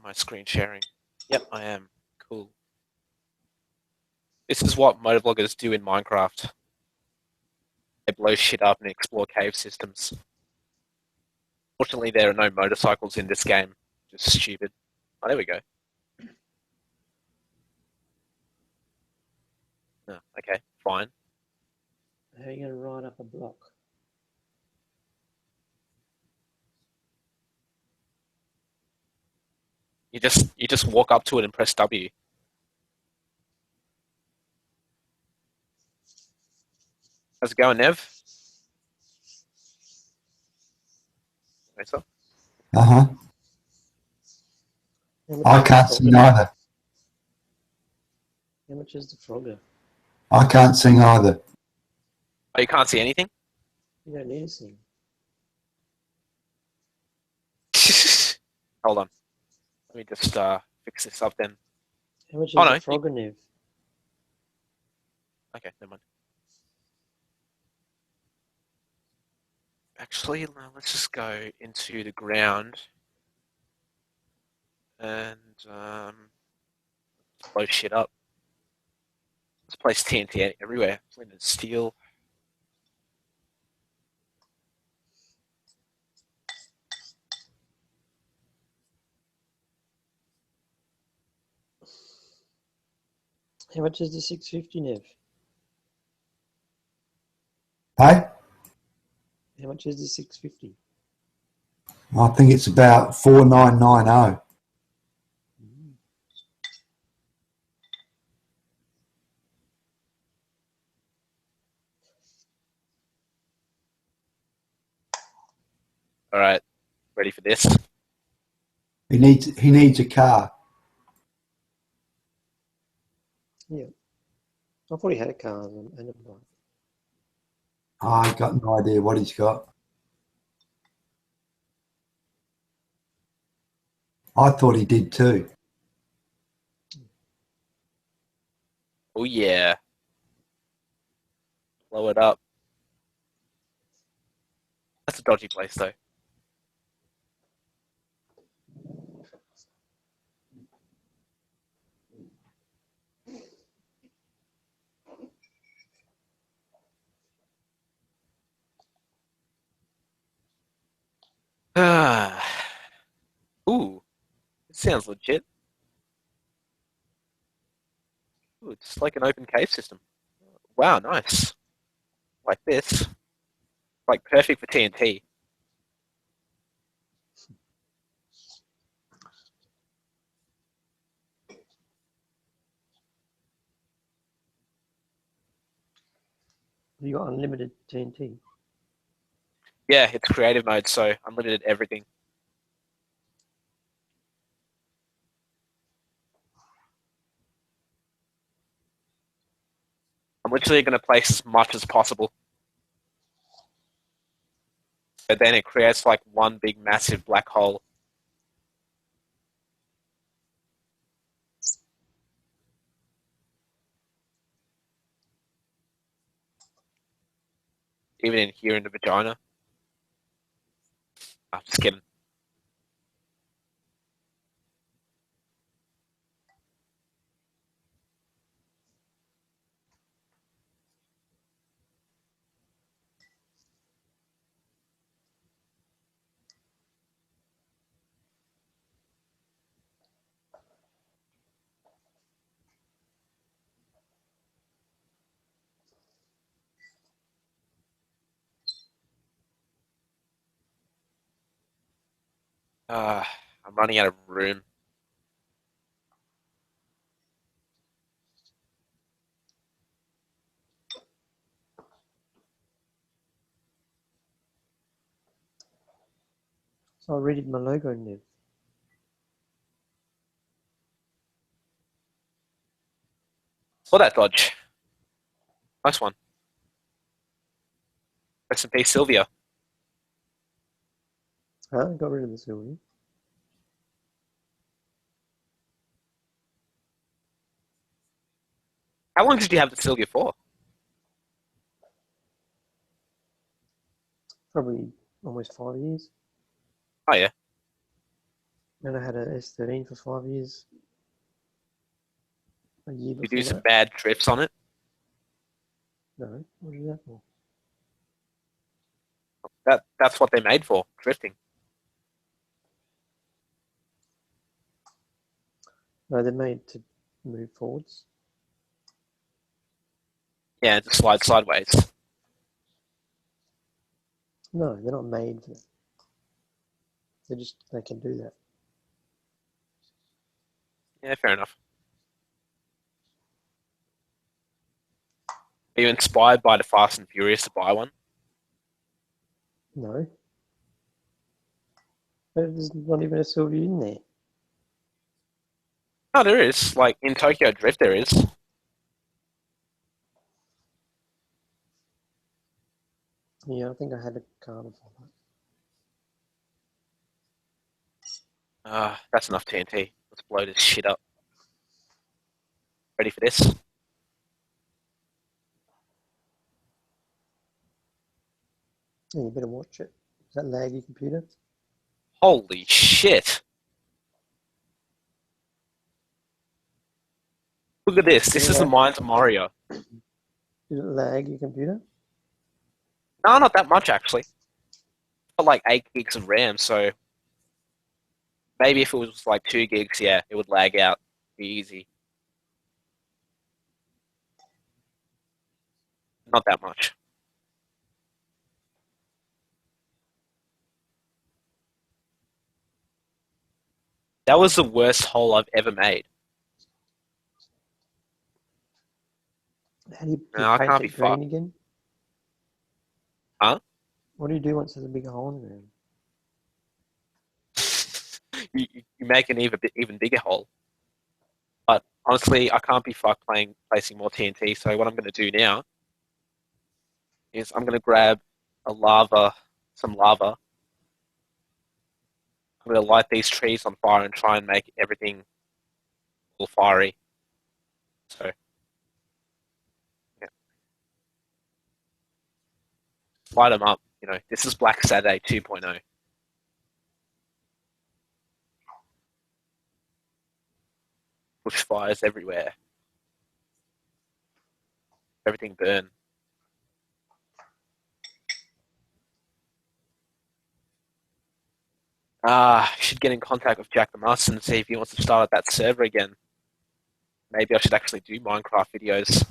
Am I screen sharing? Yep, I am. Cool. This is what motovloggers do in Minecraft. They blow shit up and explore cave systems. Fortunately, there are no motorcycles in this game. Just stupid. Oh, there we go. Oh, okay, fine. How are you going to ride up a block? You just walk up to it and press W. How's it going, Nev? Nice. Uh-huh. I can't sing either. How much is the Frogger? I can't sing either. Oh, you can't see anything? You don't need to sing. Hold on. Let me just fix this up then. How much is Oh, the no, Frogger, Nev? Okay, never mind. Actually, let's just go into the ground and blow shit up. Let's place TNT everywhere. Flint steel. How much is the 650, Nev? Hey? How much is the 650? I think it's about 4990. All right, ready for this? He needs a car. Yeah. I thought he had a car and a bike. I got no idea what he's got. I thought he did too. Oh yeah. Blow it up. That's a dodgy place though. Ooh, it sounds legit. Ooh, it's like an open cave system. Wow, nice. Like this. Like perfect for TNT. You got unlimited TNT. Yeah, it's creative mode, so unlimited everything. I'm literally going to place as much as possible. But then it creates like one big massive black hole. Even in here in the vagina. I'm just kidding. I'm running out of room. So I redid my logo, Nev. Saw that dodge. Nice one. Rest in peace, Sylvia. Huh? Got rid of the silver. How long did you have the Sylvia for? Probably almost 5 years. Oh yeah. And I had a S13 for 5 years. A year You before do some that. bad drifts on it. No, what is that for? That's what they're made for, drifting. No, they're made to move forwards. Yeah, to slide sideways. No, they're not made for that. They can do that. Yeah, fair enough. Are you inspired by the Fast and Furious to buy one? No. There's not even a silver in there. No, there is. Like in Tokyo Drift, there is. Yeah, I think I had a card for that. That's enough TNT. Let's blow this shit up. Ready for this? Yeah, you better watch it. Is that laggy computer? Holy shit! Look at this. This is the Mind of Mario. Did it lag your computer? No, not that much actually. Got like 8 gigs of RAM, so maybe if it was like 2 gigs, yeah, it would lag out. Be easy. Not that much. That was the worst hole I've ever made. How do you No, I paint can't it be green fucked. again? Huh? What do you do once there's a big hole in the ground? You make an even bigger hole. But honestly, I can't be fucked placing more TNT. So what I'm going to do now is I'm going to grab some lava. I'm going to light these trees on fire and try and make everything all fiery. So, yeah. Light them up. You know, this is Black Saturday 2.0. Bushfires everywhere. Everything burn. I should get in contact with Jack the Master and see if he wants to start up that server again. Maybe I should actually do Minecraft videos.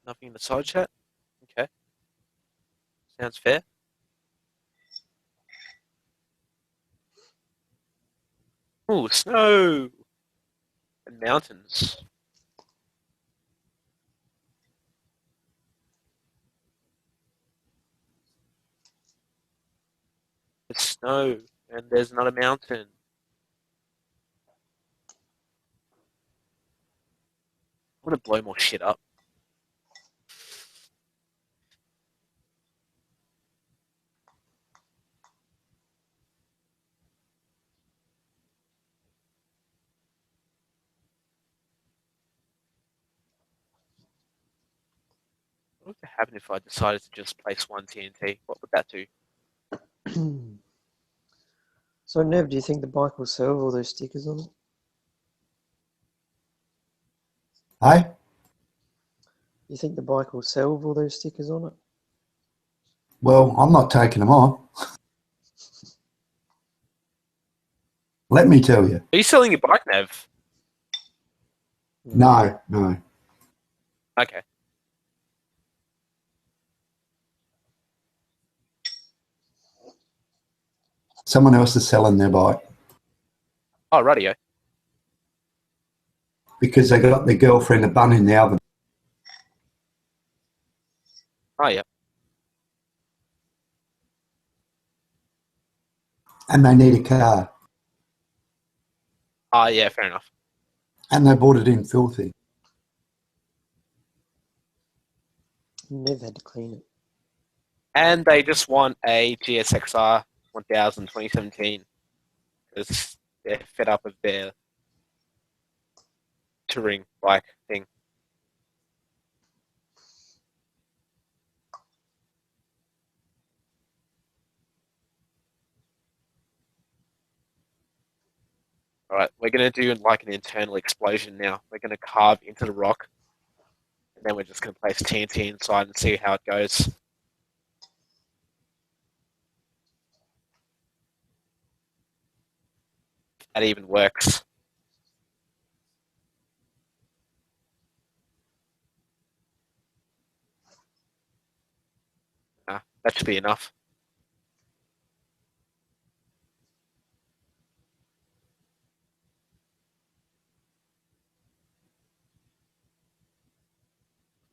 Nothing in the side chat? Okay. Sounds fair. Ooh, snow! And mountains. There's snow, and there's not a mountain. I want to blow more shit up. What would happen if I decided to just place one TNT? What would that do? So, Nev, do you think the bike will sell with all those stickers on it? Hey? You think the bike will sell with all those stickers on it? Well, I'm not taking them off. Let me tell you. Are you selling your bike, Nev? No. Okay. Someone else is selling their bike Oh, radio. because they got their girlfriend a bun in the oven Oh, yeah. and they need a car Oh, yeah, fair enough. and they bought it in filthy. Nev had to clean it. And they just want a GSXR 1000 2017 because they're fed up of their touring bike thing. All right, we're gonna do like an internal explosion now. We're gonna carve into the rock, and then we're just gonna place TNT inside and see how it goes. That even works. That should be enough.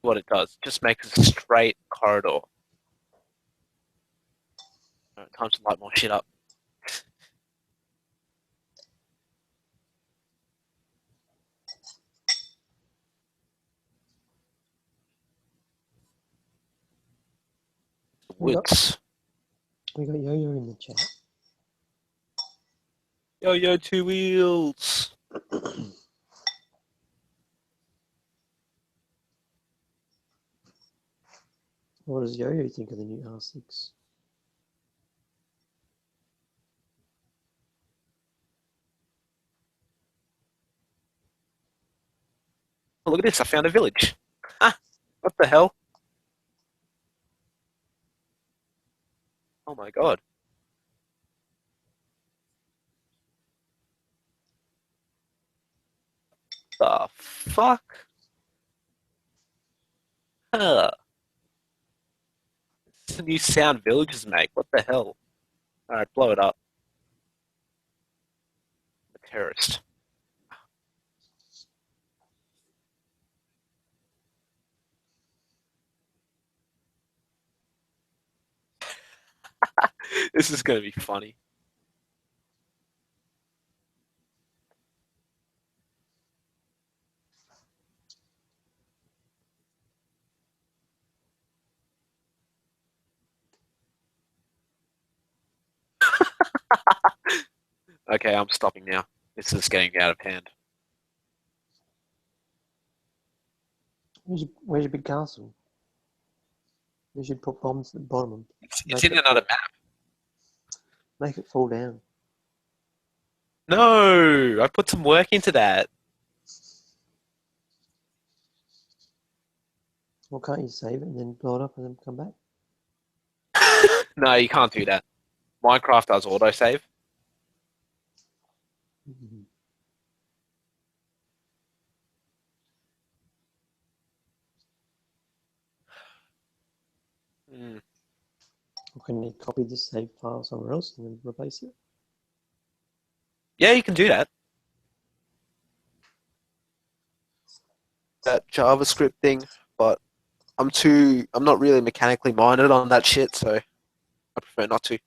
What it does, just makes a straight corridor. All right, time to light more shit up. We got Woods. Yo-Yo in the chat. Yo, 2 wheels. What does Yo-Yo think of the new R6? Oh, look at this, I found a village. Ah, what the hell? Oh my god. The fuck? Huh. This is a new sound villages make. What the hell? Alright, blow it up. A terrorist. This is gonna be funny. Okay, I'm stopping now. This is getting out of hand. Where's your big castle? You should put bombs at the bottom. It's in another map. Make it fall down. No! I put some work into that. Well, can't you save it and then blow it up and then come back? No, you can't do that. Minecraft does autosave. Mm-hmm. Mm. Or can you copy the save file somewhere else and then replace it? Yeah, you can do that. That JavaScript thing, but I'm not really mechanically minded on that shit, so I prefer not to.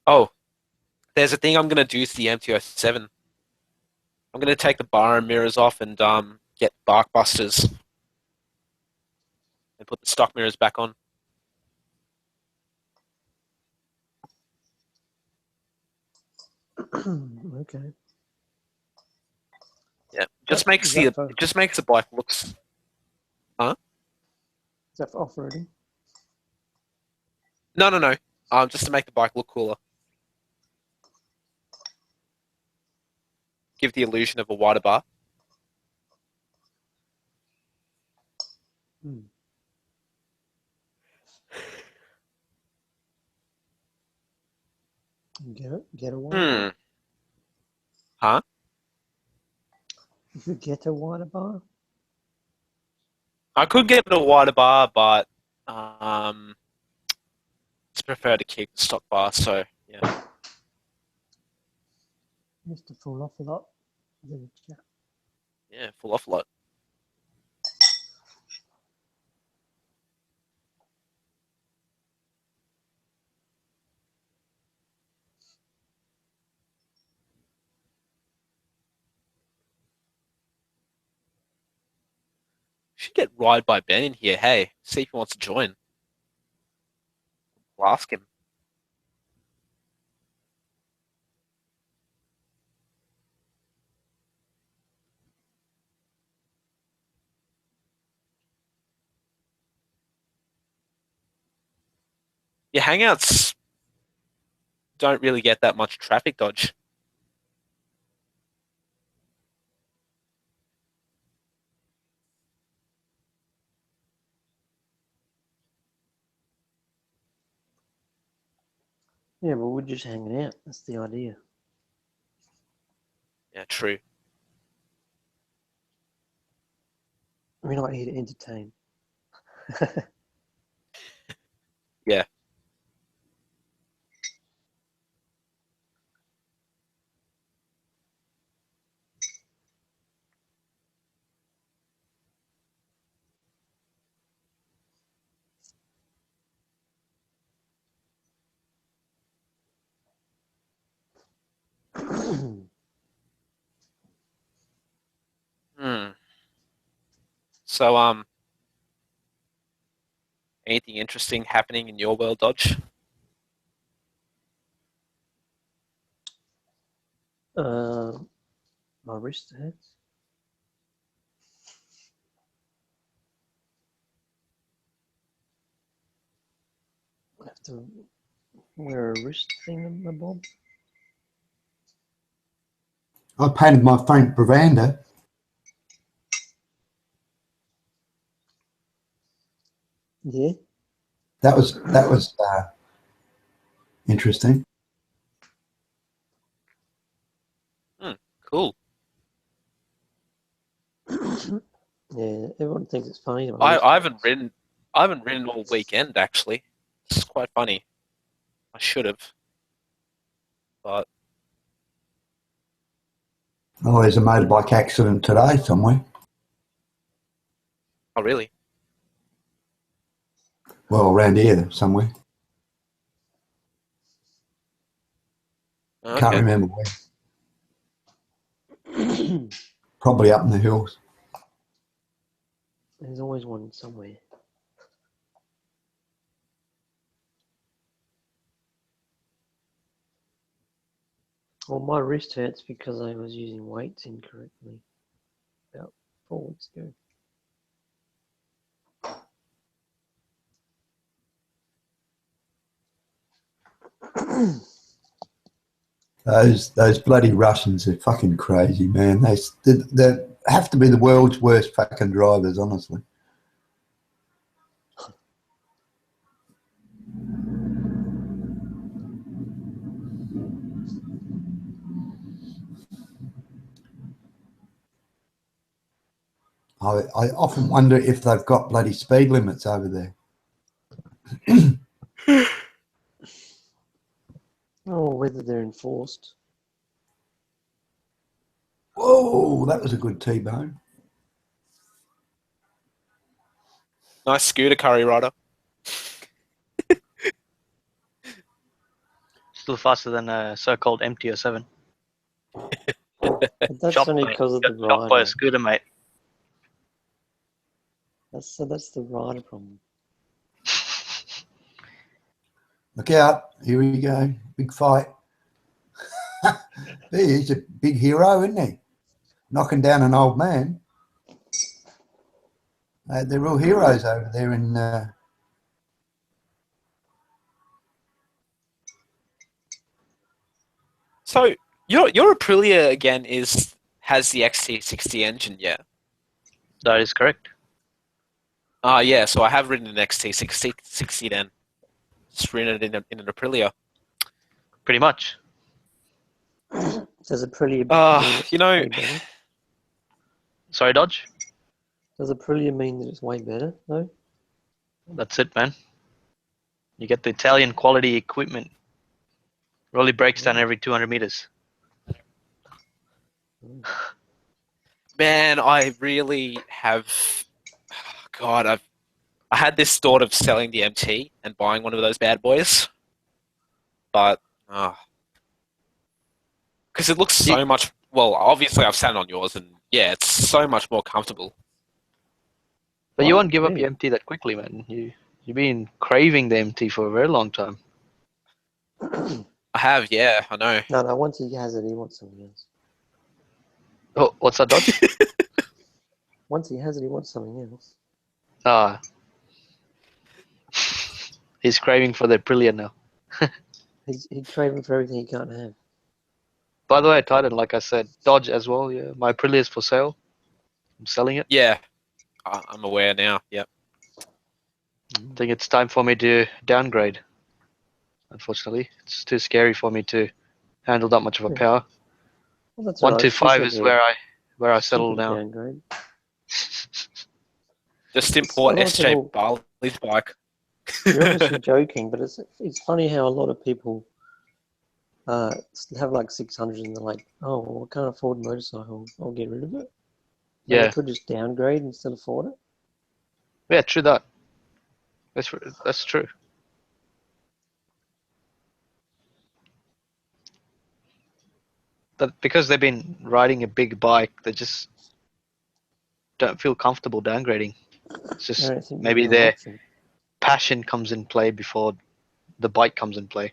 Oh, there's a thing I'm gonna do to the MT-07. I'm gonna take the bar and mirrors off and get bark busters and put the stock mirrors back on. Okay. Yeah, just Is makes that the bike looks. Huh? Is that for off-roading? No. Just to make the bike look cooler. Give the illusion of a wider bar. Hmm. Get a wider bar? Huh? You could get a wider bar? I could get a wider bar, but it's prefer to keep the stock bar. So yeah. Just to fall off a lot. Then, yeah. Yeah, full off lot. Should get Ride by Ben in here. Hey, see if he wants to join. We'll ask him. Your hangouts don't really get that much traffic dodge. Yeah, but we're just hanging out. That's the idea. Yeah, true. We're not here to entertain. Yeah. Hmm. So, anything interesting happening in your world, Dodge? My wrist hurts. I have to wear a wrist thing on my bob. I painted my front veranda. Yeah. That was interesting. Cool. Yeah, everyone thinks it's funny. My I, wrist I haven't hurts. ridden. I haven't ridden all weekend actually. It's quite funny. I should have, but Oh, there's a motorbike accident today somewhere. oh really? Well, around here somewhere. Okay. Can't remember where. Probably up in the hills. There's always one somewhere. Well, my wrist hurts because I was using weights incorrectly about 4 weeks ago. Those bloody Russians are fucking crazy, man. They have to be the world's worst fucking drivers, honestly. I often wonder if they've got bloody speed limits over there. Oh, whether they're enforced. Whoa, that was a good T-bone. Nice scooter, curry rider. Still faster than a so-called MT-07. But that's Shot only by- because of got the shot by a rider. scooter, mate. That's the rider problem. Look out. Here we go. Big fight. He's a big hero, isn't he? Knocking down an old man. They're real heroes over there in... So your Aprilia again has the XT60 engine, yeah. That is correct. Yeah. So I have ridden an XT60 then. Just ridden it in an Aprilia. Pretty much. Does Aprilia mean it's You know, way better? Sorry, Dodge? Does Aprilia mean that it's way better? No? That's it, man. You get the Italian quality equipment. Rolly breaks down every 200 meters. man, I really have. God, I had this thought of selling the MT and buying one of those bad boys, but because it looks so much. Well, obviously I've sat on yours, and yeah, it's so much more comfortable. But you won't give up Yeah. your MT that quickly, man. You've been craving the MT for a very long time. I have, yeah, I know. No, once he has it, he wants something else. Oh, what's that, Dodge? Once he has it, he wants something else. Ah. He's craving for the Aprilia now. He's craving for everything he can't have. By the way, Titan, like I said, Dodge as well. Yeah, my Aprilia is for sale. I'm selling it. Yeah, I'm aware now. Yep. I think it's time for me to downgrade. Unfortunately, it's too scary for me to handle that much of a power. Well, that's all right. It's just 125 like is a where I settle stupid now. downgrade. Just A import lot of SJ people- Barley's bike. You're obviously joking, but it's funny how a lot of people have like 600 and they're like, oh, well, I can't afford a motorcycle. I'll get rid of it. And Yeah, they could just downgrade and still afford it. yeah, true that. That's true. But because they've been riding a big bike, they just don't feel comfortable downgrading. It's I just don't think maybe you've got an their option. passion comes in play before the bike comes in play.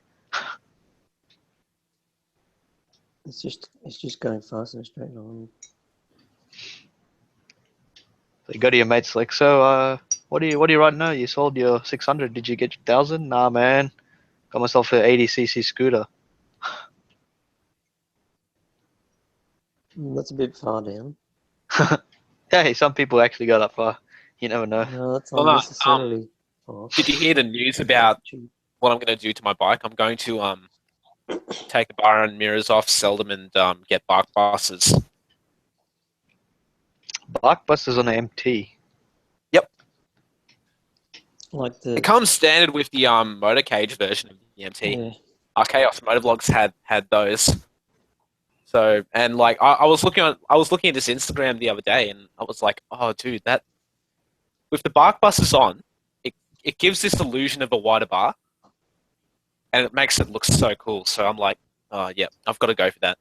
It's just going fast in a straight line. So you go to your mates like, so what do you ride now? You sold your 600. Did you get your 1,000? Nah, man. Got myself an 80cc scooter. That's a bit far down. Hey, some people actually go that far. You never know. No, that's Well, not no, necessarily far. Did you hear the news about what I'm going to do to my bike? I'm going to take the bar and mirrors off, sell them, and get bike buses. Blockbusters on the MT. Yep. Like the It comes standard with the motor cage version of the MT. yeah. Our Chaos Motovlogs had those. So and like I was looking at this Instagram the other day, and I was like, oh dude, that with the bark buses on, it gives this illusion of a wider bar, and it makes it look so cool. So I'm like, oh yeah, I've got to go for that.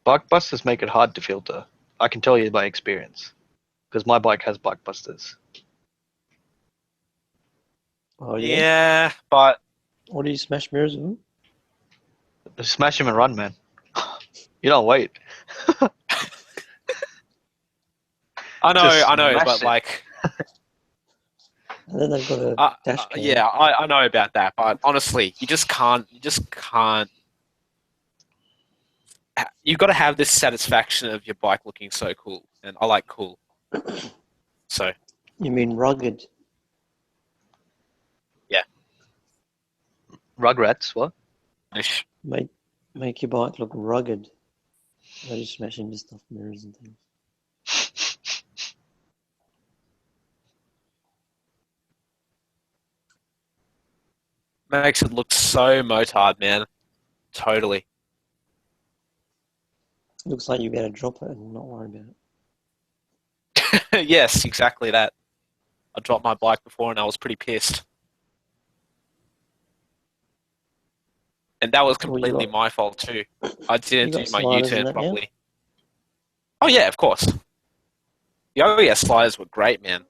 Blockbusters make it hard to filter. I can tell you by experience. Because my bike has blockbusters. Oh yeah. Yeah, but What do you smash mirrors with them? Smash him and run, man. You don't wait. I Just know, smash but it. like, And then they've got a dash cam. yeah, I know about that, but honestly, you just can't. You've got to have this satisfaction of your bike looking so cool, and I like cool. So You mean rugged? Rugrats, what? Make your bike look rugged. They just smash into stuff, mirrors and things. makes it look so motard, man. Totally. Looks like you better drop it and not worry about it. Yes, exactly that. I dropped my bike before, and I was pretty pissed. And that was Well, you completely got- my fault too. I didn't you do got my sliders U-turn and that now? properly. Oh yeah, of course. The OES sliders were great, man.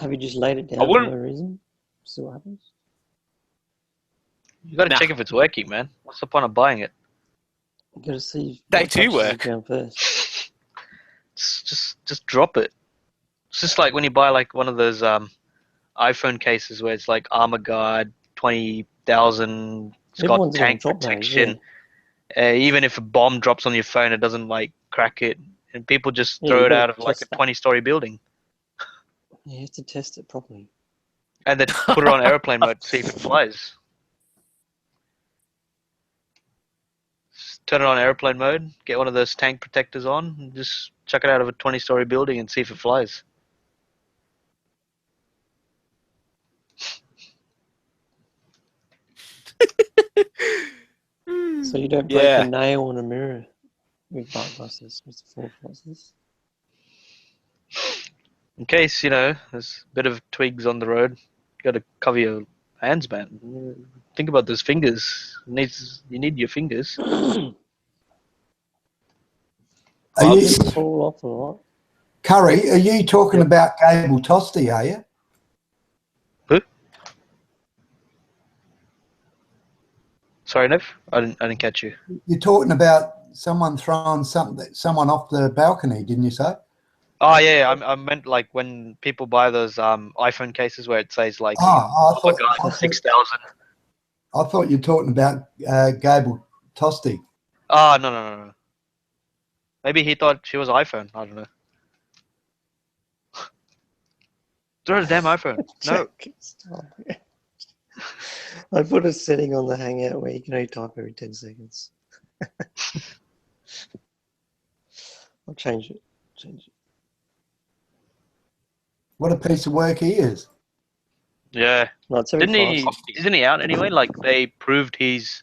Have you just laid it down I for wouldn't- no reason? See what happens? You gotta Nah. check if it's working, man. What's the point of buying it? You got to see. They what do touches work. the ground first. Just drop it. It's just like when you buy like one of those iPhone cases where it's like armor guard 20,000. It's got Everyone's got tank drop those, protection. yeah. Even if a bomb drops on your phone, it doesn't like crack it. And people just Yeah, throw you it gotta out of like a test that. 20-story building. You have to test it properly. And then put it on airplane mode to see if it flies. Just turn it on airplane mode, get one of those tank protectors on, and just chuck it out of a 20-story building and see if it flies. So you don't break Yeah. a nail on a mirror with bike buses, with the four buses. In case, there's a bit of twigs on the road, you got to cover your hands, man. Think about those fingers. You need your fingers. Are Gloves. you, Fall off a lot. Curry, are you talking about Gable Tosti, are you? Who? Sorry, Nev? I didn't catch you. You're talking about someone throwing someone off the balcony, didn't you say? Oh yeah, I meant like when people buy those iPhone cases where it says like Oh, oh my god, 6,000. I thought you were talking about Gable Tosti. Oh no. Maybe he thought she was iPhone. I don't know. Throw the damn iPhone. No. Jack, stop. I put a setting on the hangout where you can only type every 10 seconds. I'll change it. What a piece of work he is. Yeah. No, it's very Didn't fast. he? Isn't he out anyway? Like they proved he's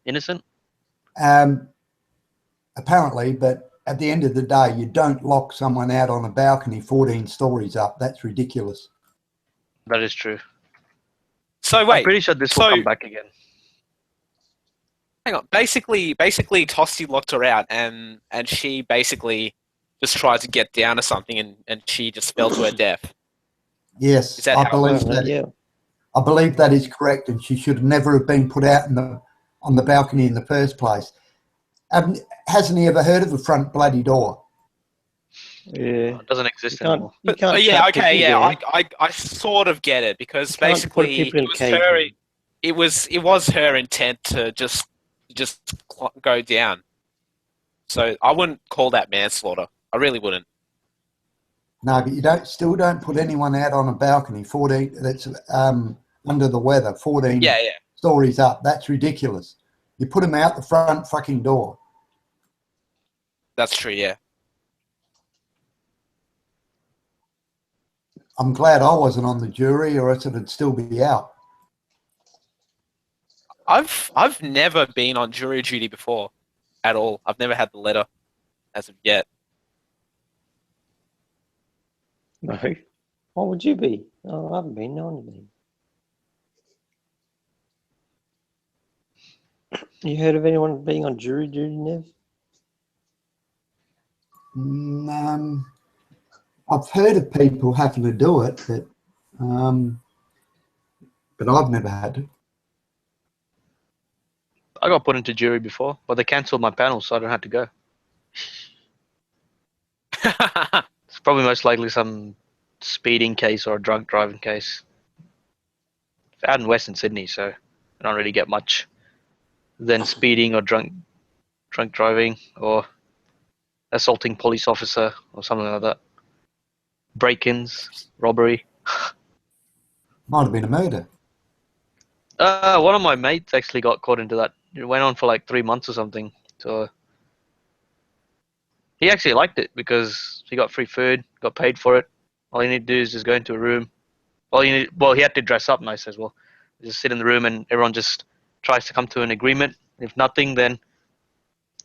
innocent. Apparently, but at the end of the day, you don't lock someone out on a balcony 14 stories up. That's ridiculous. That is true. So I'm wait, pretty sure this will come back again. hang on. Basically, Tosti locked her out, and she basically just tried to get down to something, and she just fell to her death. Yes, Is that I how it believe works? that. Yeah. I believe that is correct, and she should never have been put out on the balcony in the first place. Hasn't he ever heard of the front bloody door? Yeah. It doesn't exist You can't, anymore. you can't Yeah, trap okay, people yeah, there. I sort of get it because You can't put basically people in it was cages. her. It was her intent to just go down. So I wouldn't call that manslaughter. I really wouldn't. No, but you still don't put anyone out on a balcony 14 that's under the weather 14 Yeah. stories up. That's ridiculous. You put them out the front fucking door. That's true, yeah. I'm glad I wasn't on the jury, or else it'd still be out. I've never been on jury duty before at all. I've never had the letter as of yet. No. What would you be? Oh, I haven't been. No one's been. You heard of anyone being on jury duty, Nev? I've heard of people having to do it, but I've never had to. I got put into jury before, but they cancelled my panel, so I don't have to go. It's probably most likely some speeding case or a drunk driving case. It's out in Western Sydney, so I don't really get much. Then speeding or drunk driving or assaulting police officer or something like that. Break-ins, robbery. Might have been a murder. One of my mates actually got caught into that. It went on for like 3 months or something. So he actually liked it because he got free food, got paid for it. All you need to do is just go into a room. He had to dress up nice as well. Just sit in the room and everyone just tries to come to an agreement. If nothing, then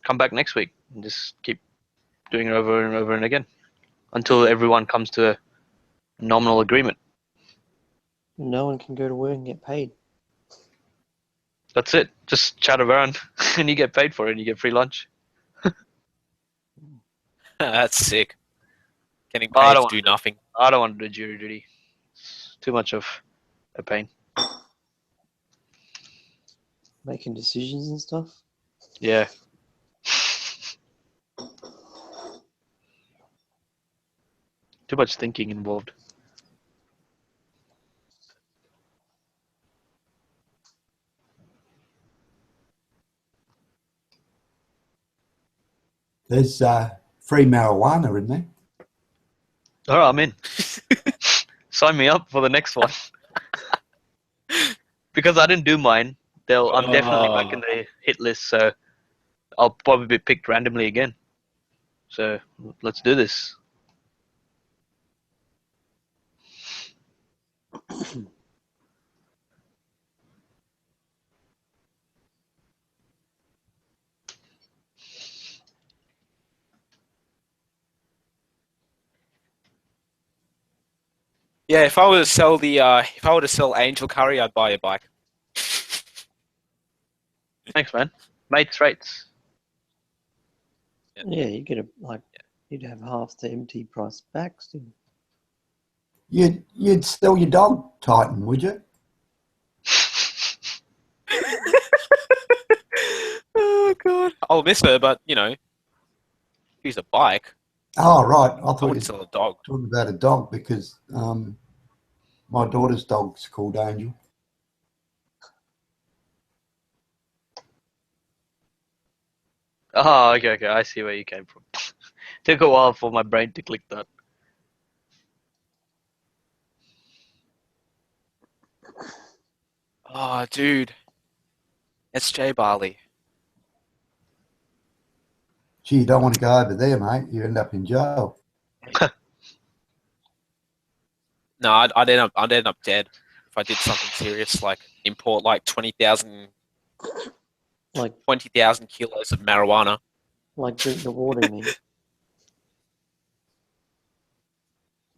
come back next week and just keep doing it over and over and again until everyone comes to a nominal agreement. No one can go to work and get paid. That's it. Just chat around and you get paid for it and you get free lunch. That's sick. Getting I paid don't to do nothing. I don't want to do jury duty. It's too much of a pain. Making decisions and stuff. Yeah. Too much thinking involved. There's free marijuana in there. All right, I'm in. Sign me up for the next one. Because I didn't do mine, I'm definitely back in the hit list, so I'll probably be picked randomly again. So let's do this. Yeah, if I were to sell Angel Curry, I'd buy a bike. Thanks, man. Mates rates. Yeah, you get you'd have half the MT price back still. You'd sell your dog Titan, would you? Oh god, I'll miss her, but you know, she's a bike. Oh, right. I I thought you wouldn't were sell a dog. talking about a dog because my daughter's dog's called Angel. Oh, okay. I see where you came from. Took a while for my brain to click that. Oh, dude, SJ Barley. Gee, you don't want to go over there, mate. You end up in jail. No, I'd end up dead if I did something serious like import like 20,000 Like 20,000 kilos of marijuana. drink the water, man.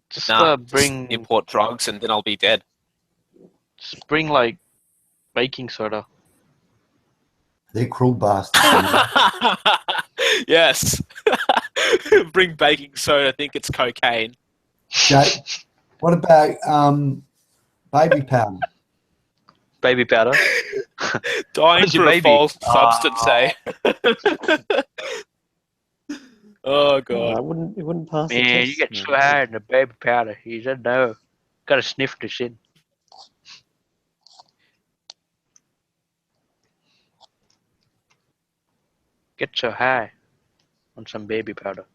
Just Nah, just bring import drugs and then I'll be dead. like baking soda. They're cruel bastards. man. Yes. Bring baking soda, think it's cocaine. Jake, what about baby powder? Baby powder. Dying Where's your for a baby? false substance, eh? Oh Oh, god. it wouldn't pass the Man, test. you get man. so hard in the baby powder. He said no. Gotta sniff the shit. Get so high on some baby powder.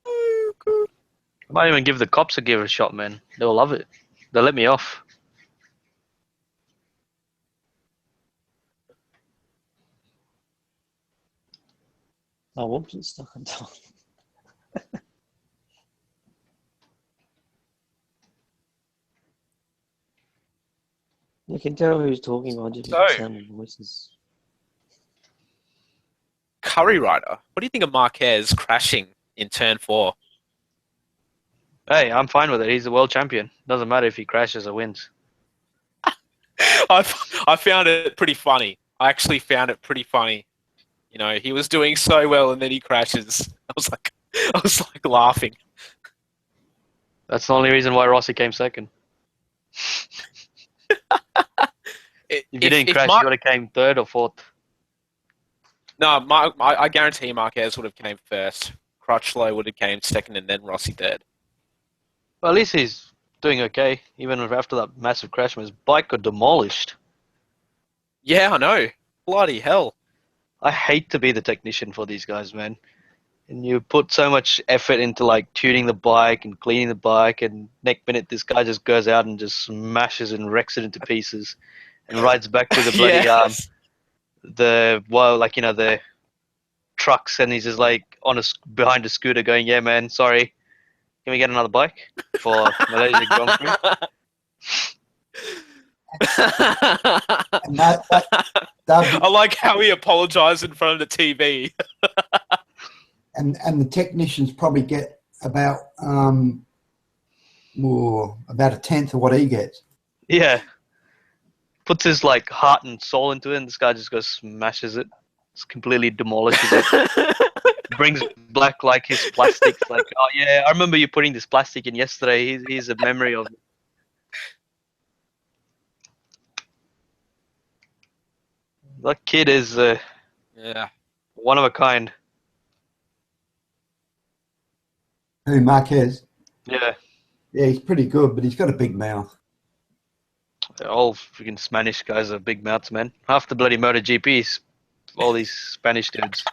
I might even give the cops a shot, man. They'll love it. They'll let me off. Oh, whoops, it's stuck on top. You can tell who's talking by just So- the sound of voices. Curry Rider. What do you think of Marquez crashing in turn 4? Hey, I'm fine with it. He's the world champion. Doesn't matter if he crashes or wins. I found it pretty funny. I actually found it pretty funny. You know, he was doing so well and then he crashes. I was like laughing. That's the only reason why Rossi came second. If you didn't crash, you would have came third or fourth. No, I guarantee Marquez would have came first. Crutchlow would have came second and then Rossi third. Well, at least he's doing okay, even after that massive crash. His bike got demolished. Yeah, I know. Bloody hell. I hate to be the technician for these guys, man. And you put so much effort into like tuning the bike and cleaning the bike, and next minute this guy just goes out and just smashes and wrecks it into pieces, and rides back to the bloody Yes. the trucks, and he's just like behind a scooter going, "Yeah, man, sorry, can we get another bike for Malaysia Grand Prix?" And that'd I like how he apologized in front of the TV. and the technicians probably get about about a tenth of what he gets. Yeah, puts his like heart and soul into it, and this guy just goes smashes it, just completely demolishes it. Brings back like his plastics, like, oh yeah, I remember you putting this plastic in yesterday. He's a memory of it. That kid is Yeah. one of a kind. Who, Marquez? Yeah, Yeah, he's pretty good, but he's got a big mouth. all freaking Spanish guys are big mouths, man. Half the bloody MotoGPs, all these Spanish dudes.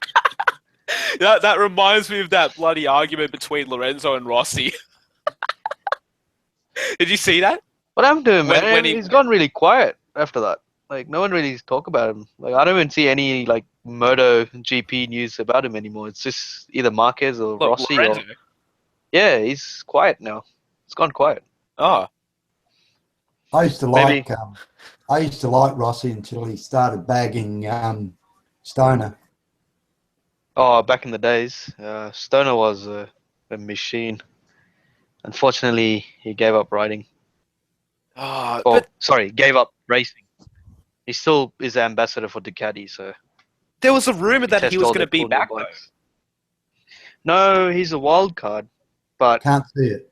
That reminds me of that bloody argument between Lorenzo and Rossi. Did you see that? What happened to him, When- man? when He's gone really quiet after that. Like, no one really talk about him. Like, I don't even see any like MotoGP news about him anymore. It's just either Marquez or Look, Rossi. Lorenzo. Yeah, he's quiet now. It's gone quiet. Oh, I used to Maybe. like Rossi until he started bagging Stoner. Oh, back in the days, Stoner was a machine. Unfortunately, he gave up riding. oh, Oh, but sorry, gave up racing. He still is the ambassador for Ducati, so there was a rumor that he tests was all going to their be cool new back though. bikes. No, he's a wild card, but Can't see it.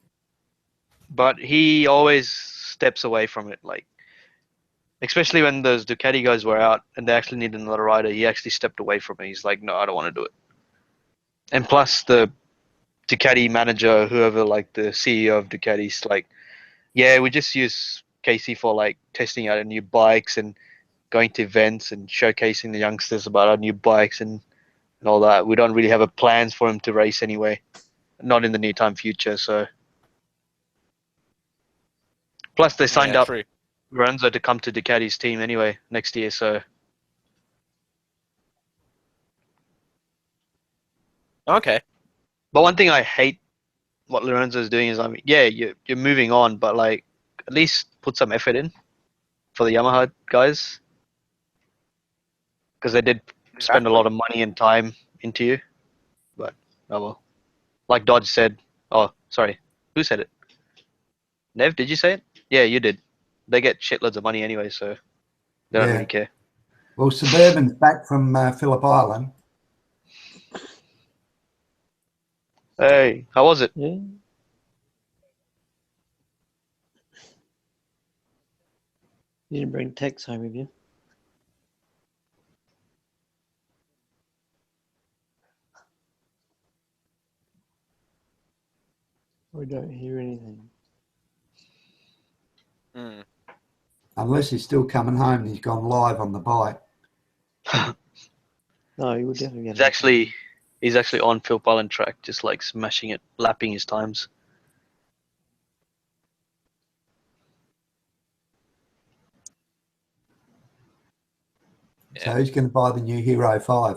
he always steps away from it. Like Especially when those Ducati guys were out and they actually needed another rider, he actually stepped away from it. He's like, no, I don't want to do it. And plus, the Ducati manager, whoever, like the CEO of Ducati's, like, yeah, we just use Casey for like testing out our new bikes and going to events and showcasing the youngsters about our new bikes and all that. We don't really have a plans for him to race anyway, not in the near time future. So, plus they signed up true. Lorenzo to come to Ducati's team anyway next year. So, Okay. but one thing I hate what Lorenzo is doing is, I mean, yeah, you're moving on, but like at least put some effort in for the Yamaha guys because they did spend a lot of money and time into you. But oh well, like Dodge said. Oh, sorry, who said it? Nev, did you say it? Yeah, you did. They get shitloads of money anyway, so they don't really care. Well, Suburban's back from Phillip Island. Hey, how was it? Yeah. You didn't bring Tex home with you? We don't hear anything. Unless he's still coming home and he's gone live on the bike. No, he would definitely get He's actually on Phillip Island track, just like smashing it, lapping his times. So who's going to buy the new Hero 5?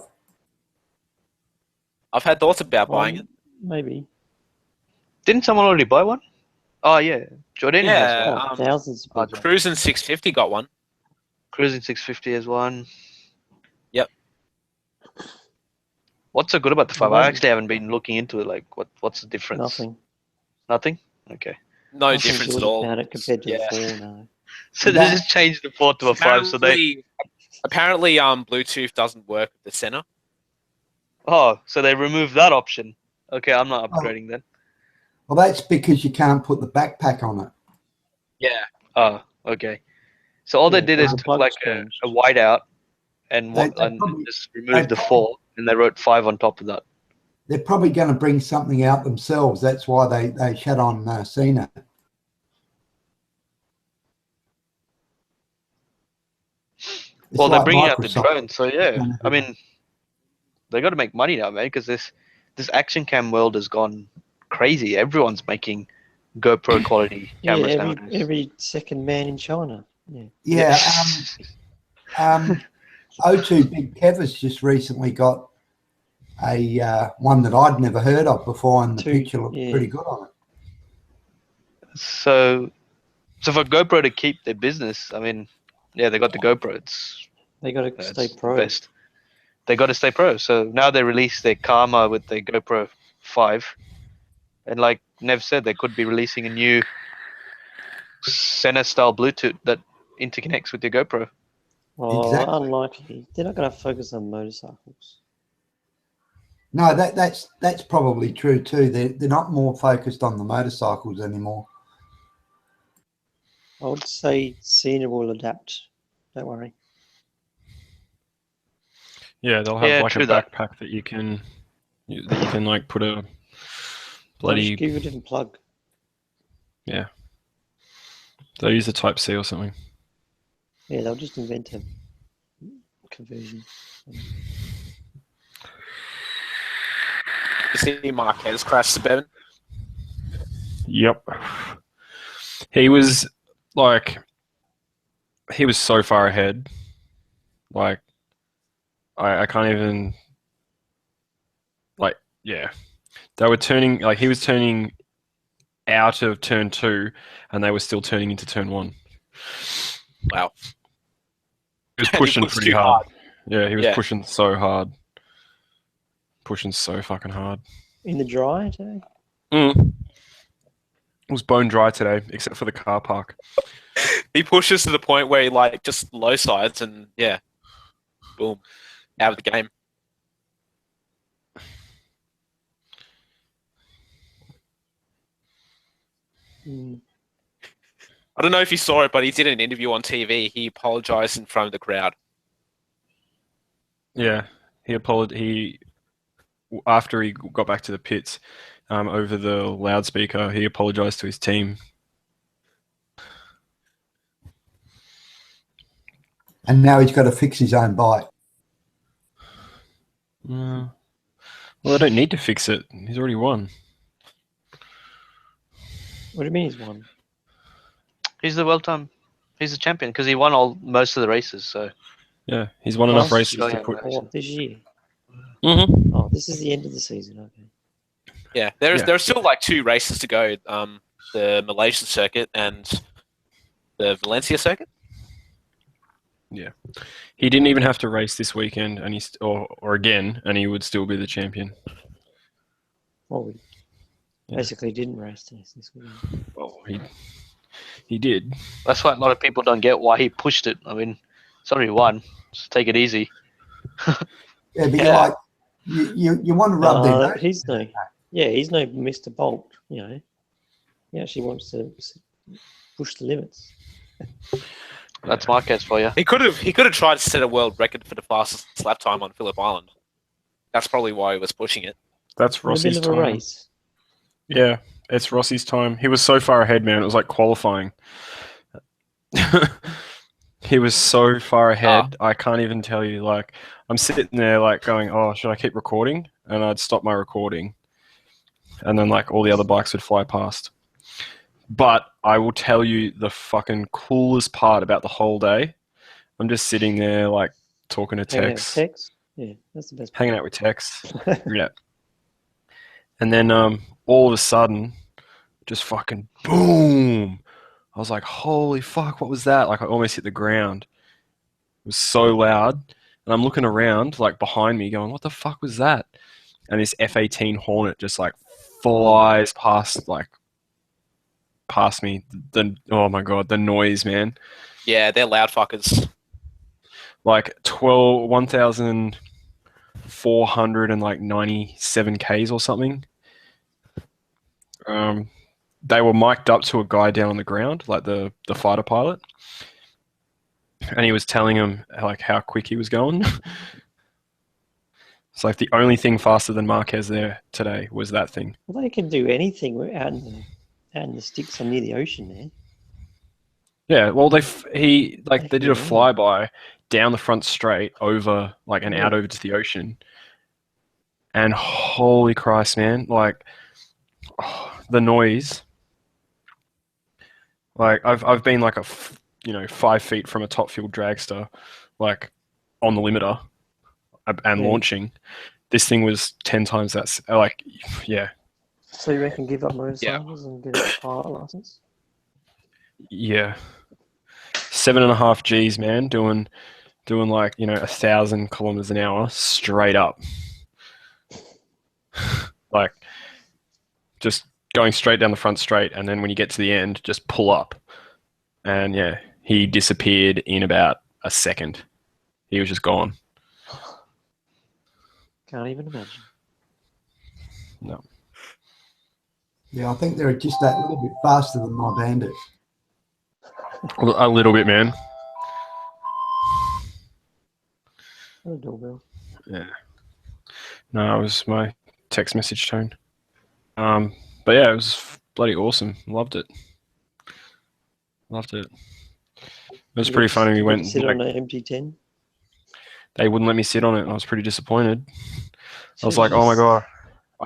I've had thoughts about buying it. Maybe. Didn't someone already buy one? Oh yeah, Jordani has one. Oh, thousands of people. Cruising 650 got one. Cruising 650 has one. Yep. What's so good about the 5? Well, I actually haven't been looking into it. Like, what's the difference? Nothing. Nothing? Okay. No Nothing difference good at all. about it compared to Yeah. the 4, no. So they just changed the 4 to a 5. So they Apparently, Bluetooth doesn't work with the center. so they removed that option. Okay, I'm not upgrading then. Well, that's because you can't put the backpack on it. Yeah. Oh, okay. So all they did is the took plug's like changed. a whiteout and They and just removed the 4, and they wrote 5 on top of that. They're probably going to bring something out themselves. That's why they shut on Cena. Well, they're like bringing out the Microsoft. drone, so yeah. I mean, they got to make money now, man, because this action cam world has gone crazy. Everyone's making GoPro quality cameras nowadays. Every second man in China. Yeah. Yeah. O2 Big Kev has just recently got a one that I'd never heard of before, and the picture looked pretty good on it. So for GoPro to keep their business, I mean, yeah, they got the GoPro. They got to stay The pro. best. They got to stay pro. So now they released their Karma with their GoPro 5, and like Nev said, they could be releasing a new Sena style Bluetooth that interconnects with your GoPro. Oh, Exactly. unlikely. They're not going to focus on motorcycles. No, that's probably true too. They're not more focused on the motorcycles anymore. I would say Cena will adapt. Don't worry. Yeah, they'll have like a true that. backpack that you can like put a I'll bloody just give you a different plug. yeah. They'll use a Type C or something. Yeah, they'll just invent a conversion. You see Marquez crash Suburban? Yep. He was so far ahead. Like I can't even yeah. They were turning he was turning out of turn 2 and they were still turning into turn 1. Wow. He was pushing pushed pretty too hard. hard. Yeah, he was Yeah. pushing so hard. Pushing so fucking hard. In the dry today? It was bone dry today, except for the car park. He pushes to the point where he just low sides and yeah, boom, out of the game. I don't know if you saw it, but he did an interview on TV. He apologized in front of the crowd. Yeah, he apologized. After he got back to the pits, over the loudspeaker, he apologized to his team. And now he's got to fix his own bike. Well, I don't need to fix it. He's already won. What do you mean he's won? He's the he's the champion because he won most of the races. So Yeah, he's won enough Last races year, to yeah. put. Oh, what, this year? Mm-hmm. Oh, this is the end of the season. Okay. Yeah, there are still like 2 races to go. The Malaysia circuit and the Valencia circuit. He didn't even have to race this weekend, and or again, and he would still be the champion. Well, we Yeah. basically didn't race this weekend. Well, he did. that's why a lot of people don't get why he pushed it. I mean, it's already won. Just take it easy. Yeah, but Yeah. like, you want to rub their nose. He's no Mr. Bolt. You know, he actually wants to push the limits. That's Marquez for you. He could have tried to set a world record for the fastest lap time on Phillip Island. That's probably why he was pushing it. That's In the Rossi's middle of a time. race. Yeah, it's Rossi's time. He was so far ahead, man. It was like qualifying. He was so far ahead. I can't even tell you. Like, I'm sitting there, like, going, "Oh, should I keep recording?" And I'd stop my recording, and then like all the other bikes would fly past. But I will tell you the fucking coolest part about the whole day. I'm just sitting there, like, talking to Hanging out with Tex, Tex? Yeah, that's the best. hanging out with Tex. Yeah. And then all of a sudden, just fucking boom. I was like, holy fuck, what was that? Like, I almost hit the ground. It was so loud. And I'm looking around, like, behind me, going, what the fuck was that? And this F-18 Hornet just, like, flies past me. Oh my god, the noise, man. Yeah, they're loud fuckers. Like 1,497 Ks or something. They were mic'd up to a guy down on the ground, like the fighter pilot, and he was telling him like how quick he was going. It's like the only thing faster than Marquez there today was that thing. Well, they can do anything. We're out in the sticks and near the ocean there. Yeah, well, they did a Yeah. flyby down the front straight over like and out over to the ocean, and holy Christ, man! Like the noise. Like I've been like 5 feet from a top fuel dragster, like on the limiter and Yeah. launching. This thing was 10 times that. Like, yeah, So you reckon give up motorcycles and get a pilot license? yeah. 7.5 Gs, man, doing like 1,000 kilometers an hour straight up, like just going straight down the front straight, and then when you get to the end, just pull up, and yeah, he disappeared in about a second. He was just gone. Can't even imagine. No. Yeah, I think they're just that little bit faster than my Bandit. A little bit, man. What a doorbell. Yeah. No, it was my text message tone. But yeah, it was bloody awesome. Loved it. It was pretty funny. We went. Sit on an MT10. They wouldn't let me sit on it. I was pretty disappointed. I was like, oh my god.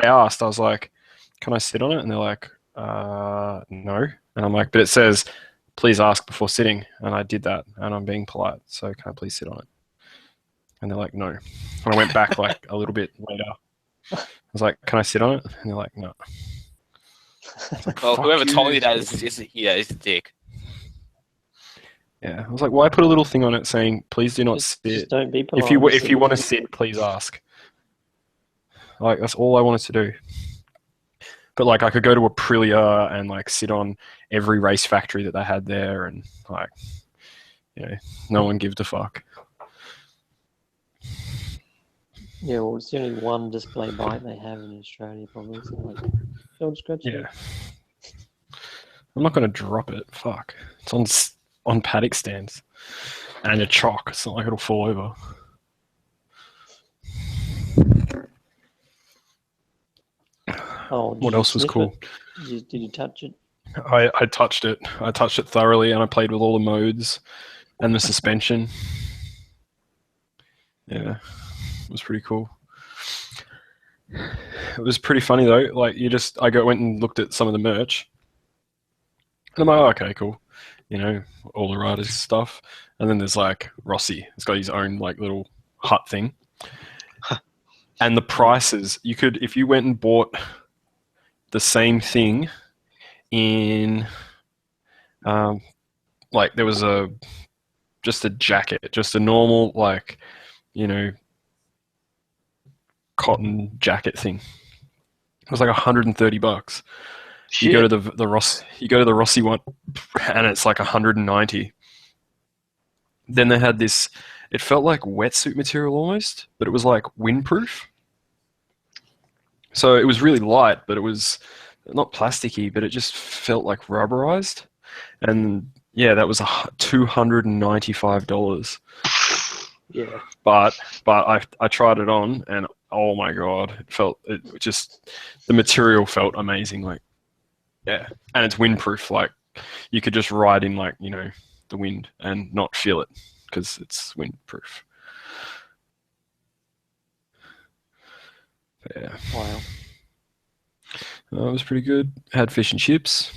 I asked. I was like, can I sit on it? And they're like, no. And I'm like, but it says, please ask before sitting. And I did that. And I'm being polite. So can I please sit on it? And they're like, no. And I went back like a little bit later. I was like, can I sit on it? And they're like, no. Like, Well, fuck whoever you. told you that is a dick. Yeah, I was like, why put a little thing on it saying, please do not Just sit. don't be polite. If you want to sit, please ask. Like, that's all I wanted to do. But like, I could go to Aprilia and like sit on every race factory that they had there, and like, no one gives a fuck. Yeah, well, it's the only one display bike they have in Australia, probably. So, like, don't scratch it. Yeah. I'm not going to drop it. Fuck. It's on paddock stands, and a chock. It's not like it'll fall over. Oh, did What you else was sniff cool? it? Did you touch it? I touched it. I touched it thoroughly, and I played with all the modes and the suspension. Yeah, it was pretty cool. It was pretty funny though. Like went and looked at some of the merch, and I'm like, oh, okay, cool. You know, all the riders stuff. And then there's like Rossi. It's got his own like little hut thing. And the prices, you could, if you went and bought the same thing in, like there was just a jacket, just a normal like, you know, cotton jacket thing. It was like $130. Shit. You go to the Rossi one, and it's like 190. Then they had this. It felt like wetsuit material almost, but it was like windproof. So it was really light, but it was not plasticky, but it just felt like rubberized. And yeah, that was $295. Yeah. But I tried it on, and oh my god, the material felt amazing. Like, yeah, and it's windproof. Like, you could just ride in like, you know, the wind and not feel it because it's windproof. But yeah, Wow. it was pretty good. Had fish and chips.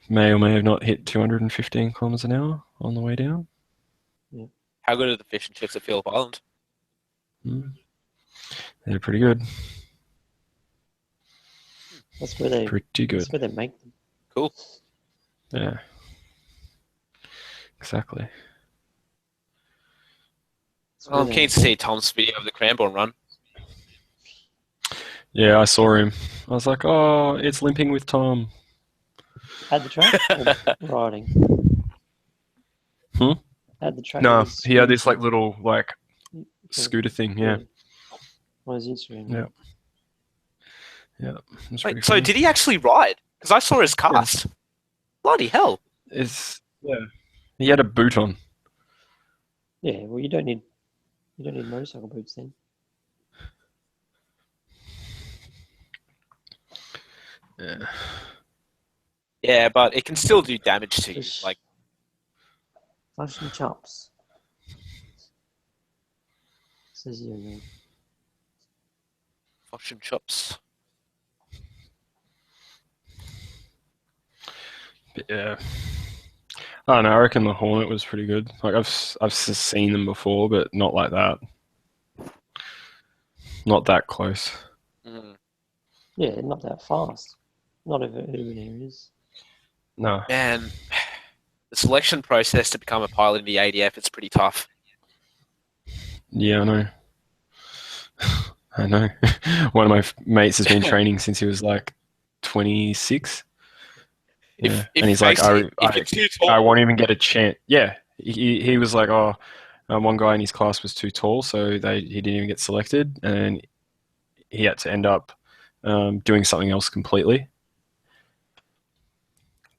May or may have not hit 215 kilometers an hour on the way down. How good are the fish and chips at Phillip Island? They're pretty good. That's where they. Pretty good. That's where they make them. Cool. Yeah. Exactly. That's where I'm they- keen to see Tom's video of the Cranbourne run. Yeah, I saw him. I was like, oh, it's limping with Tom. At the track or riding? Hmm? At the track. No, with his he had this scooter. like little like scooter thing. Yeah. On his Instagram. Yeah. Yeah. It was pretty Wait, so funny. did he actually ride? Because I saw his cast. Bloody hell. Yeah. He had a boot on. Yeah. Well, you don't need motorcycle boots then. Yeah. Yeah, but it can still do damage to you. Just- Like, Flush and chops. Says you again. Fosh and chops. But yeah. I don't know. I reckon the Hornet was pretty good. Like I've seen them before, but not like that. Not that close. Mm. Yeah, not that fast. Not over urban areas. No. Man, the selection process to become a pilot in the ADF is pretty tough. Yeah, I know. I know. One of my mates has been training since he was like 26. Yeah. If And he's like, basically, if you're too tall, I won't even get a chance. Yeah. He was like, oh, one guy in his class was too tall, so he didn't even get selected, and he had to end up doing something else completely.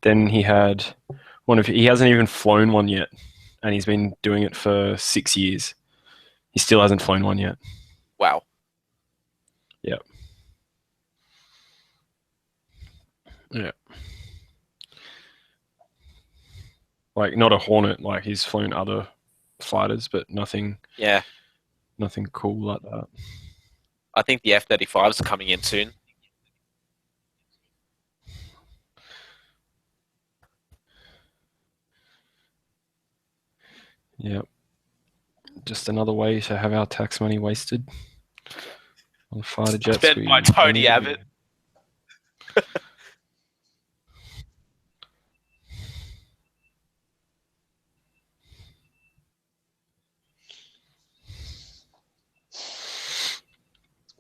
Then he hasn't even flown one yet, and he's been doing it for 6 years. He still hasn't flown one yet. wow. Yeah. Like, not a Hornet, like he's flown other fighters, but nothing Yeah, cool like that. I think the F-35s are coming in soon. Yep. Just another way to have our tax money wasted on fighter jets. Spent by Tony Abbott.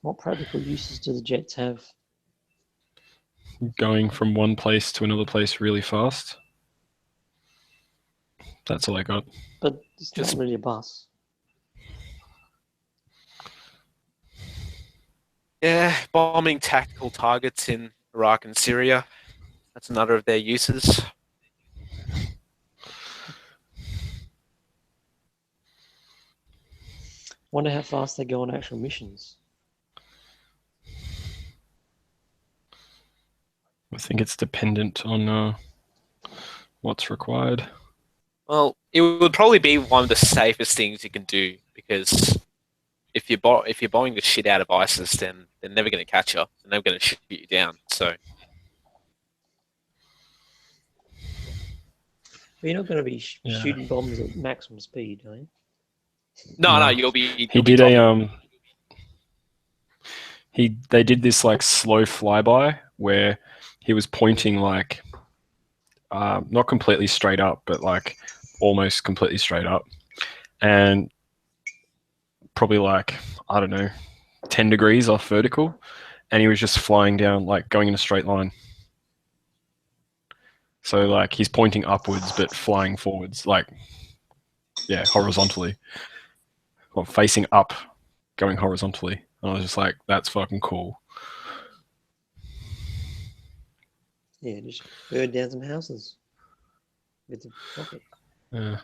What practical uses do the jets have? Going from one place to another place really fast. That's all I got. But it's Just- not really a bus. Yeah, bombing tactical targets in Iraq and Syria. That's another of their uses. Wonder how fast they go on actual missions. I think it's dependent on what's required. Well, it would probably be one of the safest things you can do because if you're buying the shit out of ISIS, then they're never going to catch you. They're never going to shoot you down. So But you're not going to be Yeah. shooting bombs at maximum speed, are you? no, No. you'll be. He did they did this like slow flyby where he was pointing like not completely straight up, but like almost completely straight up, and probably like, I don't know, 10 degrees off vertical, and he was just flying down, like going in a straight line. So like he's pointing upwards but flying forwards, like, yeah, horizontally, or facing up, going horizontally. And I was just like, that's fucking cool. Yeah, just burn down some houses with the rocket. Yeah.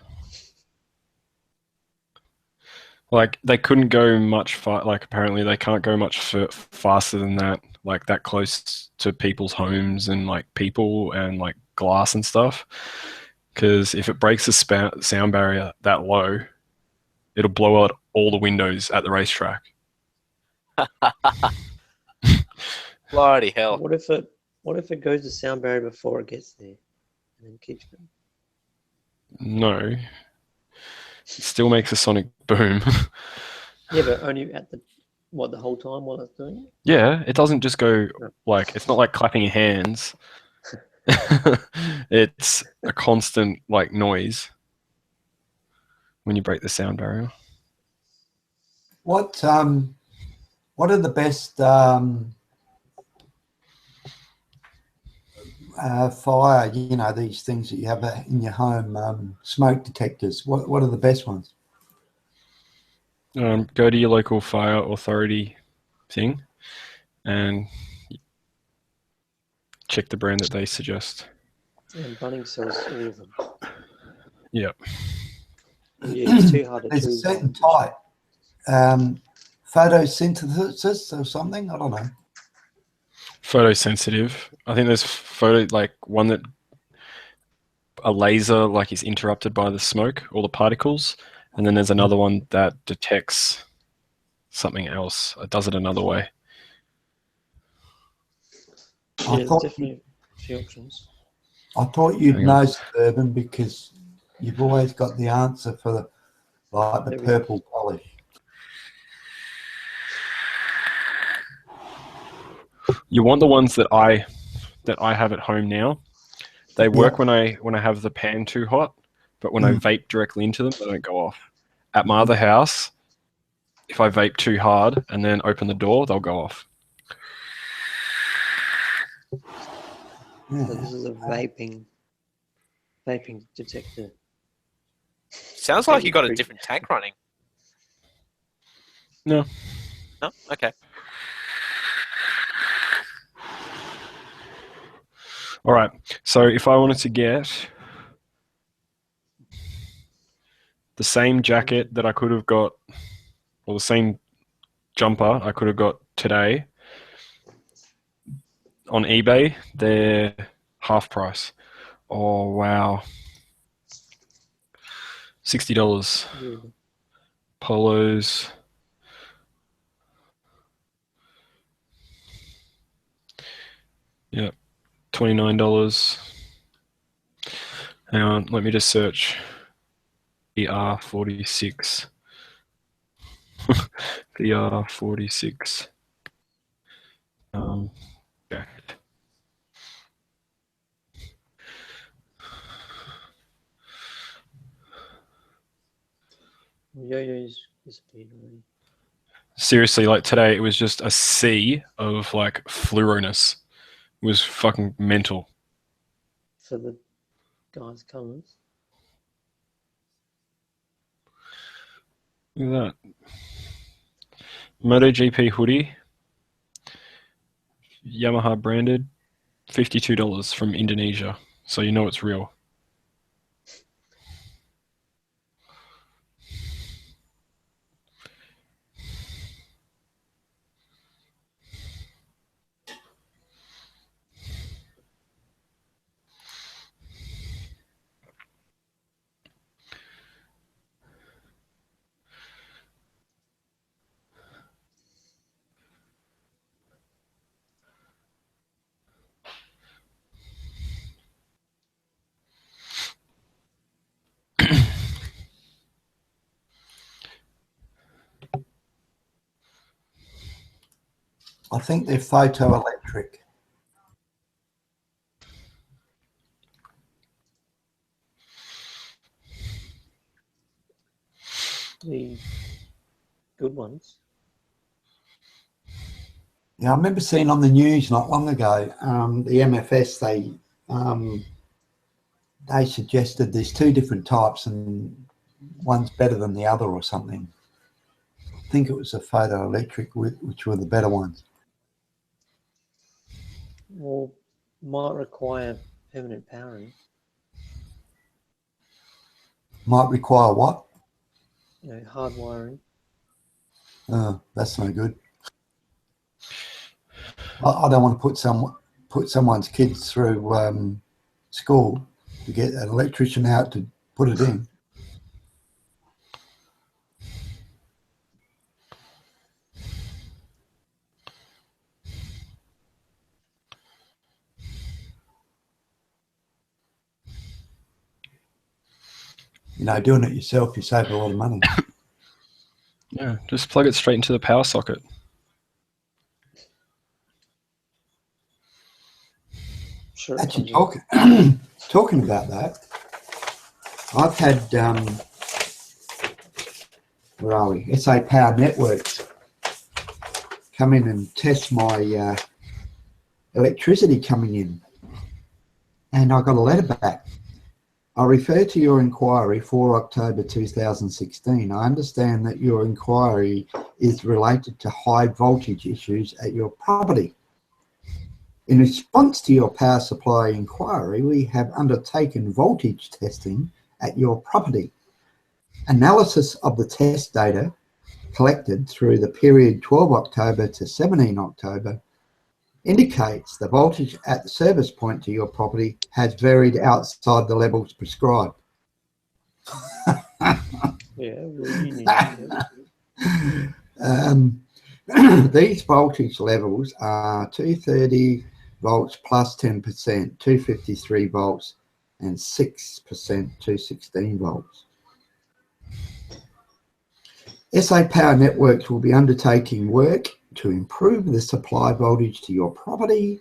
Like they couldn't go much far. Like apparently they can't go much faster than that. Like that close to people's homes and like people and like glass and stuff. Because if it breaks the sound barrier that low, it'll blow out all the windows at the racetrack. Bloody hell! What if it goes to sound barrier before it gets there, and then keeps going? No, it still makes a sonic boom. Yeah, but only at the whole time while it's doing it. Yeah, it doesn't just go like, it's not like clapping your hands. It's a constant like noise when you break the sound barrier. What are the best fire? You know, these things that you have in your home, smoke detectors. What are the best ones? Go to your local fire authority thing and check the brand that they suggest. And Bunnings sells all of them. Yeah. Yeah, it's too hard to There's a choose. certain type, photosynthesis or something. I don't know. Photosensitive. I think there's one that a laser like is interrupted by the smoke or the particles, and then there's another one that detects something else. It does it another way. Yeah, there's definitely a few options. I thought you'd Hang on. know, Suburban, because you've always got the answer for the purple polish. You want the ones that I have at home now. They work when I have the pan too hot, but when I vape directly into them, they don't go off. At my other house, if I vape too hard and then open the door, they'll go off. So this is a vaping detector. Sounds like you got a different tank running. No. No, okay. All right. So if I wanted to get the same jacket that I could have got, or the same jumper I could have got today on eBay, they're half price. Oh, wow. $60. Really. Polos. Yep. $29. Hang on, let me just search VR46. VR46. Jacket. Yo-yo's disappeared already. Seriously, like today, it was just a sea of like fluoriness. It was fucking mental. For the guys' colours. Look at that. MotoGP hoodie. Yamaha branded. $52 from Indonesia. So you know it's real. I think they're photoelectric. The good ones. Yeah, I remember seeing on the news not long ago, the MFS, they suggested there's two different types and one's better than the other or something. I think it was the photoelectric, which were the better ones. Well, might require permanent powering. Might require what? You know, hard wiring. Oh, that's no good. I don't want to put someone's kids through school to get an electrician out to put it in. You know, doing it yourself, you save a lot of money. Yeah, just plug it straight into the power socket. Sure. Actually, talking about that, I've had, where are we? SA Power Networks come in and test my electricity coming in. And I got a letter back. I refer to your inquiry for October 2016. I understand that your inquiry is related to high voltage issues at your property. In response to your power supply inquiry, we have undertaken voltage testing at your property. Analysis of the test data collected through the period 12 October to 17 October indicates the voltage at the service point to your property has varied outside the levels prescribed. Yeah, well, you need to. These voltage levels are 230 volts plus 10%, 253 volts, and 6%, 216 volts. SA Power Networks will be undertaking work to improve the supply voltage to your property.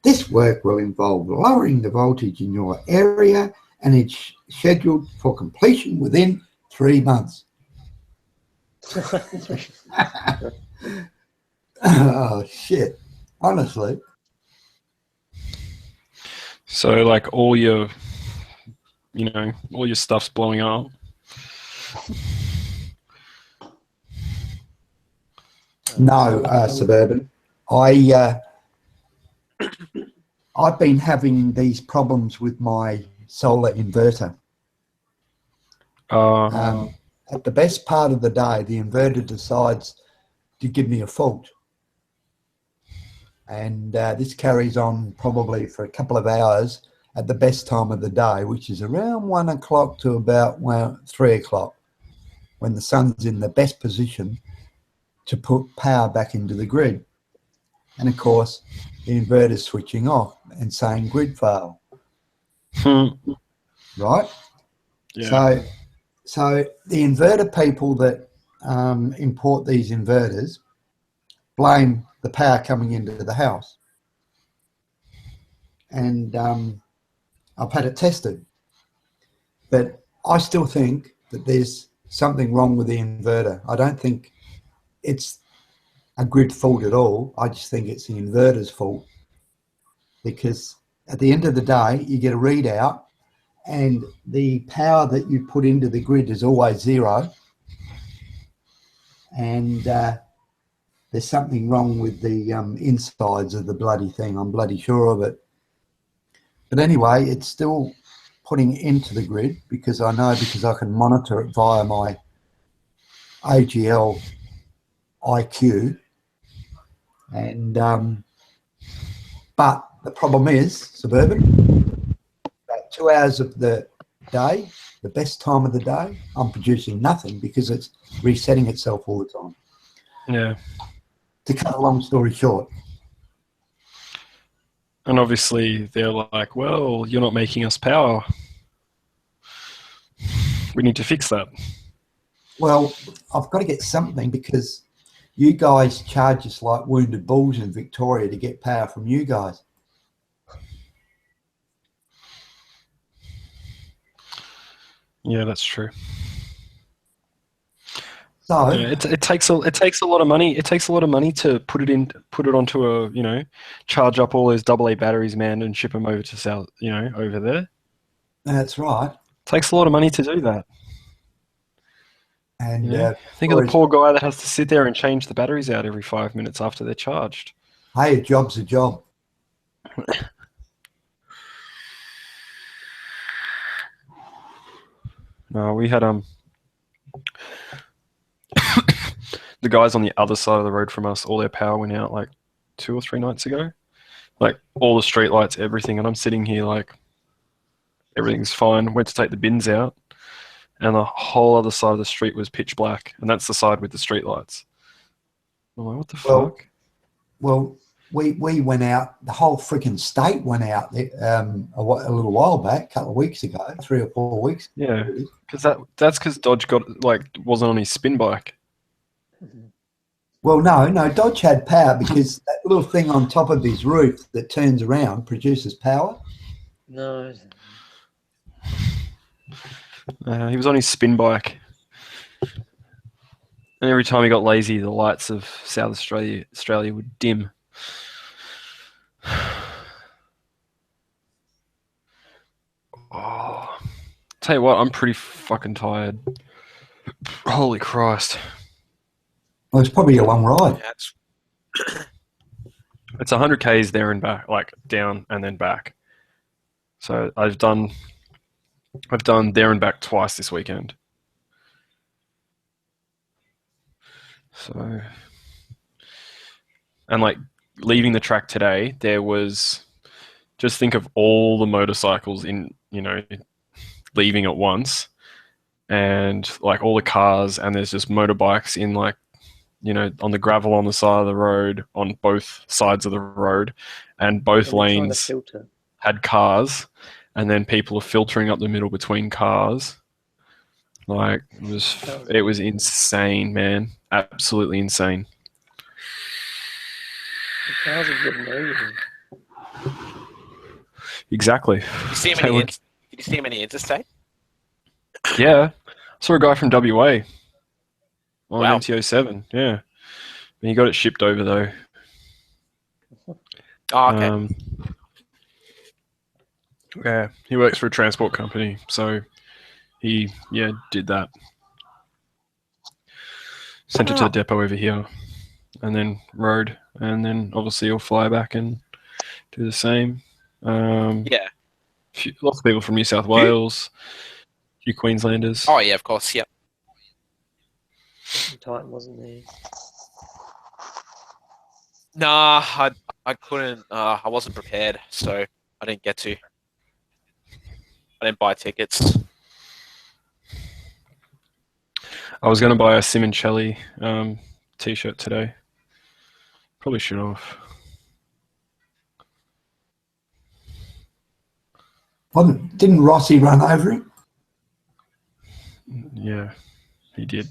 This work will involve lowering the voltage in your area and it's scheduled for completion within 3 months. Oh, shit. Honestly. So like all your stuff's blowing up. No, Suburban. I've been having these problems with my solar inverter. At the best part of the day, the inverter decides to give me a fault. And this carries on probably for a couple of hours at the best time of the day, which is around 1 o'clock to about 3 o'clock, when the sun's in the best position to put power back into the grid. And of course, the inverter's switching off and saying grid fail. Right? Yeah. So the inverter people that import these inverters blame the power coming into the house. And I've had it tested. But I still think that there's something wrong with the inverter. I don't think it's a grid fault at all. I just think it's the inverter's fault, because at the end of the day, you get a readout and the power that you put into the grid is always zero. And there's something wrong with the insides of the bloody thing. I'm bloody sure of it. But anyway, it's still putting into the grid because I can monitor it via my AGL IQ. And but the problem is, Suburban, about 2 hours of the day, the best time of the day, I'm producing nothing because it's resetting itself all the time. Yeah. To cut a long story short. And obviously they're like, well, you're not making us power. We need to fix that. Well, I've got to get something because, you guys charge us like wounded bulls in Victoria to get power from you guys. Yeah, that's true. So Yeah, it takes a lot of money. It takes a lot of money to put it onto a charge up all those AA batteries, man, and ship them over to South, over there. that's right. Takes a lot of money to do that. And Think of the poor guy that has to sit there and change the batteries out every 5 minutes after they're charged. hey, a job's a job. No, we had the guys on the other side of the road from us, all their power went out like 2 or 3 nights ago. Like all the street lights, everything, and I'm sitting here like everything's fine. Went to take the bins out, and the whole other side of the street was pitch black, and that's the side with the street lights. I'm like, what the fuck? Well, we went out. The whole freaking state went out a little while back, a couple of weeks ago, 3 or 4 weeks. Yeah, because that's because Dodge wasn't on his spin bike. Well, no, Dodge had power because that little thing on top of his roof that turns around produces power. No. He was on his spin bike, and every time he got lazy, the lights of South Australia would dim. Oh, tell you what, I'm pretty fucking tired. Holy Christ! Well, it's probably a long ride. Yeah, It's 100 k's there and back, like down and then back. So I've done there and back twice this weekend. So, and like leaving the track today, there was, just think of all the motorcycles leaving at once, and like all the cars, and there's just motorbikes in like, on the gravel on the side of the road, on both sides of the road, and both lanes had cars, and then people are filtering up the middle between cars. Like, it was insane, man. Absolutely insane. The cars are getting over. Exactly. Did you see him in the interstate? Yeah. I saw a guy from WA on Wow. MT-07. Yeah. He got it shipped over, though. Oh, okay. Yeah, he works for a transport company, so he did that. Sent it to the depot over here, and then rode, and then obviously he'll fly back and do the same. Yeah. Lots of people from New South Wales, a few Queenslanders. Oh, yeah, of course, yeah. Titan wasn't there. Nah, I couldn't. I wasn't prepared, so I didn't get to. I didn't buy tickets. I was going to buy a Simoncelli t-shirt today. Probably should have. Didn't Rossi run over him? Yeah, he did.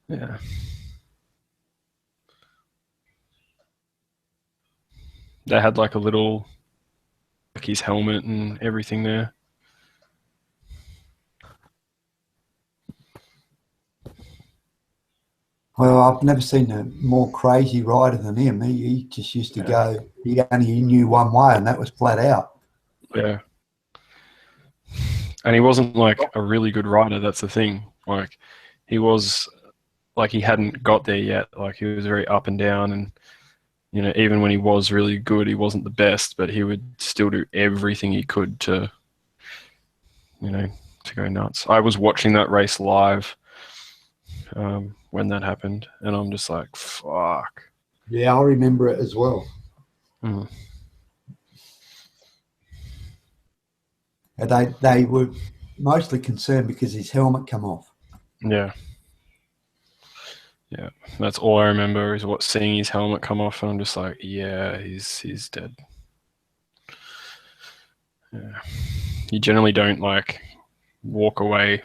Yeah. They had like a little, like his helmet and everything there. Well, I've never seen a more crazy rider than him. He just used to go, he only knew one way, and that was flat out. Yeah. And he wasn't like a really good rider, that's the thing. Like, he was, like, he hadn't got there yet. Like, he was very up and down, and, even when he was really good, he wasn't the best, but he would still do everything he could to go nuts. I was watching that race live when that happened, and I'm just like, fuck. Yeah, I remember it as well. Mm. And they were mostly concerned because his helmet come off. Yeah. Yeah, that's all I remember is seeing his helmet come off, and I'm just like, yeah, he's dead. Yeah. You generally don't like walk away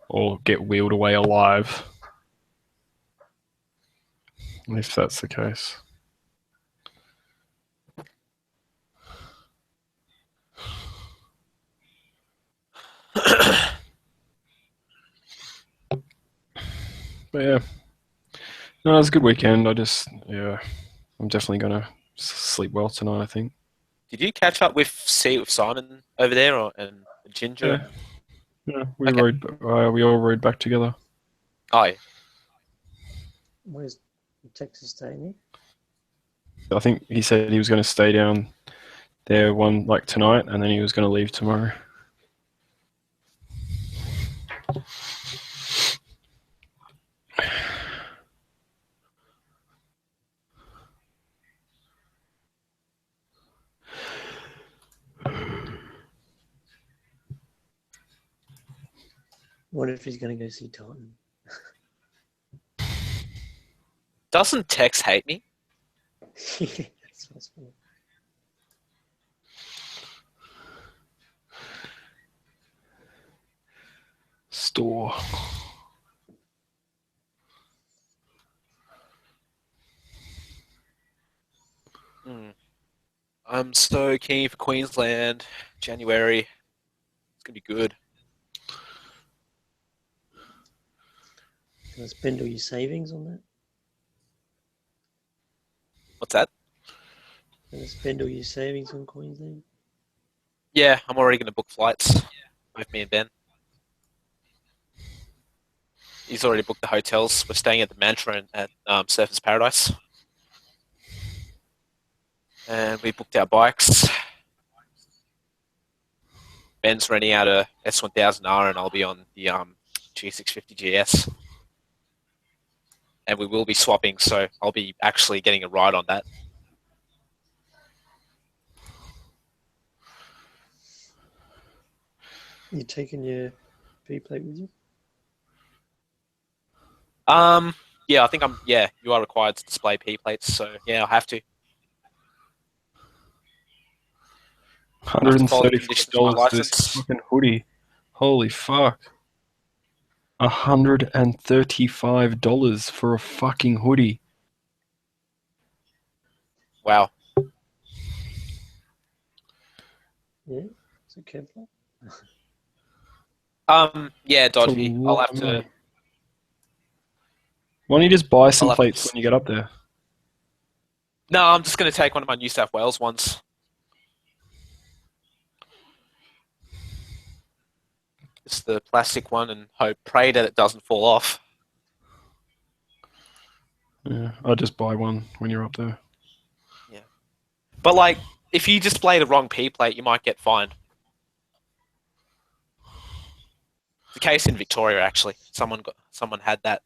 or get wheeled away alive. If that's the case. But yeah, no, it was a good weekend. I'm definitely gonna sleep well tonight, I think. Did you catch up with Simon over there, and Ginger? Yeah, we Okay. we all rode back together. Oh, yeah. Where's Texas staying? I think he said he was going to stay down there tonight, and then he was going to leave tomorrow. What if he's going to go see Titan? Doesn't Tex hate me? That's possible. Store. I'm so keen for Queensland. January. It's going to be good. Can I spend all your savings on that? What's that? Can I spend all your savings on Queensland? Yeah, I'm already going to book flights with me and Ben. He's already booked the hotels. We're staying at the Mantra at Surfers Paradise. And we booked our bikes. Ben's renting out a S1000R and I'll be on the G650 GS. And we will be swapping, so I'll be actually getting a ride on that. You taking your P plate with you? Yeah, I think you are required to display P plates, so yeah, I'll have to. $135 this fucking hoodie. Holy fuck. $135 for a fucking hoodie. Wow. Yeah? Is it Kevlar? Yeah, dodgy. I'll have to. Why don't you just buy some plates when you get up there? No, I'm just going to take one of my New South Wales ones. It's the plastic one and pray that it doesn't fall off. Yeah, I'll just buy one when you're up there. Yeah. But, if you display the wrong P plate, you might get fined. The case in Victoria, actually. Someone had that.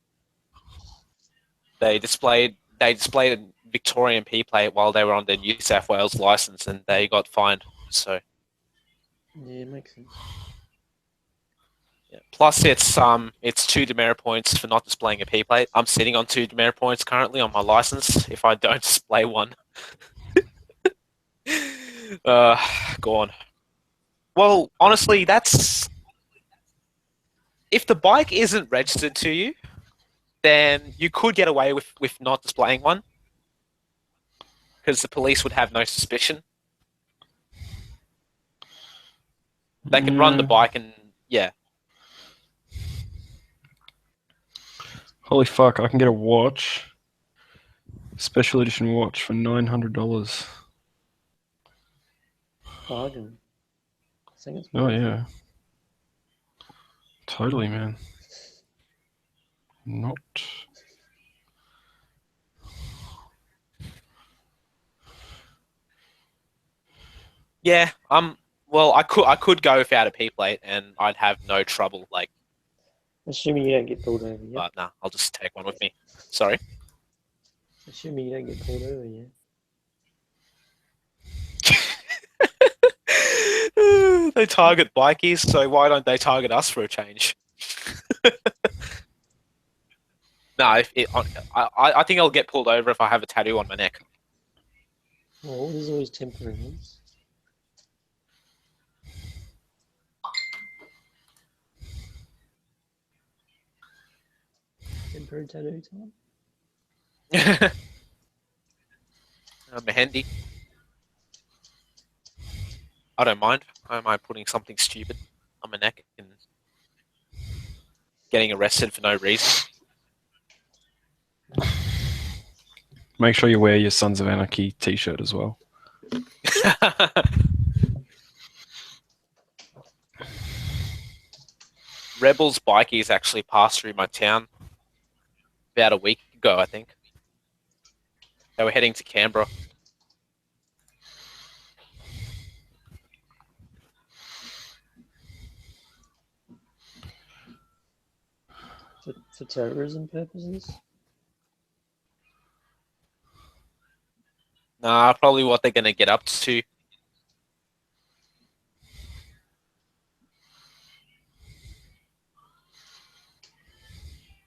They displayed a Victorian P plate while they were on their New South Wales license, and they got fined. So yeah, it makes sense. Yeah. Plus, it's 2 demerit points for not displaying a P plate. I'm sitting on 2 demerit points currently on my license. If I don't display one, gone. Well, honestly, if the bike isn't registered to you, then you could get away with not displaying one because the police would have no suspicion. They can run the bike and yeah. Holy fuck! I can get a watch, special edition watch for $900. Bargain. I think it's Oh yeah, totally, man. Not. Yeah, well, I could go without a P plate and I'd have no trouble. Assuming you don't get pulled over, yeah. But nah, I'll just take one with me. Sorry. Assuming you don't get pulled over, yeah. They target bikies, so why don't they target us for a change? No, I think I'll get pulled over if I have a tattoo on my neck. Well, there's always temporary ones. temporary tattoo time? Mehendi. I don't mind. I don't mind putting something stupid on my neck and getting arrested for no reason. Make sure you wear your Sons of Anarchy t-shirt as well. Rebels bikies actually passed through my town about a week ago, I think. They were heading to Canberra. For terrorism purposes? Nah, probably what they're going to get up to.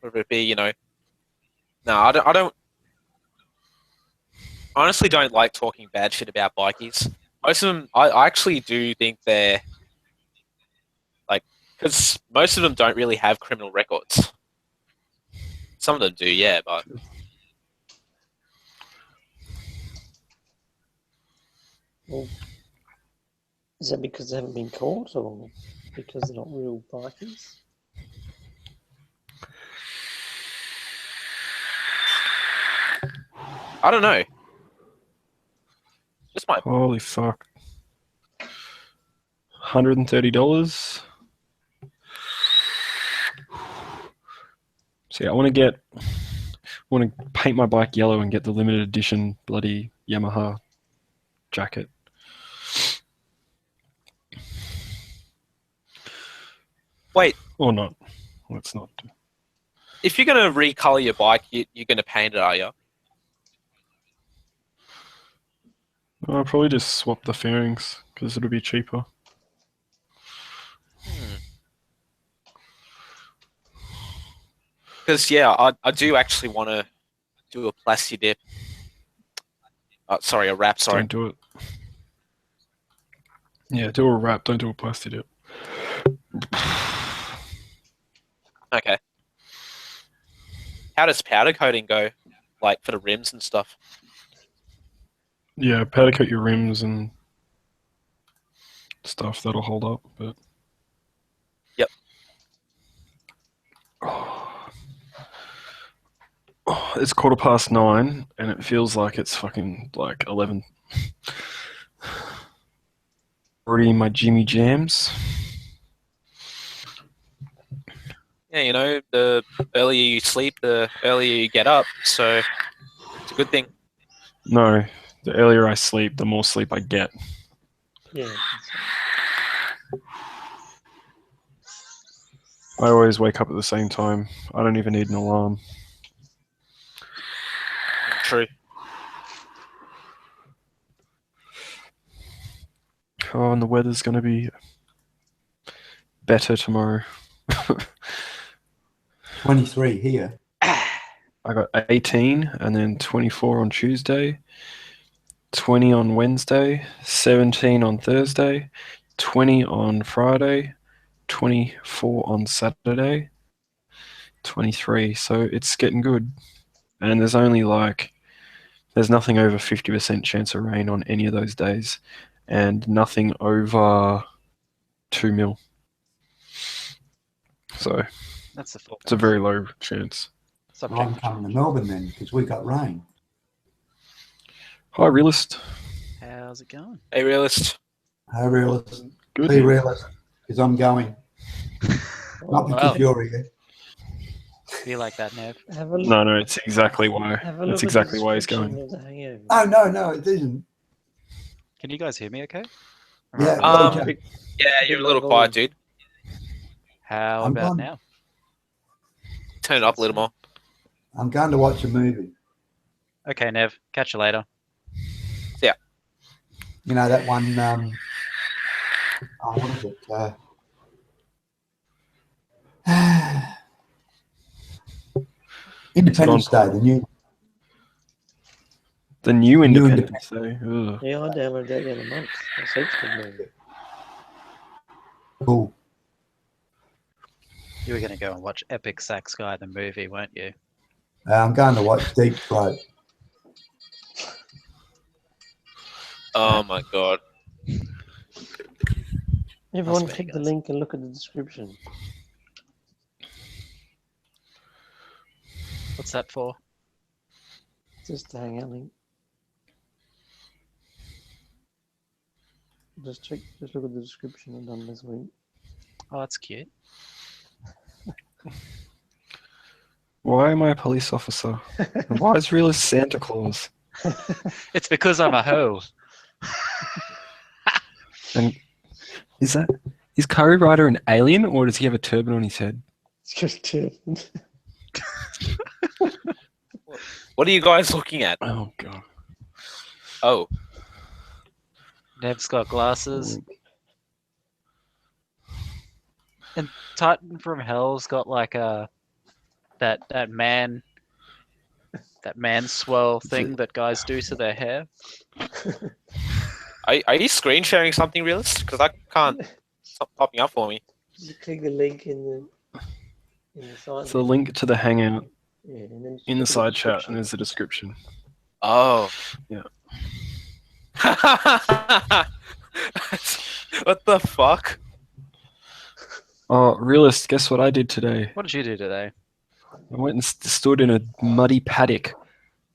Whether it be, you know... No, I don't... honestly don't like talking bad shit about bikies. Most of them, I actually do think they're... like, because most of them don't really have criminal records. Some of them do, yeah, but... Well, is that because they haven't been caught, or because they're not real bikies? I don't know. Just my... Holy fuck. $130. See, I want to paint my bike yellow and get the limited edition bloody Yamaha jacket. Wait, Or not. Let's not. if you're going to recolor your bike, you're going to paint it, are you? I'll probably just swap the fairings because it'll be cheaper. Because, yeah, I do actually want to do a plasti dip. Sorry, a wrap, sorry. Don't do it. Yeah, do a wrap, don't do a plastic dip. Okay. How does powder coating go? Like, for the rims and stuff? Yeah, powder coat your rims and stuff, that'll hold up, but... Yep. Oh, it's 9:15 and it feels like it's fucking like 11. Already in my Jimmy Jams. Yeah, you know, the earlier you sleep, the earlier you get up, so it's a good thing. No, the earlier I sleep, the more sleep I get. Yeah. I always wake up at the same time. I don't even need an alarm. True. Oh, and the weather's going to be better tomorrow. 23 here. I got 18 and then 24 on Tuesday, 20 on Wednesday, 17 on Thursday, 20 on Friday, 24 on Saturday, 23. So it's getting good. And there's nothing over 50% chance of rain on any of those days and nothing over 2 mil. So That's the forecast. it's a very low chance. Well, I'm coming to Melbourne then because we got rain. Hi, realist. How's it going? Hey, realist. Hey, realist. Good. Be realist because I'm going. Not because Well. you're here. Be like that, Nev. Have a look, No, it's exactly why. have a look That's at exactly the why he's description going. of the hangover. Oh, no, it isn't. Can you guys hear me okay? Yeah, Yeah, you're a little quiet, dude. How I'm about gone. now? Turn it up a little more. I'm going to watch a movie. Okay, Nev. Catch you later. You know, that one, what is it? Independence Day, the new. The new New Independence Day. Ugh. Yeah, I downloaded that the other month. That's heaps good movie. Cool. You were going to go and watch Epic Sax Guy, the movie, weren't you? I'm going to watch Deep Throat. Oh my god. Everyone Must be, click the guys. link and look at the description. What's that for? Just the hangout link. Just look at the description and done this week. Oh, that's cute. Why am I a police officer? And why is Real as Santa Claus? It's because I'm a hoe. And is Curry Rider an alien, or does he have a turban on his head? It's just two. What are you guys looking at? Oh god. Oh, Nev's got glasses. And Titan from Hell's got like a that man swirl thing that guys do to their hair. are you screen sharing something, Realist? Because I can't stop popping up for me. Just click the link in the side. It's a link to the hangout Yeah, and then just in the look at side chat, description. and there's a description. Oh. Yeah. What the fuck? Oh, Realist, guess what I did today? What did you do today? I went and stood in a muddy paddock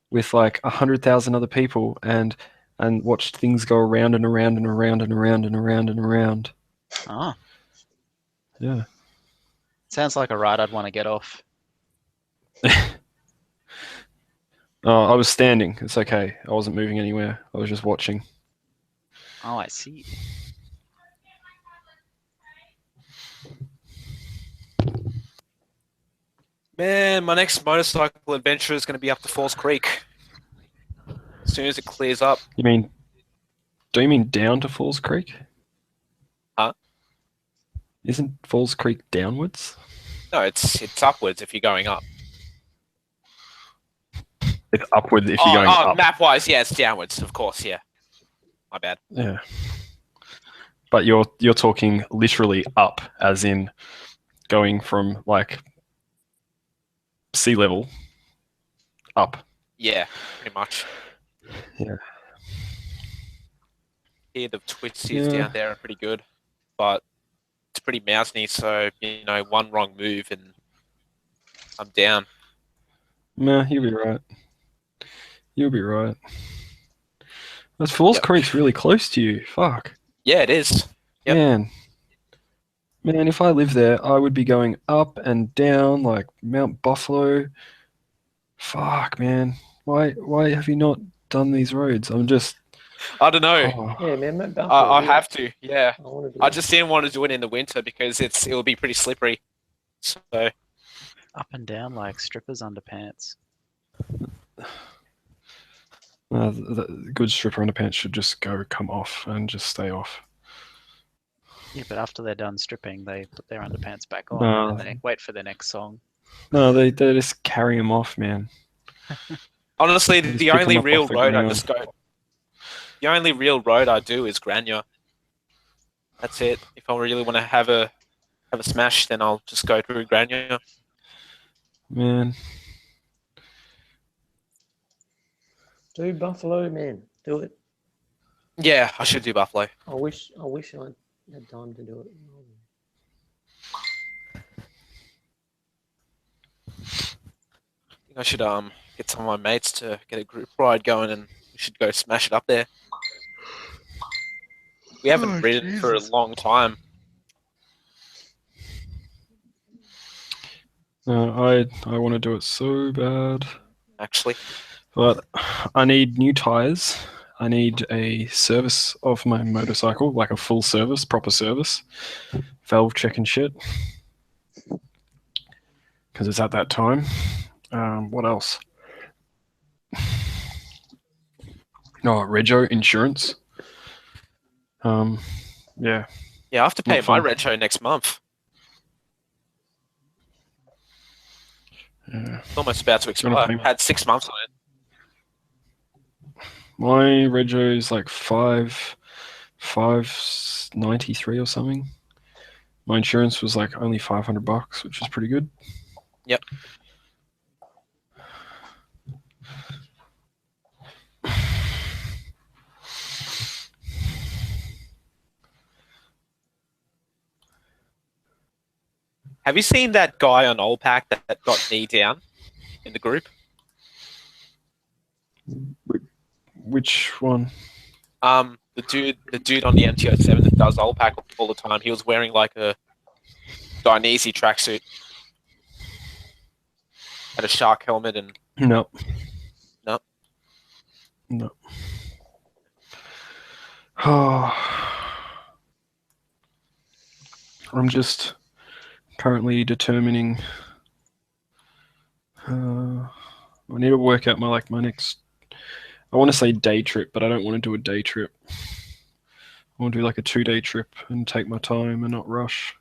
with like 100,000 other people and watched things go around and around and around and around and around and around. Oh, Yeah. sounds like a ride I'd want to get off. Oh, I was standing. It's okay. I wasn't moving anywhere. I was just watching. Oh, I see. Man, my next motorcycle adventure is going to be up to Falls Creek. As soon as it clears up. Do you mean down to Falls Creek? Huh? Isn't Falls Creek downwards? No, it's upwards if you're going up. It's upwards if you're going up. Map-wise, yeah, it's downwards, of course, yeah. My bad. Yeah. But you're talking literally up, as in going from like sea level up. Yeah, pretty much. Yeah. Here, the twisties Yeah. down there are pretty good, but it's pretty mountainy, so, one wrong move and I'm down. Nah, you'll be right. You'll be right. But Falls Yep. Creek's really close to you. Fuck. Yeah, it is. Yep. Man, if I lived there, I would be going up and down like Mount Buffalo. Fuck, man. Why have you not done these roads? I'm just. I don't know. Oh. Yeah, man, Mount Buffalo. I yeah. have to, yeah. I want to do I it. just didn't want to do it in the winter because it will be pretty slippery. So, Up and down like strippers' underpants. The good stripper underpants should just come off and just stay off. Yeah, but after they're done stripping, they put their underpants back on No. and they wait for their next song. No, they just carry them off, man. honestly, Just the pick 'em only up real off the road I ground. just go. The only real road I do is Grania. That's it. If I really want to have a smash, then I'll just go through Grania. Man. Do Buffalo, man. Do it. Yeah, I should do Buffalo. I wish I had time to do it. I should get some of my mates to get a group ride going, and we should go smash it up there. We haven't ridden for a long time. I want to do it so bad. Actually, But I need new tires. I need a service of my motorcycle, like a full service, proper service. Valve check and shit. Because it's at that time. What else? Oh, Rego insurance. Yeah. yeah, I have to pay Not my fun. retro next month. Yeah. It's almost about to Gonna expire. pay- Had 6 months on it. My Rego is like 593 or something. My insurance was like only $500, which is pretty good. Yep. Have you seen that guy on Old Pack that got knee down in the group? Which one? The dude on the MTO7 that does Old Pack all the time. He was wearing like a Dainese tracksuit, had a shark helmet, and No. No. No. Oh. I'm just currently determining. I need to work out my next. I want to say day trip, but I don't want to do a day trip. I want to do like a 2-day trip and take my time and not rush.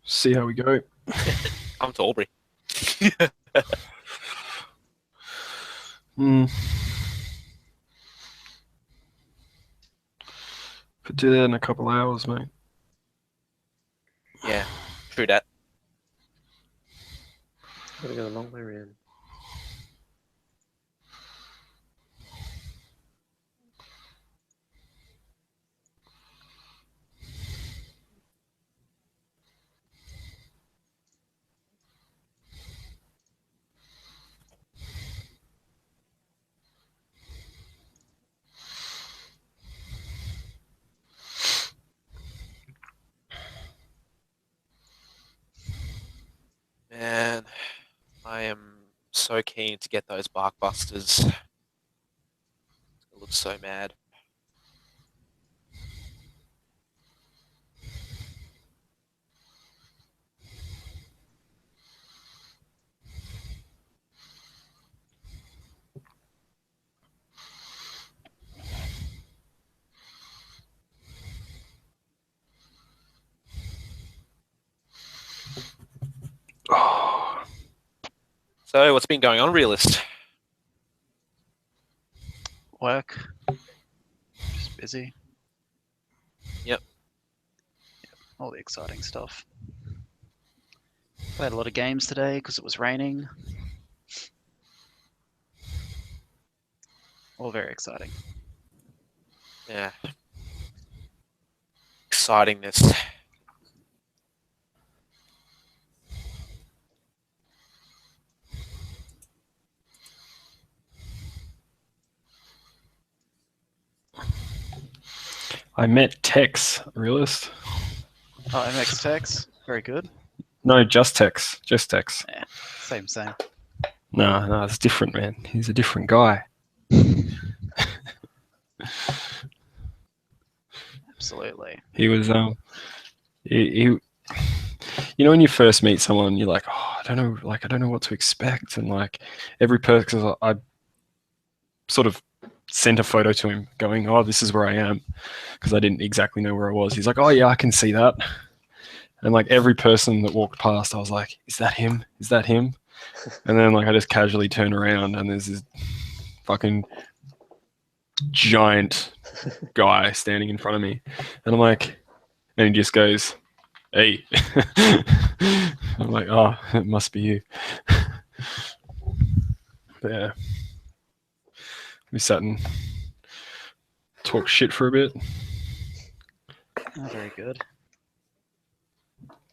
See how we go. I'm to Albury. Could do that in a couple hours, mate. Yeah, true that. Gotta go a long way around. Man, I am so keen to get those bark busters. It looks so mad. Oh. So, what's been going on, Realist? Work. Just busy. Yep. All the exciting stuff. Played a lot of games today because it was raining. All very exciting. Yeah. Excitingness. I met Tex, Realist. Oh, MX Tex. Very good. No, just Tex. Just Tex. Yeah, same. No, it's different, man. He's a different guy. Absolutely. He was he you know when you first meet someone you're like, oh, I don't know what to expect, and like every person I sort of sent a photo to him going, oh, this is where I am, because I didn't exactly know where I was. He's like, oh yeah, I can see that. And like every person that walked past, I was like, is that him? Is that him? And then like I just casually turn around and there's this fucking giant guy standing in front of me. And I'm like, and he just goes, hey. I'm like, oh, it must be you. But yeah. We sat and talked shit for a bit. Oh, very good.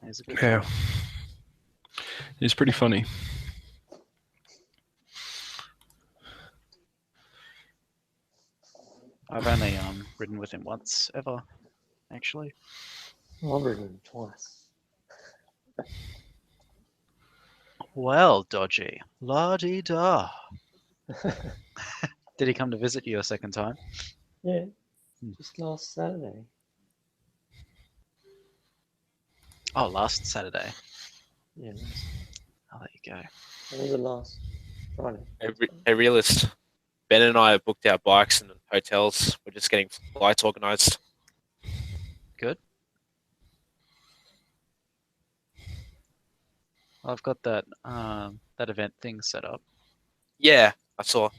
He's a good Yeah. guy. He's pretty funny. I've only ridden with him once ever, actually. Well, I've ridden him twice. Well, Dodgy. La-di-da. Did he come to visit you a second time? Yeah, Hmm. just last Saturday. Oh, last Saturday. Yeah, Oh, there you go. what was it last Friday? Hey, Realist. Ben and I have booked our bikes and hotels. We're just getting flights organised. Good. I've got that that event thing set up. Yeah, I saw.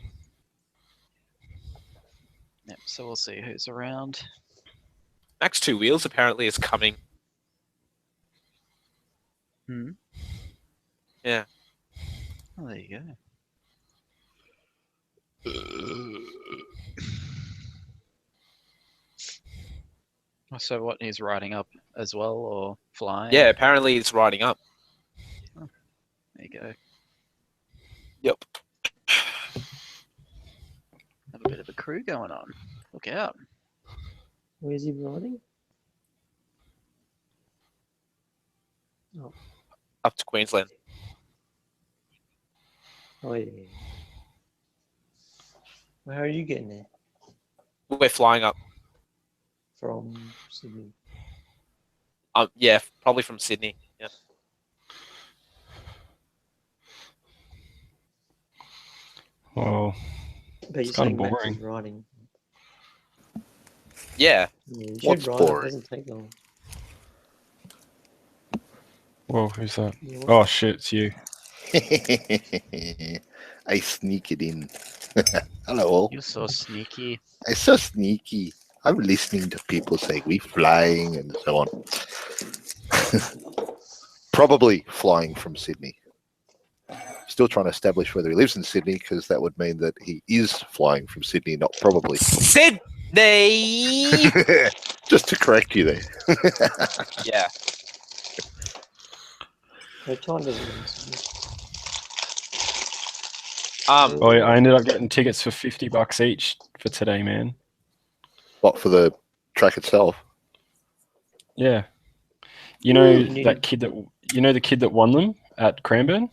Yep, so we'll see who's around. Max 2 Wheels apparently is coming. Hmm. Yeah. Oh, there you go. So what? He's riding up as well, or flying? Yeah, apparently it's riding up. There you go. Yep. Have a bit of a crew going on. Look out. Where's he riding? Up to Queensland. Oh yeah. Well, how are you getting there? We're flying up. From Sydney. Yeah, probably from Sydney. Yeah. Well, But It's you're kinda saying Max boring. is riding. Yeah. Yeah, you What's should ride. boring? It doesn't take long. whoa, who's that? Yeah, Oh shit, it's you. I sneak it in. Hello all. You're so sneaky. I'm so sneaky. I'm listening to people say we flying and so on. Probably flying from Sydney. Still trying to establish whether he lives in Sydney because that would mean that he is flying from Sydney, not probably. Sydney. Just to correct you there. Yeah. What time does it end? Oh yeah, I ended up getting tickets for $50 each for today, man. What, for the track itself? Yeah. You know Ooh. that kid that the kid that won them at Cranbourne?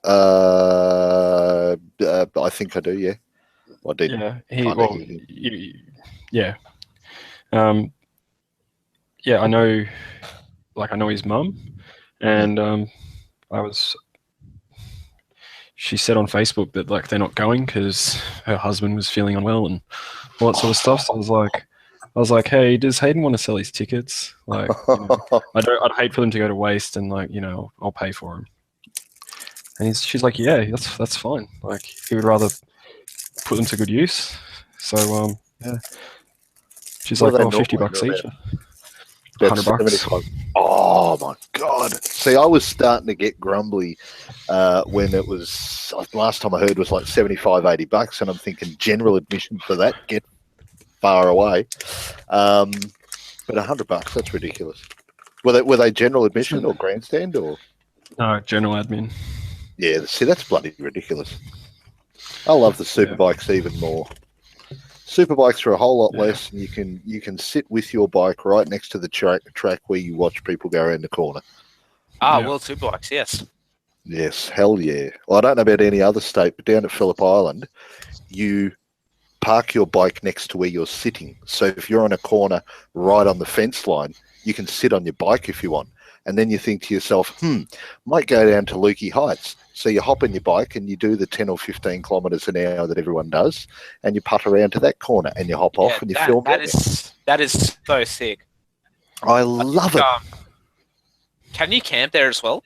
I think I do, yeah. I did. Yeah. kinda hear him. Yeah. Yeah, I know his mum, and she said on Facebook that like they're not going because her husband was feeling unwell and all that sort of stuff. So I was like, hey, does Hayden want to sell his tickets? Like, I'd hate for them to go to waste, and like, I'll pay for them. And she's like, yeah, that's fine. Like, he would rather put them to good use. So yeah, she's What like, are oh, they $50 normally? each. About $100. 75. Oh my god! See, I was starting to get grumbly when it was last time I heard was like $75-$80, and I'm thinking general admission for that, get far away. But $100, that's ridiculous. Were they general admission or grandstand or? No, general admin. Yeah, see, that's bloody ridiculous. I love the superbikes even more. Superbikes are a whole lot less, and you can sit with your bike right next to the track where you watch people go around the corner. World Superbikes, yes. Yes, hell yeah. Well, I don't know about any other state, but down at Phillip Island, you park your bike next to where you're sitting. So if you're on a corner right on the fence line, you can sit on your bike if you want. And then you think to yourself, might go down to Lukey Heights. So you hop on your bike and you do the 10 or 15 kilometres an hour that everyone does, and you putt around to that corner and you hop off and you film that is so sick. I love it. Can you camp there as well?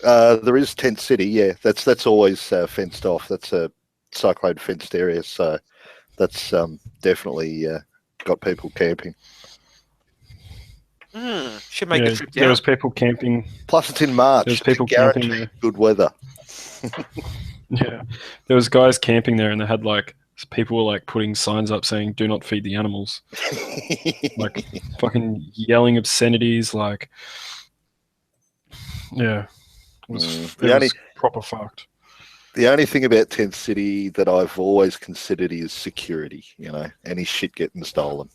There is Tent City, yeah. That's always fenced off. That's a cyclone fenced area, so that's definitely got people camping. Should make a trip down. There was people camping. Plus, it's in March. There's people camping there. Good weather. Yeah, there was guys camping there, and they had like people were like putting signs up saying "Do not feed the animals," like fucking yelling obscenities. Like, yeah, it was proper fucked. The only thing about Tent City that I've always considered is security. Any shit getting stolen.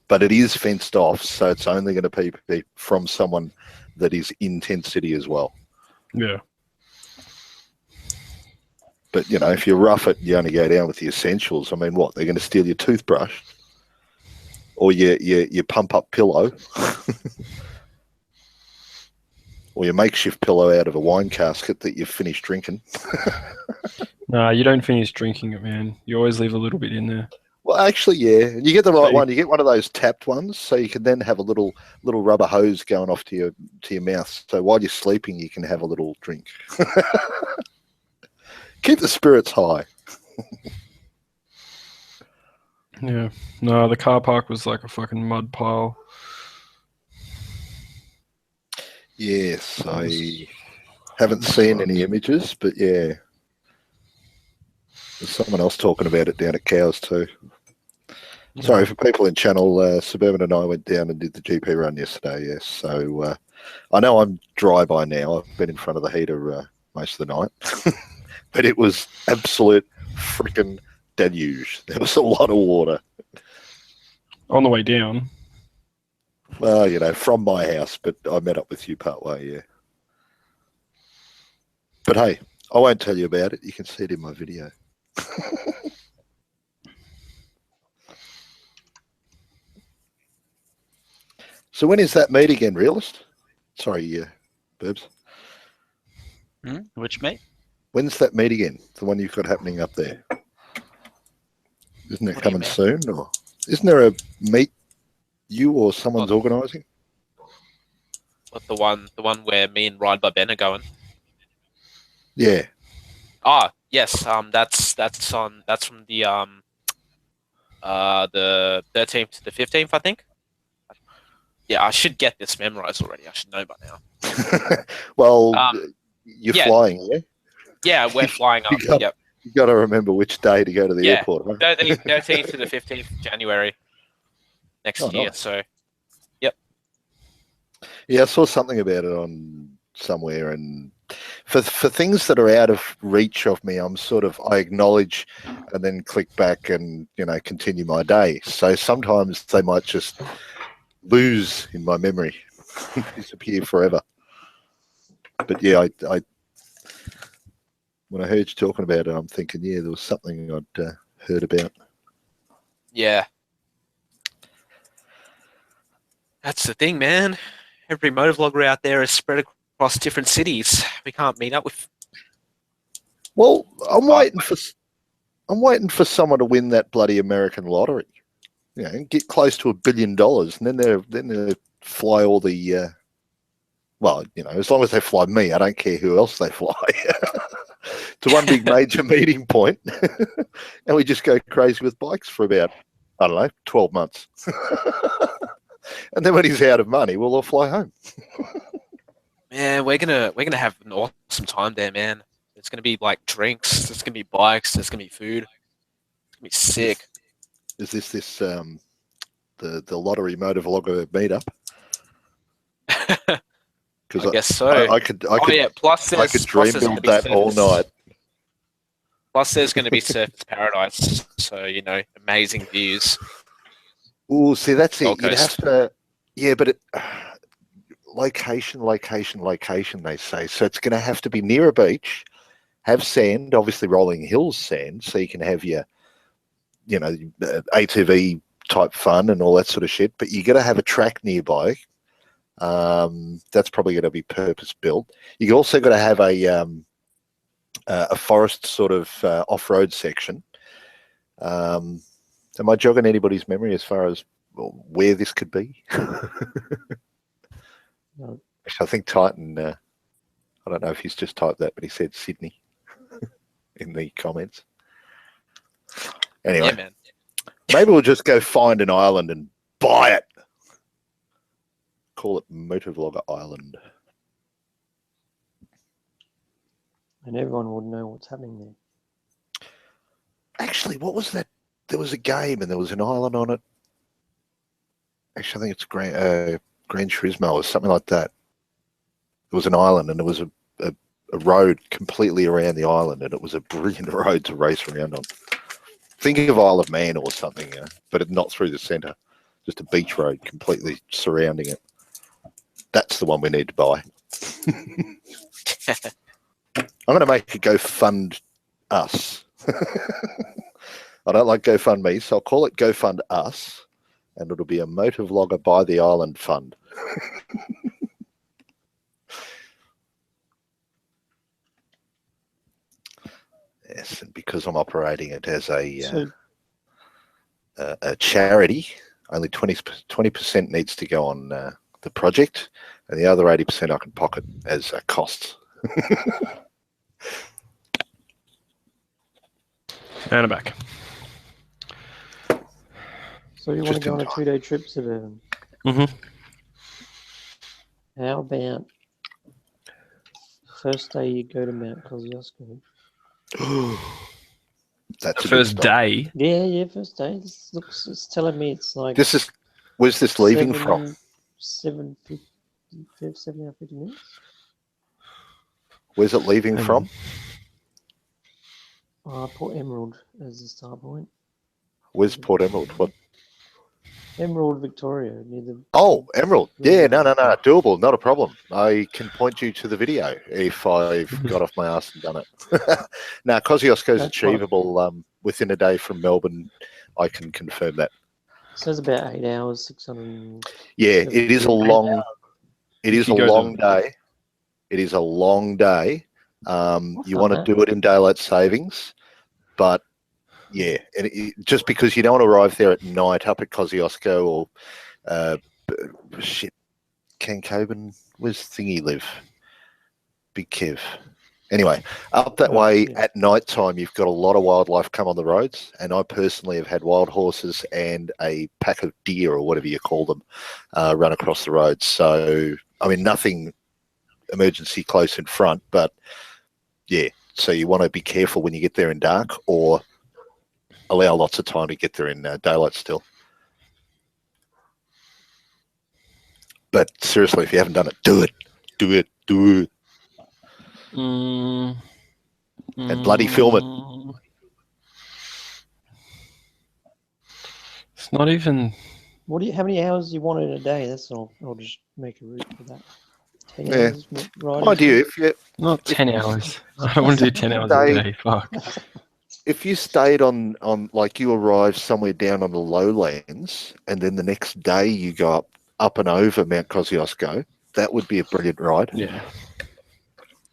But it is fenced off, so it's only going to be from someone that is in Tent City as well. Yeah. But, if you rough it, you only go down with the essentials. I mean, what? They're going to steal your toothbrush or your pump-up pillow or your makeshift pillow out of a wine casket that you've finished drinking. Nah, you don't finish drinking it, man. You always leave a little bit in there. Well, actually, yeah. You get the right one. You get one of those tapped ones, so you can then have a little rubber hose going off to your mouth. So while you're sleeping, you can have a little drink. Keep the spirits high. Yeah. No, the car park was like a fucking mud pile. Yes, I haven't seen any images, but yeah. There's someone else talking about it down at Cows too. Sorry, for people in channel, Suburban and I went down and did the GP run yesterday, yes. So I know I'm dry by now. I've been in front of the heater most of the night. But it was absolute freaking deluge. There was a lot of water. On the way down. Well, you know, from my house, but I met up with you part way, yeah. But hey, I won't tell you about it. You can see it in my video. So when is that meet again, Realist? Sorry, Burbs. Which mate? When's that meet again? The one you've got happening up there? Isn't it What do you coming mean? soon? Or isn't there a meet you or someone's Oh. organising? What the one where me and Ride by Ben are going? Yeah. Ah, yes. That's from the 13th to the 15th, I think. Yeah, I should get this memorized already. I should know by now. Well, you're yeah. flying, yeah? Yeah, we're flying up. Yep. You got to remember which day to go to the Yeah. airport. Huh? 13th to the 15th of January next year. Nice. So, Yeah, I saw something about it on somewhere, and for things that are out of reach of me, I acknowledge and then click back and continue my day. So sometimes they might just lose in my memory, disappear forever. But yeah, I when I heard you talking about it, I'm thinking, yeah, there was something I'd heard about. yeah. That's the thing, man. Every motovlogger out there is spread across different cities. We can't meet up with. Well, I'm waiting for someone to win that bloody American lottery, and get close to $1 billion, and then they fly all the. Well, as long as they fly me, I don't care who else they fly. To one big major meeting point, and we just go crazy with bikes for about, I don't know, 12 months. And then when he's out of money, we'll all fly home. Man, we're gonna have an awesome time there, man. There's gonna be like drinks. There's gonna be bikes. There's gonna be food. It's gonna be sick. Is this the lottery motovlogger meetup? I guess so. I could Plus I could dream build that all night. Plus, there's going to be Surfers Paradise, so amazing views. Oh, see, that's it. Gold You'd Coast. have to, yeah, but location. They say so. It's going to have to be near a beach, have sand, obviously rolling hills sand, so you can have your, ATV type fun and all that sort of shit. But you got to have a track nearby. That's probably going to be purpose built. You also got to have a forest sort of off-road section. Am I jogging anybody's memory as far as where this could be? No. I think Titan, I don't know if he's just typed that, but he said Sydney in the comments. Anyway, Yeah, man. maybe we'll just go find an island and buy it. Call it Motovlogger Island. And everyone would know what's happening there. Actually, what was that? There was a game and there was an island on it. Actually, I think it's Gran Turismo or something like that. There was an island and there was a road completely around the island, and it was a brilliant road to race around on. Think of Isle of Man or something, but not through the centre. Just a beach road completely surrounding it. That's the one we need to buy. I'm going to make it go fund us. I don't like GoFundMe, so I'll call it Go Fund Us, and it'll be a Motovlogger by the Island fund. Yes, and because I'm operating it as a charity, only 20% needs to go on the project, and the other 80% I can pocket as costs. And I'm back. So you want to Just go on in a time. 2-day trip, Suburban? Mm-hmm. How about first day you go to Mount Kosciuszko? That's a First good start. day. Yeah, first day. It's telling me it's like Where's this leaving from? 750 minutes. Where's it leaving Hang from? Port Emerald as the start point. Where's Port Emerald? What? Emerald, Victoria, near the. Oh, Emerald. Yeah, no, doable, not a problem. I can point you to the video if I've got off my ass and done it. Now, Kosciuszko's That's achievable within a day from Melbourne. I can confirm that. Says about 8 hours, 600. Yeah, it is a long. It is a You go long to- day. It is a long day. You want to that. do it in daylight savings, but yeah, just because you don't want to arrive there at night up at Kosciuszko or Ken Coburn, where's Thingy live? Big Kev. Anyway, up that way at night time, you've got a lot of wildlife come on the roads, and I personally have had wild horses and a pack of deer or whatever you call them run across the road. So, I mean, nothing emergency close in front, but yeah, so you want to be careful when you get there in dark or allow lots of time to get there in daylight still. But seriously, if you haven't done it, do it. Do it. Do it. And bloody film it. It's not even. How many hours do you want in a day? That's all. I'll just make a route for that. 10 Yeah. hours riding. Mind you, if you Not 10 hours. I don't want to do 10 hours a day. Fuck. if you stayed on like you arrived somewhere down on the lowlands and then the next day you go up and over Mount Kosciuszko, that would be a brilliant ride. Yeah.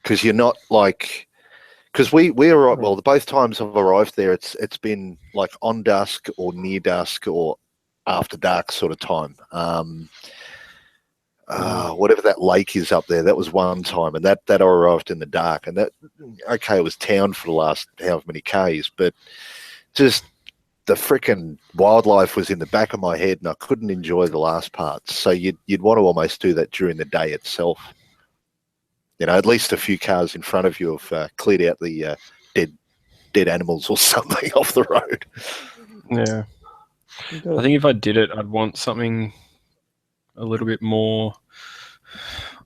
Because you're not like, because we arrived, well, both times I've arrived there, it's been like on dusk or near dusk or after dark sort of time. Whatever that lake is up there, that was one time, and that I arrived in the dark, and that, okay, it was town for the last however many Ks, but just the frickin' wildlife was in the back of my head and I couldn't enjoy the last parts. So you'd want to almost do that during the day itself. You know, at least a few cars in front of you have cleared out the dead animals or something off the road. Yeah. I think if I did it, I'd want something a little bit more.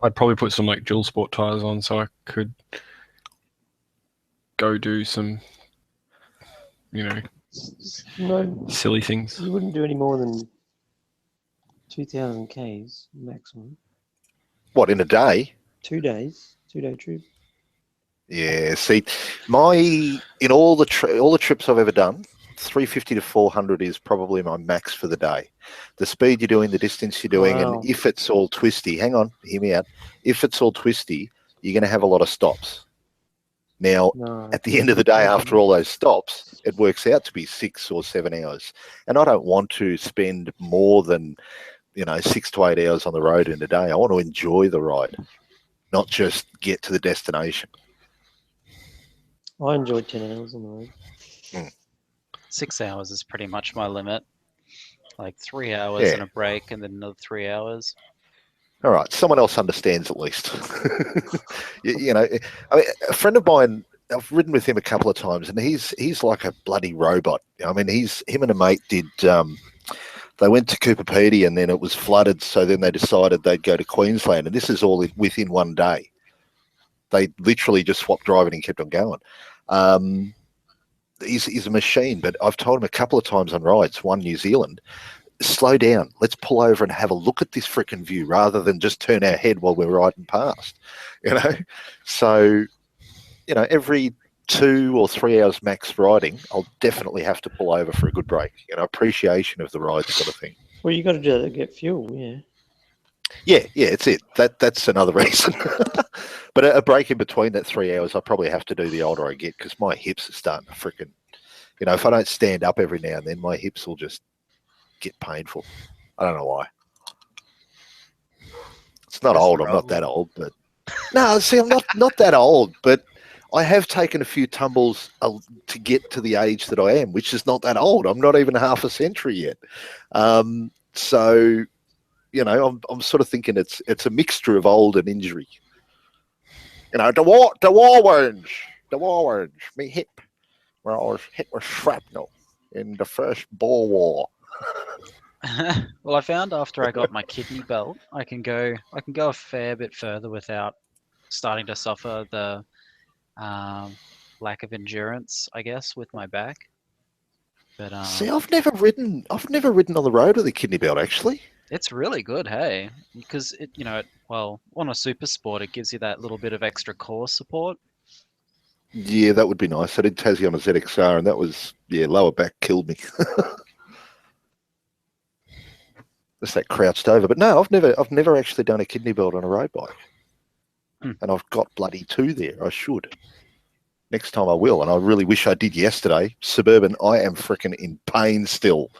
I'd probably put some like dual sport tires on so I could go do some, silly things. You wouldn't do any more than 2,000 Ks maximum. What, in a day? 2 days, 2-day trip. Yeah, see, in all the trips I've ever done, 350 to 400 is probably my max for the day. The speed you're doing, the distance you're doing, Wow. and if it's all twisty, hang on, hear me out. If it's all twisty, you're going to have a lot of stops. Now, at the end of the day, after all those stops, it works out to be 6 or 7 hours. And I don't want to spend more than, 6 to 8 hours on the road in a day. I want to enjoy the ride, not just get to the destination. I enjoyed 10 hours on the road. 6 hours is pretty much my limit. Like 3 hours and a break, and then another 3 hours. All right, someone else understands at least. I mean, a friend of mine, I've ridden with him a couple of times, and he's like a bloody robot. I mean, him and a mate did. They went to Cooperpedy, and then it was flooded, so then they decided they'd go to Queensland, and this is all within one day. They literally just swapped driving and kept on going. He's a machine, but I've told him a couple of times on rides, one New Zealand, slow down. Let's pull over and have a look at this frickin' view rather than just turn our head while we're riding past, So, every 2 or 3 hours max riding, I'll definitely have to pull over for a good break. Appreciation of the ride sort of thing. Well, you got to do that to get fuel, yeah. Yeah, it's it. That's another reason. But a break in between that 3 hours, I probably have to do the older I get because my hips are starting to frickin', if I don't stand up every now and then, my hips will just get painful. I don't know why. It's not old. I'm not that old, but no. See, I'm not that old, but I have taken a few tumbles to get to the age that I am, which is not that old. I'm not even half a century yet. So, I'm sort of thinking it's a mixture of old and injury. The war wounds, me hip. where I was hit with shrapnel in the first Boer War. Well, I found after I got my kidney belt, I can go a fair bit further without starting to suffer the lack of endurance, I guess, with my back. But See, I've never ridden on the road with a kidney belt, actually. it's really good, hey, because well, on a super sport, it gives you that little bit of extra core support. Yeah, that would be nice. I did Tassie on a ZXR, and that was, lower back killed me. Just that crouched over. But no, I've never actually done a kidney belt on a road bike. And I've got bloody 2 there. I should. Next time I will, and I really wish I did yesterday. Suburban, I am freaking in pain still.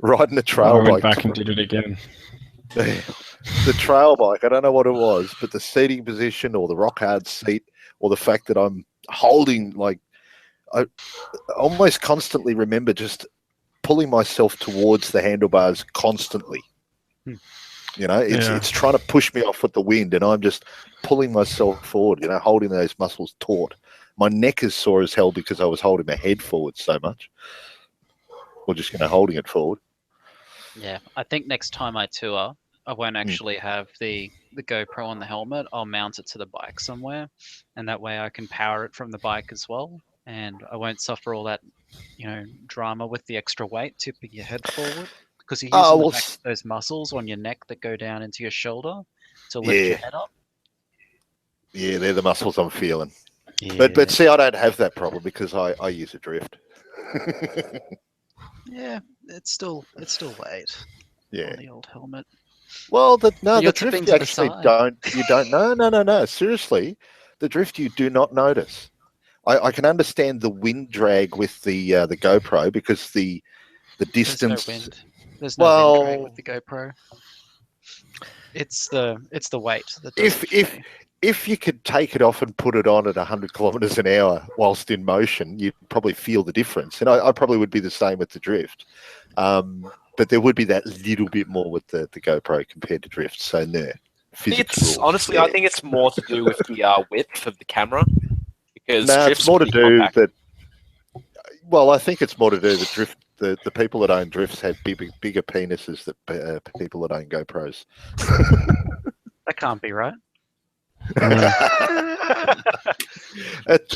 Riding a trail I went bike. back and did it again. The trail bike, I don't know what it was, but the seating position or the rock hard seat or the fact that I'm holding, like, I almost constantly remember just pulling myself towards the handlebars constantly. You know, it's trying to push me off with the wind, and I'm just pulling myself forward, holding those muscles taut. My neck is sore as hell because I was holding my head forward so much. Or just, holding it forward. Yeah, I think next time I tour, I won't actually have the GoPro on the helmet. I'll mount it to the bike somewhere, and that way I can power it from the bike as well, and I won't suffer all that, drama with the extra weight tipping your head forward, because you're using those muscles on your neck that go down into your shoulder to lift your head up. Yeah, they're the muscles I'm feeling. Yeah. But see, I don't have that problem because I use a drift. Yeah, it's still weight. Yeah. On the old helmet. Well, the You're drift tipping you to the actually side. you don't. No. Seriously, the drift you do not notice. I can understand the wind drag with the GoPro because the distance. There's no wind. There's no wind drag with the GoPro. It's the weight that does it for me. If you could take it off and put it on at 100 kilometers an hour whilst in motion, you'd probably feel the difference. And I probably would be the same with the drift. But there would be that little bit more with the GoPro compared to drift. So, no. Honestly, I think it's more to do with the width of the camera. Because it's more to do that. Well, I think it's more to do that drift. The people that own drifts have bigger penises than people that own GoPros. That can't be right.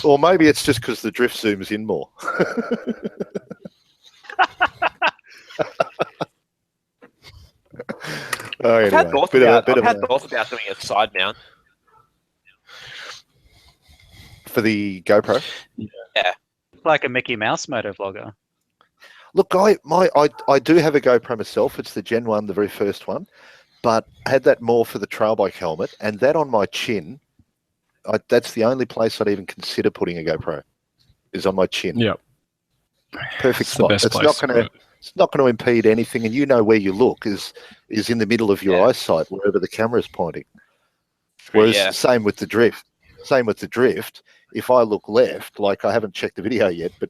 Or maybe it's just because the drift zooms in more. I've had thoughts about doing a side mount for the GoPro. Yeah, like a Mickey Mouse motovlogger. Look, I do have a GoPro myself. It's the Gen 1, the very first one. But I had that more for the trail bike helmet, and that on my chin, that's the only place I'd even consider putting a GoPro, is on my chin. Yep. Perfect spot. It's not going to impede anything, and you know where you look is in the middle of your eyesight, wherever the camera is pointing. Whereas same with the drift. If I look left, like I haven't checked the video yet, but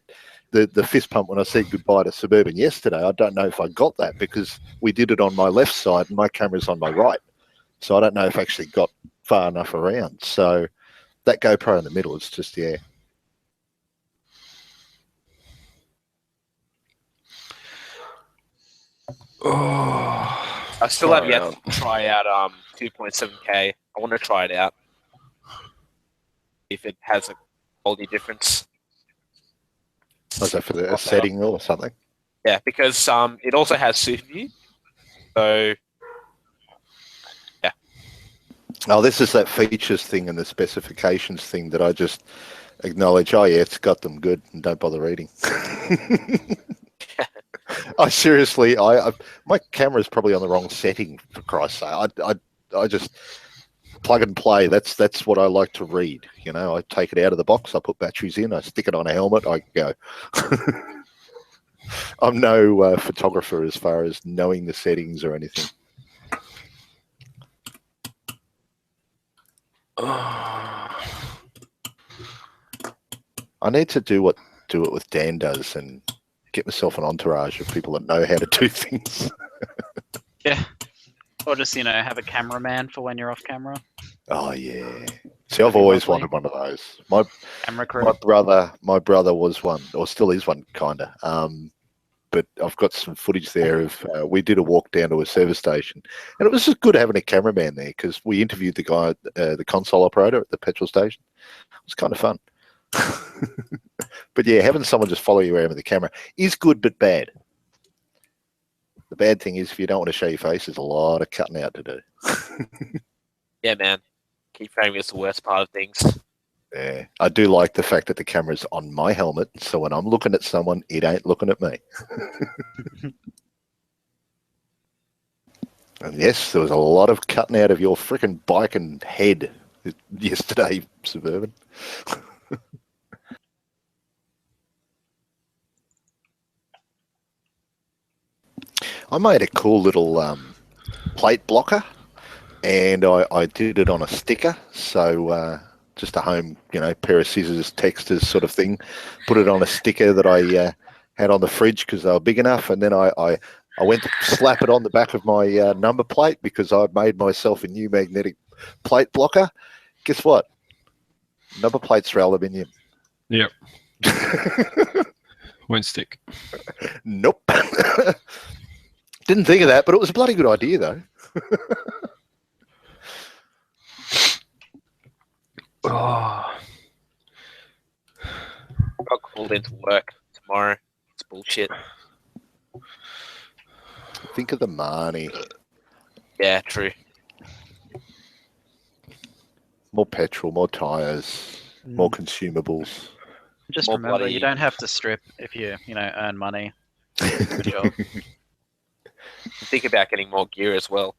the fist pump when I said goodbye to Suburban yesterday, I don't know if I got that because we did it on my left side and my camera's on my right. So I don't know if I actually got far enough around. So that GoPro in the middle is just, I still have yet to try out 2.7K. I want to try it out. If it has a quality difference. Was that for the setting or something? Yeah, because it also has super view. So, yeah. Oh, this is that features thing and the specifications thing that I just acknowledge. Oh, yeah, it's got them good and don't bother reading. I seriously, my camera's probably on the wrong setting, for Christ's sake. I just plug and play. That's what I like to read. I take it out of the box, I put batteries in, I stick it on a helmet, I go. I'm no photographer as far as knowing the settings or anything. I need to do it with Dan does and get myself an entourage of people that know how to do things. Yeah. Or just, have a cameraman for when you're off camera. Oh, yeah. See, I've always wanted one of those. Camera crew. My brother was one, or still is one, kinda. But I've got some footage there of we did a walk down to a service station, and it was just good having a cameraman there because we interviewed the guy, the console operator at the petrol station. It was kind of fun. But yeah, having someone just follow you around with the camera is good but bad. The bad thing is if you don't want to show your face, there's a lot of cutting out to do. Yeah, man. Keep framing is the worst part of things. Yeah, I do like the fact that the camera's on my helmet, so when I'm looking at someone, it ain't looking at me. And yes, there was a lot of cutting out of your freaking bike and head yesterday, Suburban. I made a cool little plate blocker, and I did it on a sticker. So just a home, pair of scissors, texters sort of thing. Put it on a sticker that I had on the fridge because they were big enough, and then I went to slap it on the back of my number plate because I made myself a new magnetic plate blocker. Guess what? Number plates are aluminium. Yep. Won't stick. Nope. Didn't think of that, but it was a bloody good idea, though. Oh, Got called into work tomorrow. It's bullshit. Think of the money. Yeah, true. More petrol, more tyres, more consumables. Just More remember, bloody- you don't have to strip if you earn money. Good job. Think about getting more gear as well.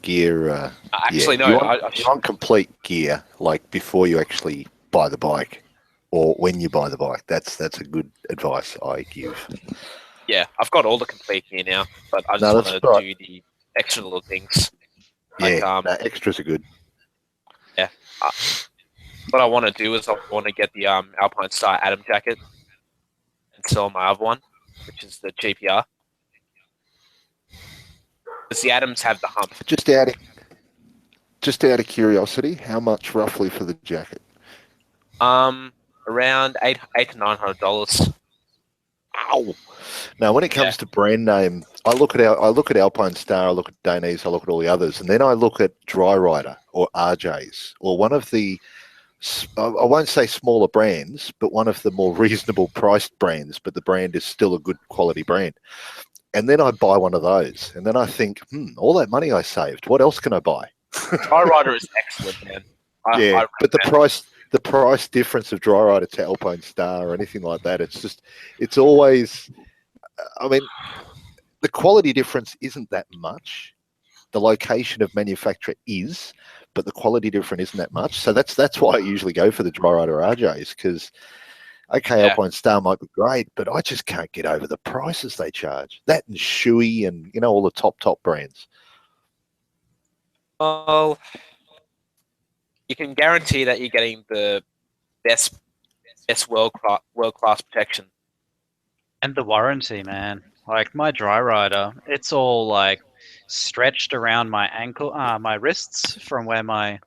Gear. Actually, yeah. no. You want complete gear, like before you actually buy the bike, or when you buy the bike. That's a good advice I give. Yeah, I've got all the complete gear now, but I just No, want that's to right. do the extra little things. Yeah, Like, extras are good. what I want to do is I want to get the Alpine Star Atom jacket and sell my other one, which is the GPR. Because the Atoms have the hump. Just out of curiosity, how much roughly for the jacket? Around $800 to $900. Ow! Now, when it comes to brand name, I look at Alpine Star, I look at Danes, I look at all the others, and then I look at Dry Rider or RJs or one of the, I won't say smaller brands, but one of the more reasonable priced brands, but the brand is still a good quality brand. And then I buy one of those, and then I think, all that money I saved, what else can I buy? Dry Rider is excellent, man. Yeah, but the recommend price difference of Dry Rider to Alpine Star or anything like that, it's always, I mean, the quality difference isn't that much. The location of manufacture is, but the quality difference isn't that much. So that's why I usually go for the Dry Rider RJs because, okay, Alpine Star might be great, but I just can't get over the prices they charge. That and Shui and, all the top brands. Well, you can guarantee that you're getting the best world class protection. And the warranty, man. Like my dry rider, it's all like stretched around my ankle, my wrists from where my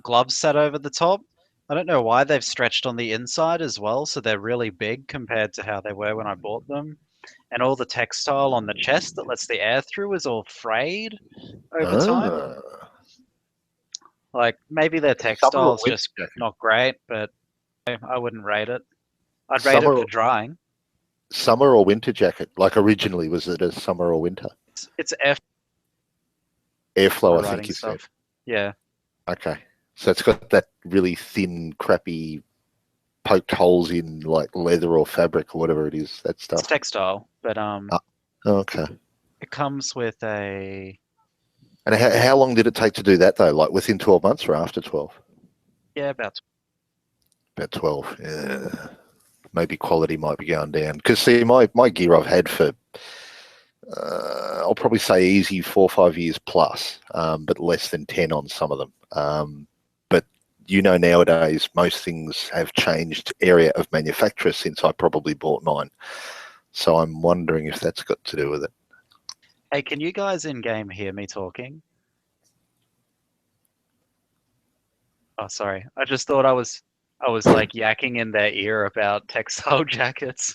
gloves sat over the top. I don't know why they've stretched on the inside as well, so they're really big compared to how they were when I bought them. And all the textile on the chest that lets the air through is all frayed over time. Like maybe their textile's just not great, but I wouldn't rate it. I'd rate it for drying. Summer or winter jacket? Like originally, was it a summer or winter? It's airflow, I think you said. Yeah. Okay. So it's got that really thin, crappy, poked holes in like leather or fabric or whatever it is. That stuff. It's textile, but okay. It comes with a. And how long did it take to do that though? Like within 12 months or after 12? Yeah, about 12. Yeah. Maybe quality might be going down. Because see, my gear I've had for, I'll probably say easy 4 or 5 years plus, but less than 10 on some of them. But nowadays most things have changed area of manufacture since I probably bought mine. So I'm wondering if that's got to do with it. Hey, can you guys in game hear me talking? Oh, sorry. I just thought I was like yakking in their ear about textile jackets.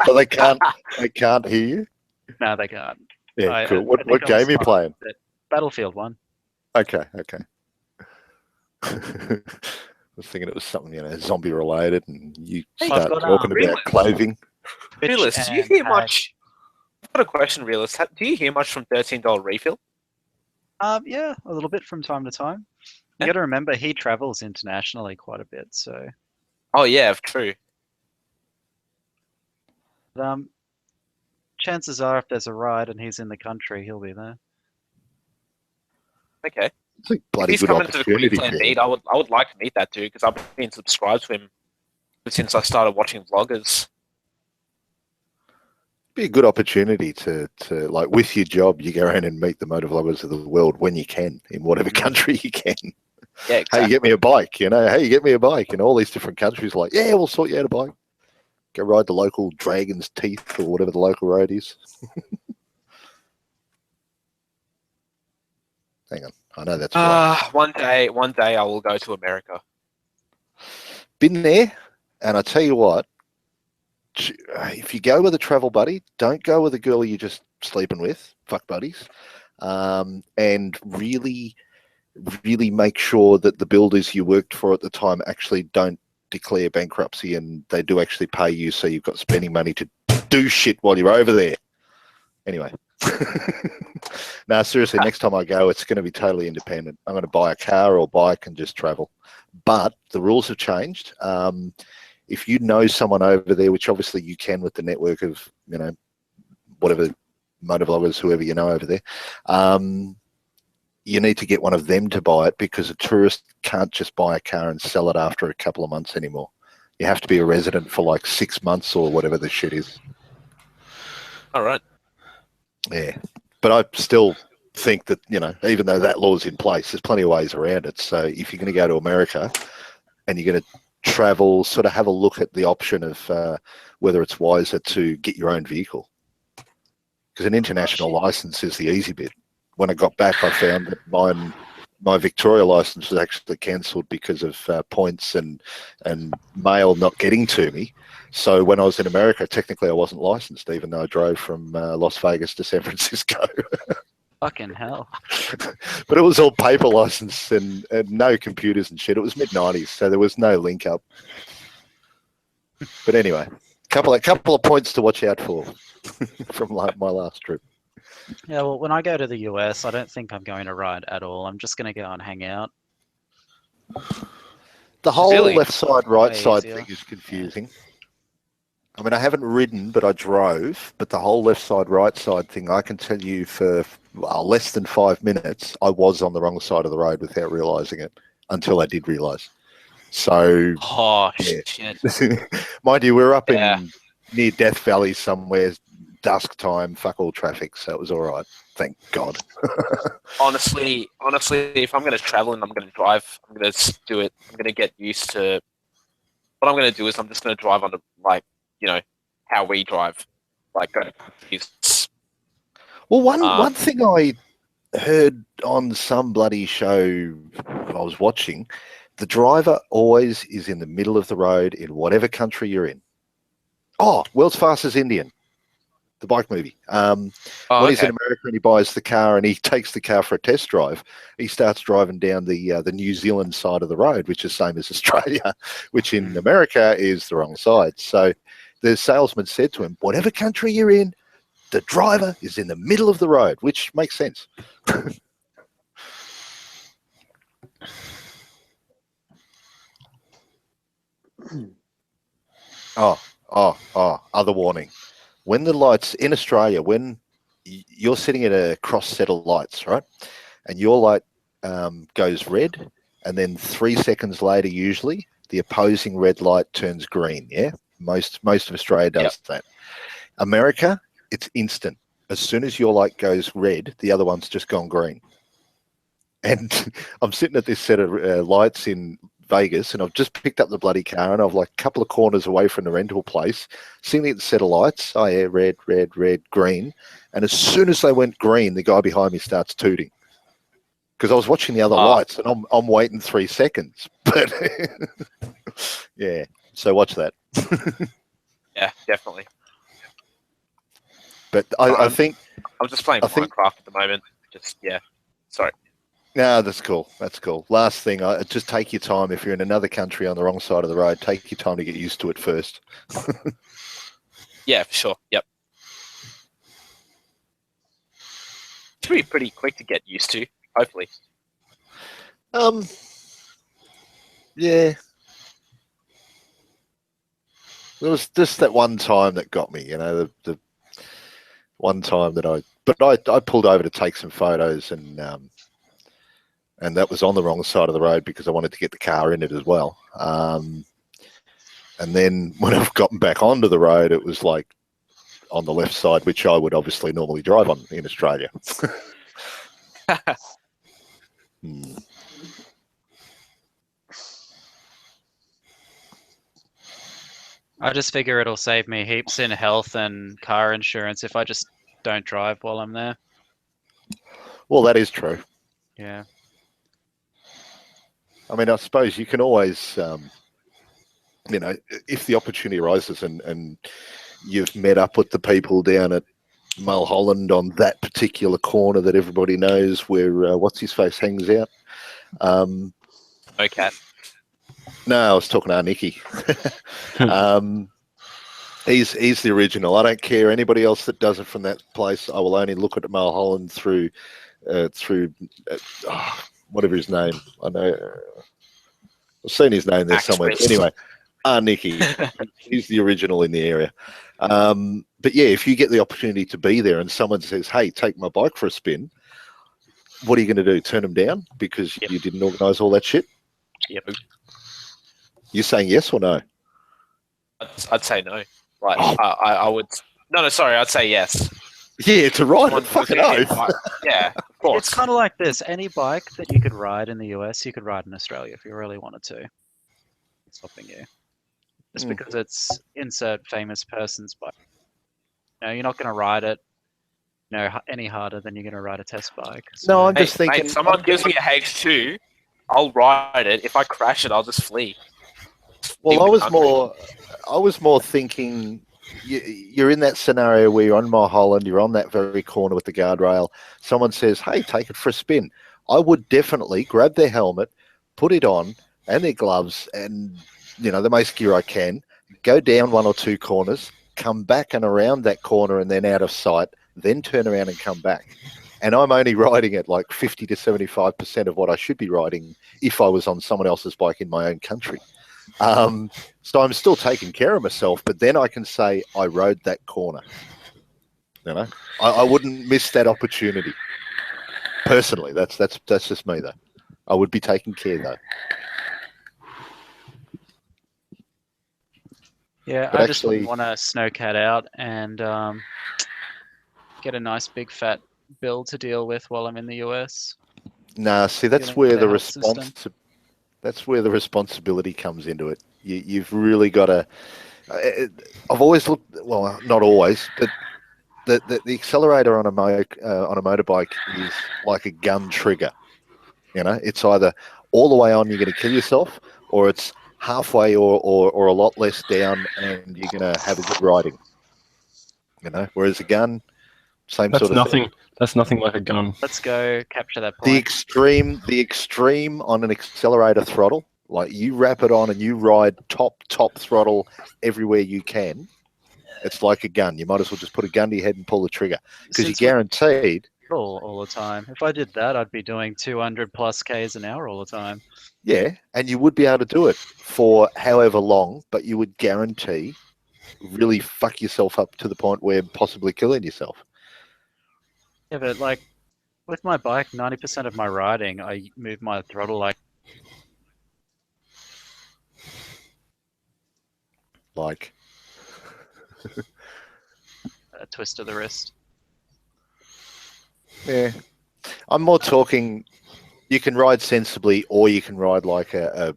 So they can't hear you. No, they can't. Yeah, cool. I What think I'm game are you smart, playing? but Battlefield 1. Okay. I was thinking it was something, zombie related, and you Hey, start I've got, talking about Realist. clothing. Realist, do you and hear Hack. much? I've got a question, Realist. Do you hear much from $13 refill? Yeah, a little bit from time to time. You Yeah. got to remember he travels internationally quite a bit, so Oh yeah, true. chances are if there's a ride and he's in the country, he'll be there. Okay. It's a If bloody he's good coming to the opportunity Queensland for beat, you. I would like to meet that dude because I've been subscribed to him since I started watching vloggers. Be a good opportunity to like with your job, you go around and meet the motovloggers of the world when you can, in whatever country you can. Yeah, Hey, exactly. you get me a bike, Hey, you get me a bike, and all these different countries are like, yeah, we'll sort you out a bike. Go ride the local Dragon's Teeth or whatever the local road is. Hang on, I know that's wrong. One day I will go to America. Been there, and I tell you what, if you go with a travel buddy, don't go with a girl you're just sleeping with. Fuck buddies, and really make sure that the builders you worked for at the time actually don't declare bankruptcy and they do actually pay you, so you've got spending money to do shit while you're over there. Anyway. No, seriously, next time I go, it's going to be totally independent. I'm going to buy a car or bike and just travel. But the rules have changed. If you know someone over there, which obviously you can with the network of, whatever motovloggers, whoever you know over there, you need to get one of them to buy it because a tourist can't just buy a car and sell it after a couple of months anymore. You have to be a resident for like 6 months or whatever the shit is. All right. Yeah. But I still think that, even though that law's in place, there's plenty of ways around it. So if you're going to go to America and you're going to travel, sort of have a look at the option of whether it's wiser to get your own vehicle. Because an international license is the easy bit. When I got back, I found that my Victoria license was actually cancelled because of points and mail not getting to me. So when I was in America, technically I wasn't licensed, even though I drove from Las Vegas to San Francisco. Fucking hell. But it was all paper license and no computers and shit. It was mid-90s, so there was no link up. But anyway, couple of points to watch out for from my last trip. Yeah, well, when I go to the US, I don't think I'm going to ride at all. I'm just going to go and hang out. The whole Really? left side, right Way side easier. thing is confusing. I mean, I haven't ridden, but I drove. But the whole left side, right side thing, I can tell you for less than 5 minutes, I was on the wrong side of the road without realising it until I did realise. So, Oh yeah. shit. Mind you, we're up Yeah. in near Death Valley somewhere, dusk time, fuck all traffic, so it was all right. Thank God. Honestly, if I'm going to travel and I'm going to drive, I'm going to do it. I'm going to get used to. What I'm going to do is I'm just going to drive on the how we drive, like go to countries. Well, one thing I heard on some bloody show I was watching, the driver always is in the middle of the road in whatever country you're in. Oh, World's Fastest Indian, the bike movie. When he's in America and he buys the car and he takes the car for a test drive, he starts driving down the New Zealand side of the road, which is the same as Australia, which in America is the wrong side. So the salesman said to him, whatever country you're in, the driver is in the middle of the road, which makes sense. Other warning. When the lights in Australia, when you're sitting at a cross set of lights, right, and your light goes red, and then 3 seconds later, usually, the opposing red light turns green, yeah? Most of Australia does that. America, it's instant. As soon as your light goes red, the other one's just gone green. And I'm sitting at this set of lights in Vegas, and I've just picked up the bloody car, and I've like a couple of corners away from the rental place, sitting at the set of lights. Oh yeah, red, red, red, green. And as soon as they went green, the guy behind me starts tooting. because I was watching the other Ah. lights, and I'm waiting 3 seconds. But yeah, so watch that. Yeah, definitely. But I think I'm just playing I think- Minecraft at the moment. Just yeah. Sorry. no, that's cool. That's cool. Last thing, just take your time. If you're in another country on the wrong side of the road, take your time to get used to it first. Yeah, for sure. Yep. Should be pretty quick to get used to. Hopefully. Yeah. There was just that one time that got me, the one time that I pulled over to take some photos, and that was on the wrong side of the road because I wanted to get the car in it as well. And then when I've gotten back onto the road, it was like on the left side, which I would obviously normally drive on in Australia. Hmm. I just figure it'll save me heaps in health and car insurance if I just don't drive while I'm there. Well, that is true. Yeah. I mean, I suppose you can always, if the opportunity arises and you've met up with the people down at Mulholland on that particular corner that everybody knows where what's his face hangs out. Okay. No, I was talking to Nicky. He's the original. I don't care anybody else that does it from that place. I will only look at Mulholland through whatever his name. I know. I've seen his name there somewhere. Axpress. Anyway, Nicky. He's the original in the area. But yeah, if you get the opportunity to be there and someone says, "Hey, take my bike for a spin," what are you going to do? Turn them down because Yep. you didn't organise all that shit? Yep. You saying yes or no? I'd say no. Like Oh. I would. No, sorry. I'd say yes. Yeah, to ride Someone- it. Fucking oath. Yeah, of course. It's kind of like this. Any bike that you could ride in the US, you could ride in Australia if you really wanted to. It's stopping you. Just Mm. because it's insert famous person's bike. You're not going to ride it any harder than you're going to ride a test bike. No, I'm Hey, just thinking. mate, someone gives me a H2, I'll ride it. If I crash it, I'll just flee. Well, Leave the country. I was more thinking you're in that scenario where you're on Mulholland, you're on that very corner with the guardrail. Someone says, "Hey, take it for a spin." I would definitely grab their helmet, put it on, and their gloves, and the most gear I can. Go down one or two corners, come back and around that corner, and then out of sight. Then turn around and come back. And I'm only riding at like 50 to 75% of what I should be riding if I was on someone else's bike in my own country. So I'm still taking care of myself, but then I can say I rode that corner. I wouldn't miss that opportunity. Personally, that's just me though. I would be taking care though. Yeah, But I just actually- wouldn't want to snowcat out and get a nice big fat bill to deal with while I'm in the US. Nah, see, that's Dealing where with the the health system. that's where the responsibility comes into it. You've really got to. I've always looked. Well, not always, but the accelerator on a motorbike is like a gun trigger. It's either all the way on, you're going to kill yourself, or it's halfway or a lot less down, and you're going to have a good riding. Whereas a gun, same That's sort of thing. nothing. That's nothing like a gun. Let's go capture that The point. extreme on an accelerator throttle, like you wrap it on and you ride top throttle everywhere you can. It's like a gun. You might as well just put a gun to your head and pull the trigger because you're Since we're guaranteed. all the time. If I did that, I'd be doing 200 plus Ks an hour all the time. Yeah, and you would be able to do it for however long, but you would guarantee really fuck yourself up to the point where possibly killing yourself. Yeah, but like with my bike, 90% of my riding, I move my throttle like Like, a twist of the wrist. yeah, I'm more talking. You can ride sensibly, or you can ride like a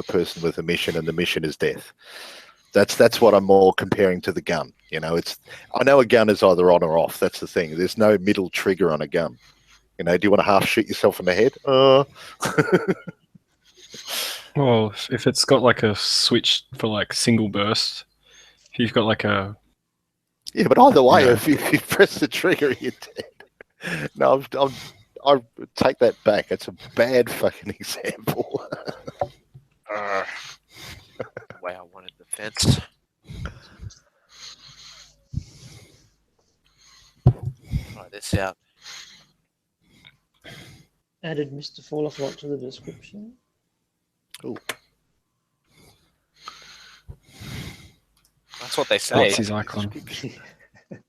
person with a mission, and the mission is death. That's what I'm more comparing to the gun. I know a gun is either on or off. That's the thing. There's no middle trigger on a gun. You know, do you want to half shoot yourself in the head? Well, if it's got like a switch for like single burst, if you've got like a Yeah, but either way, Yeah. if you press the trigger, you're dead. No, I take that back. It's a bad fucking example. The way I wanted the fence. Try this out. Added Mr. Falaflot to the description. That's what they say. what's his icon?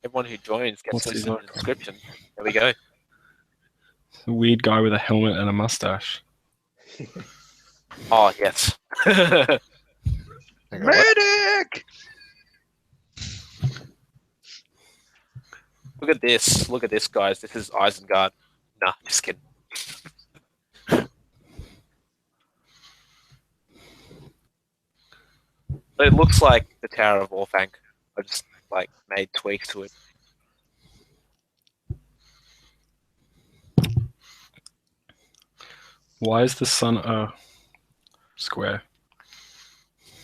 Everyone who joins gets What's this his in the icon? description. There we go. A weird guy with a helmet and a mustache. Oh, yes. Medic! Look at this. Look at this, guys. This is Isengard. Nah, just kidding. But it looks like the Tower of Orthanc. I just like made tweaks to it. Why is the sun a square?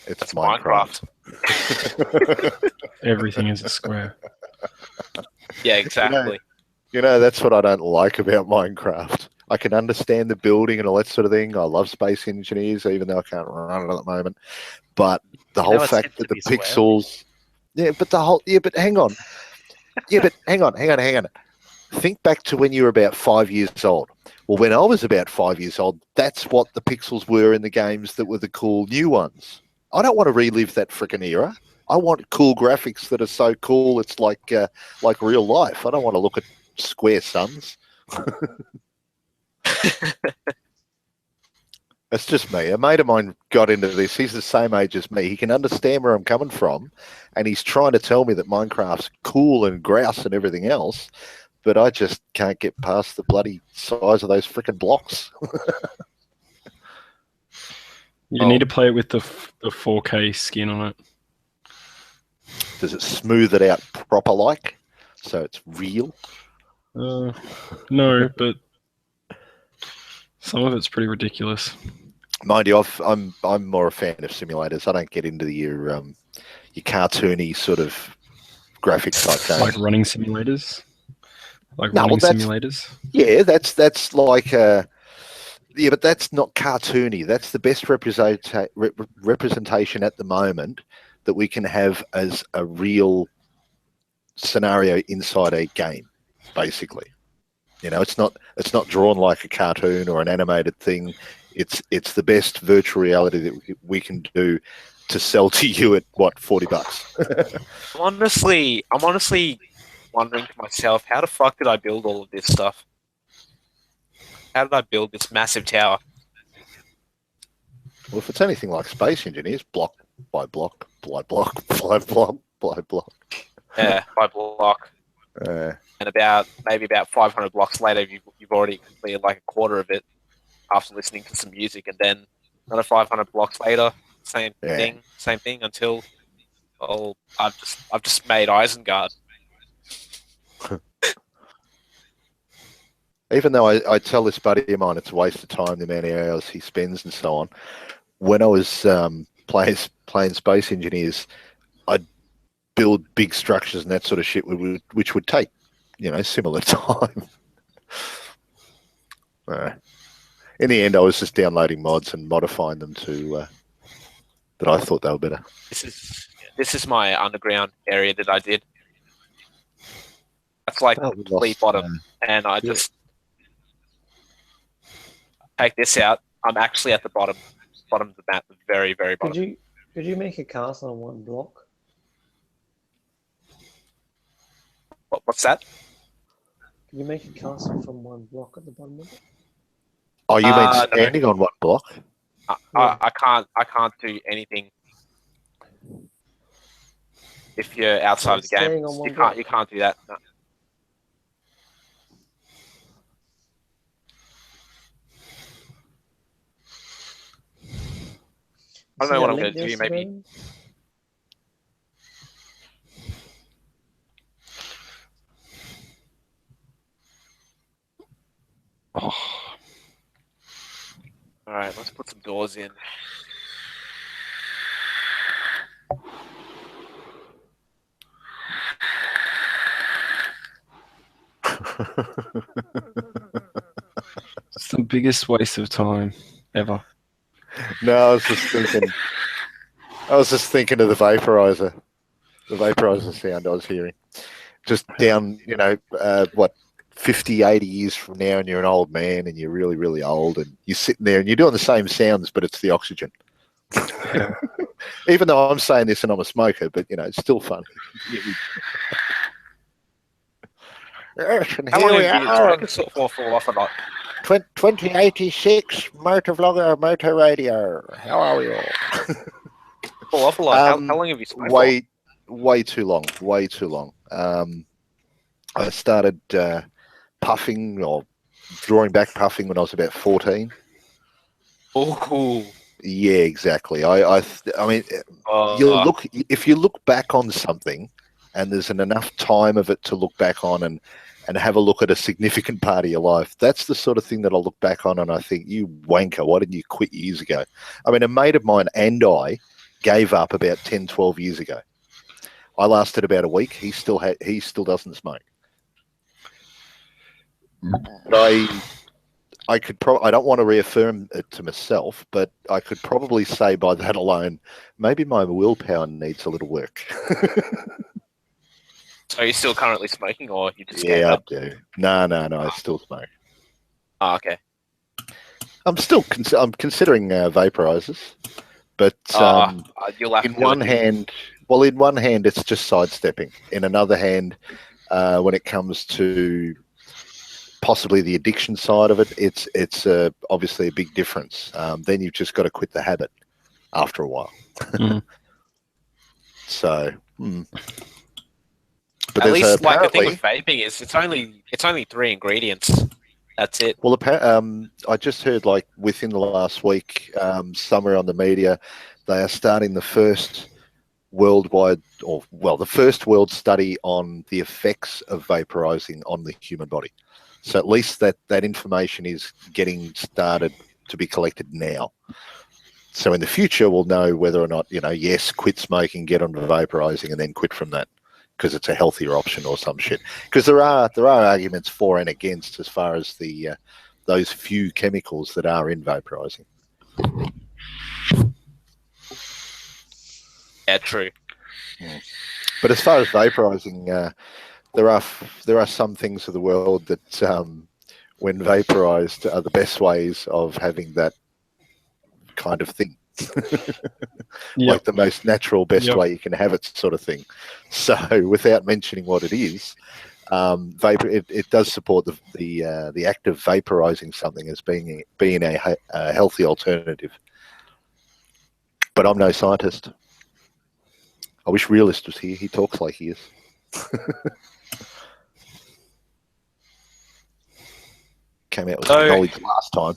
It's That's Minecraft. Minecraft. Everything is a square. Yeah, exactly. You know, that's what I don't like about Minecraft. I can understand the building and all that sort of thing. I love Space Engineers, even though I can't run it at the moment. But the You know whole it's fact meant that to the be square. pixels, but hang on. Hang on. Think back to when you were about 5 years old. Well, when I was about 5 years old, that's what the pixels were in the games that were the cool new ones. I don't want to relive that frickin' era. I want cool graphics that are so cool it's like real life. I don't want to look at square suns. That's just me. A mate of mine got into this. He's the same age as me. He can understand where I'm coming from, and he's trying to tell me that Minecraft's cool and grouse and everything else, but I just can't get past the bloody size of those frickin' blocks. You need to play it with the 4K skin on it. Does it smooth it out proper like, so it's real? No, but some of it's pretty ridiculous. Mind you, I'm more a fan of simulators. I don't get into your cartoony sort of graphic type games. Like running simulators? Like No, running well, that's- simulators? Yeah, that's like yeah, but that's not cartoony. That's the best representation at the moment that we can have as a real scenario inside a game, basically. You know, it's not drawn like a cartoon or an animated thing. It's the best virtual reality that we can do to sell to you at what, $40? I'm honestly wondering to myself, how the fuck did I build all of this stuff? How did I build this massive tower? Well, if it's anything like Space Engineers, block by block, by block, by block, by block. Yeah, by block. And maybe about 500 blocks later, you've already completed like a quarter of it after listening to some music, and then another 500 blocks later, same thing until I've just made Isengard. Even though I tell this buddy of mine it's a waste of time, the amount of hours he spends and so on. When I was playing Space Engineers, I'd build big structures and that sort of shit, which would take, similar time. In the end, I was just downloading mods and modifying them to that I thought they were better. This is my underground area that I did. That's like the complete bottom, and I just take this out. I'm actually at the bottom of the map, the very, very bottom. Could you make a castle on one block? What's that? Can you make a castle from one block at the bottom of it? Oh, you mean standing on one block? I can't do anything if you're outside of the game. You can't do that. No. I don't know what I'm going to do. Maybe. Oh, All right, let's put some doors in. it's the biggest waste of time ever. No, I was just thinking. I was just thinking of the vaporizer sound I was hearing. Just down, what, 50, 80 years from now, and you're an old man, and you're really, really old, and you're sitting there, and you're doing the same sounds, but it's the oxygen. Yeah. Even though I'm saying this and I'm a smoker, but it's still funny. Yes, and How here long we have you are. smokers sort of fall off or not? 2086 Motovlogger Motor Radio. How are we all? Fall off a lot. How long have you smoked Way too long. Way too long. I started puffing or drawing back puffing when I was about 14. Oh, Yeah, exactly. I mean, if you look back on something, and there's enough time of it to look back on and have a look at a significant part of your life, that's the sort of thing that I'll look back on and I think, you wanker, why didn't you quit years ago? I mean, a mate of mine and I gave up about 10, 12 years ago. I lasted about a week. He still doesn't smoke. But I could I don't want to reaffirm it to myself, but I could probably say by that alone, maybe my willpower needs a little work. So you're still currently smoking, or you just Yeah, I do. No, I still smoke. Oh, okay. I'm still I'm considering vaporizers, but you'll have in to do one it. hand, in one hand, it's just sidestepping. In another hand, when it comes to possibly the addiction side of it, it's obviously a big difference. Then you've just got to quit the habit after a while. Mm. So, but At least, like, the apparently, thing with vaping is it's only 3 ingredients. That's it. well, I just heard, like, within the last week, somewhere on the media, they are starting the first worldwide, the first world study on the effects of vaporizing on the human body. So at least that information is getting started to be collected now. So in the future, we'll know whether or not, yes, quit smoking, get onto vaporizing, and then quit from that because it's a healthier option or some shit. Because there are arguments for and against as far as the those few chemicals that are in vaporizing. Yeah, true. But as far as vaporizing, there are some things of the world that, when vaporized, are the best ways of having that kind of thing. Yep. Like the most natural, best way you can have it, sort of thing. So, without mentioning what it is, it does support the act of vaporizing something as being a healthy alternative. But I'm no scientist. I wish Realist was here. He talks like he is. Came out with some knowledge last time.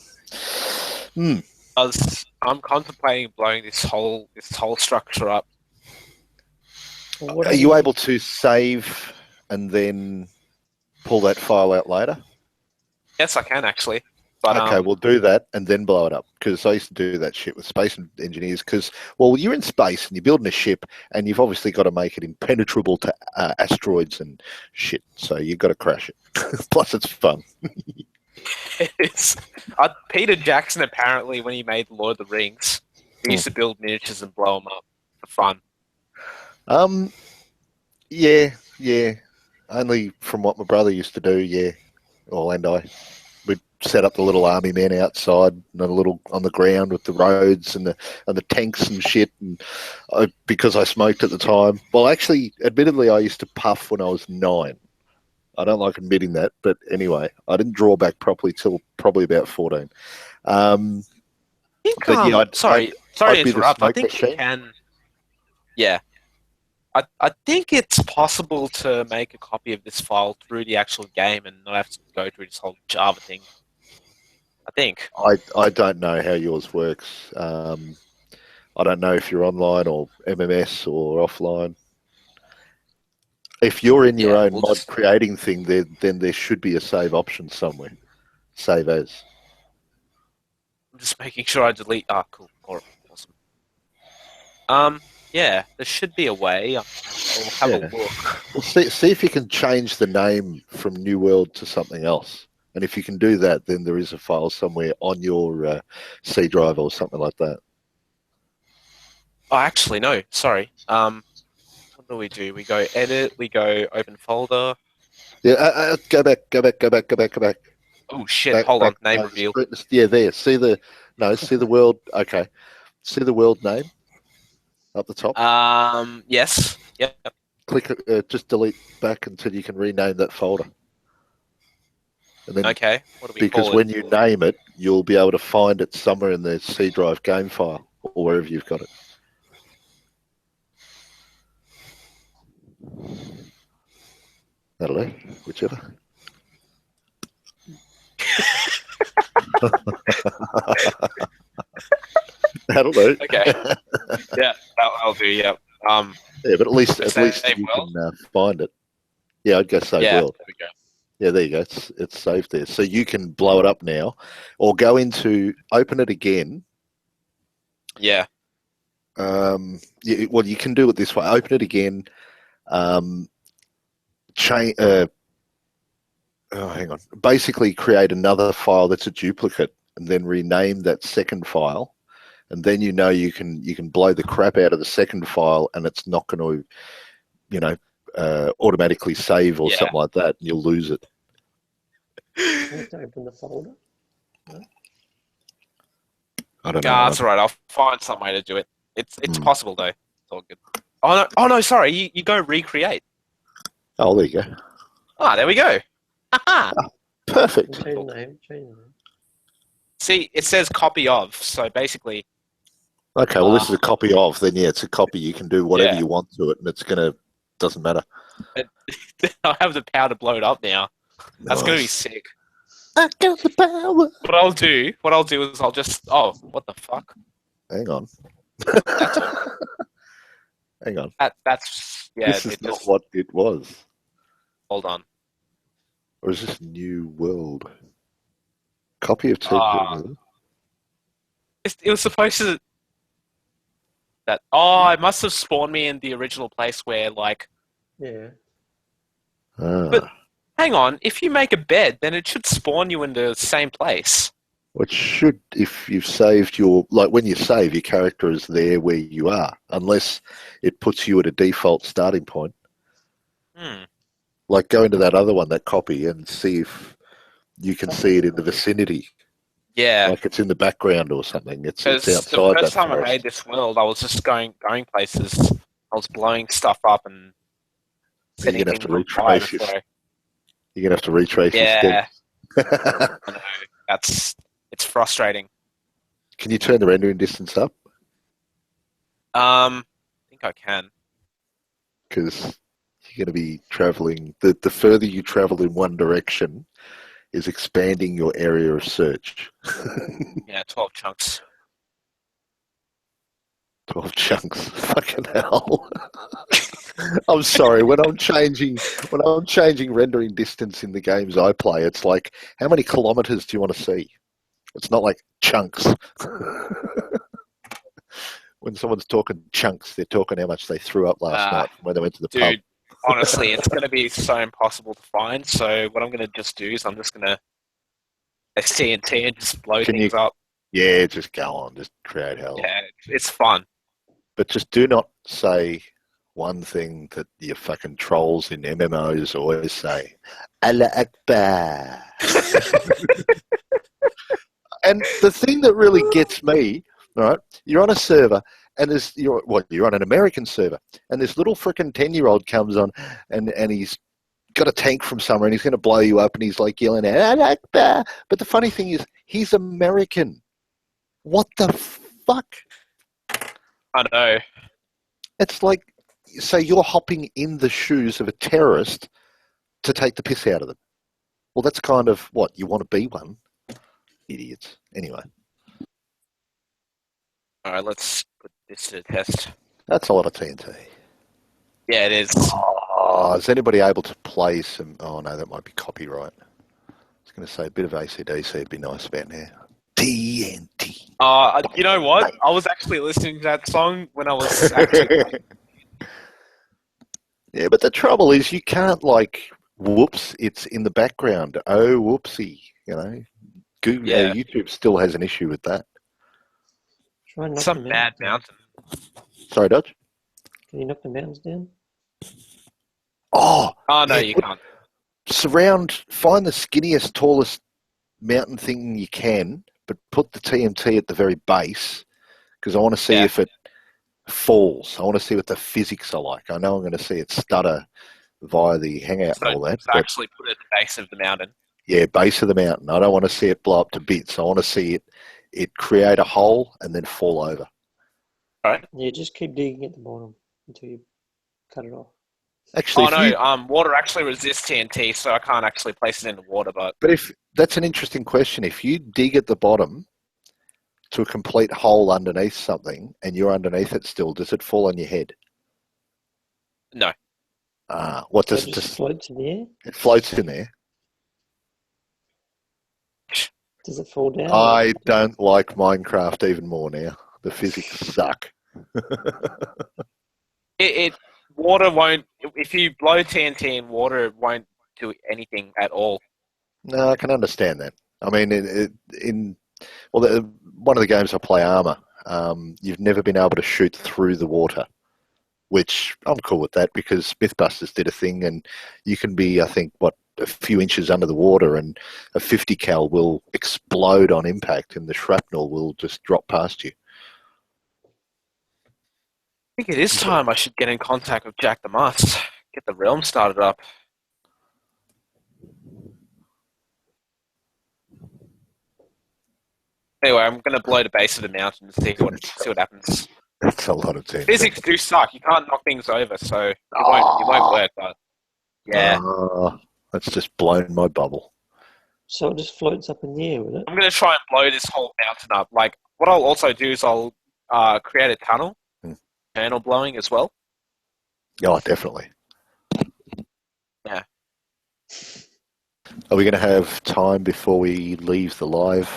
I'm contemplating blowing this whole structure up. Are you able to save and then pull that file out later? Yes, I can actually. But, okay, we'll do that and then blow it up, because I used to do that shit with space engineers. Because, you're in space and you're building a ship, and you've obviously got to make it impenetrable to asteroids and shit. So you've got to crash it. Plus, it's fun. It's Peter Jackson, apparently, when he made Lord of the Rings, he used to build miniatures and blow them up for fun. Yeah. Only from what my brother used to do, yeah. And I. We'd set up the little army men outside and a little on the ground with the roads and the tanks and shit. And because I smoked at the time, actually, admittedly, I used to puff when I was 9. I don't like admitting that, but anyway, I didn't draw back properly till probably about 14. Sorry to interrupt. I think you can. Yeah. I think it's possible to make a copy of this file through the actual game and not have to go through this whole Java thing. I think. I don't know how yours works. I don't know if you're online or MMS or offline. If you're in your own mod creating thing, then there should be a save option somewhere. save as. I'm just making sure I delete. Ah, cool. Awesome. Yeah, there should be a way. I'll have Yeah. a look. Well, see if you can change the name from New World to something else. And if you can do that, then there is a file somewhere on your C drive or something like that. Oh, actually, no. Sorry. What do? We go edit. We go open folder. Yeah, go back. Oh shit! Back, Hold on. back, Name no, reveal. Yeah, there. See the world. Okay. See the world name up the top. Yes. Yep. Click. Just delete back until you can rename that folder. And then, Okay. What do we because call when it? you name it, you'll be able to find it somewhere in the C drive game file or wherever you've got it. That'll do. Whichever. That'll do. Okay. Yeah, I'll do. Yeah. Yeah, but at least save you world? can find it. Yeah, I'd go save Yeah. world. There we go. Yeah, there you go. It's saved there. So you can blow it up now, or go into open it again. Yeah. Well, you can do it this way. Open it again. Hang on. Basically, create another file that's a duplicate, and then rename that second file. And then you can blow the crap out of the second file, and it's not going to, automatically save or something like that. And you'll lose it. You have to open the folder. I don't know. That's all right. I'll find some way to do it. It's possible though. It's all good. Oh no! Sorry, you go recreate. Oh, there you go. Ah, there we go. Aha! Perfect. Change the name. See, it says copy of. So basically, Okay, well, this is a copy of. Then yeah, it's a copy. You can do whatever Yeah. you want to it, and doesn't matter. I have the power to blow it up now. That's gonna be Nice. sick. I got the power. What I'll do is I'll just. Oh, what the fuck? Hang on. That's Hang on. That's yeah. This is It not just what it was. hold on. Or is this New World? Copy of Team Ah. It was supposed to. It must have spawned me in the original place where like. Yeah. But hang on, if you make a bed, then it should spawn you in the same place. Which should, if you've saved when you save, your character is there where you are, unless it puts you at a default starting point. Like go into that other one, that copy, and see if you can see it in the vicinity. Yeah. Like it's in the background or something. It's Because outside the that first time forest. I made this world, I was just going places. I was blowing stuff up and You're setting gonna have to things on fire. retrace your. So, You're gonna have to retrace your yeah, steps. I know. It's frustrating. Can you turn the rendering distance up? I think I can. Because you're going to be traveling. The further you travel in one direction, is expanding your area of search. Yeah, 12 chunks. 12 chunks. Fucking hell. I'm sorry. When I'm changing rendering distance in the games I play, it's like, how many kilometers do you want to see? It's not like chunks. When someone's talking chunks, they're talking how much they threw up last night when they went to the pub. Dude, honestly, it's going to be so impossible to find. So what I'm going to just do is I'm just going to TNT and just blow things up. Yeah, just go on. Just create hell. Yeah, it's fun. But just do not say one thing that your fucking trolls in MMOs always say. Allah Akbar. And the thing that really gets me, right, you're on a server and you're on an American server and this little freaking 10-year-old comes on and he's got a tank from somewhere and he's going to blow you up and he's like yelling Allah Akbar. But the funny thing is he's American. What the fuck? I know. It's like, so you're hopping in the shoes of a terrorist to take the piss out of them. Well, that's kind of what, you want to be one? Idiots. Anyway. All right, let's put this to the test. That's a lot of TNT. Yeah, it is. Oh, is anybody able to play some... Oh, no, that might be copyright. was going to say a bit of AC/DC would be nice about now. TNT. You know what? I was actually listening to that song when I was actually. Yeah, but the trouble is you can't whoops, it's in the background. Oh, whoopsie. Google, Yeah. YouTube still has an issue with that. Try and knock Some the mad mountains down. mountain. Sorry, Dodge? Can you knock the mountains down? Oh, Oh no, yeah, you can't. find the skinniest, tallest mountain thing you can, but put the TNT at the very base, because I want to see if it falls. I want to see what the physics are like. I know I'm going to see it stutter via the hangout and all that. So actually put it at the base of the mountain. Yeah, base of the mountain. I don't want to see it blow up to bits. I want to see it create a hole and then fall over. All right. Yeah, just keep digging at the bottom until you cut it off. Actually, water actually resists TNT, so I can't actually place it in the water. But if that's an interesting question. If you dig at the bottom to a complete hole underneath something and you're underneath it still, does it fall on your head? No. What So does it just floats in the air? It floats in there. Does it fall down? I don't like Minecraft even more now. The physics suck. Water won't. If you blow TNT in water, it won't do anything at all. No, I can understand that. I mean, one of the games I play, Armour, you've never been able to shoot through the water, which I'm cool with that because Mythbusters did a thing, and you can be, I think, a few inches under the water, and a 50 cal will explode on impact, and the shrapnel will just drop past you. I think it is time I should get in contact with Jack the Muss, get the realm started up. Anyway, I'm going to blow the base of the mountain and see what happens. That's a lot of TNT. Physics do suck. You can't knock things over, so it won't work. But yeah, that's just blown my bubble. So it just floats up in the air with it? I'm going to try and blow this whole mountain up. Like, what I'll also do is I'll create a tunnel, channel blowing as well. Oh, definitely. Yeah. Are we going to have time before we leave the live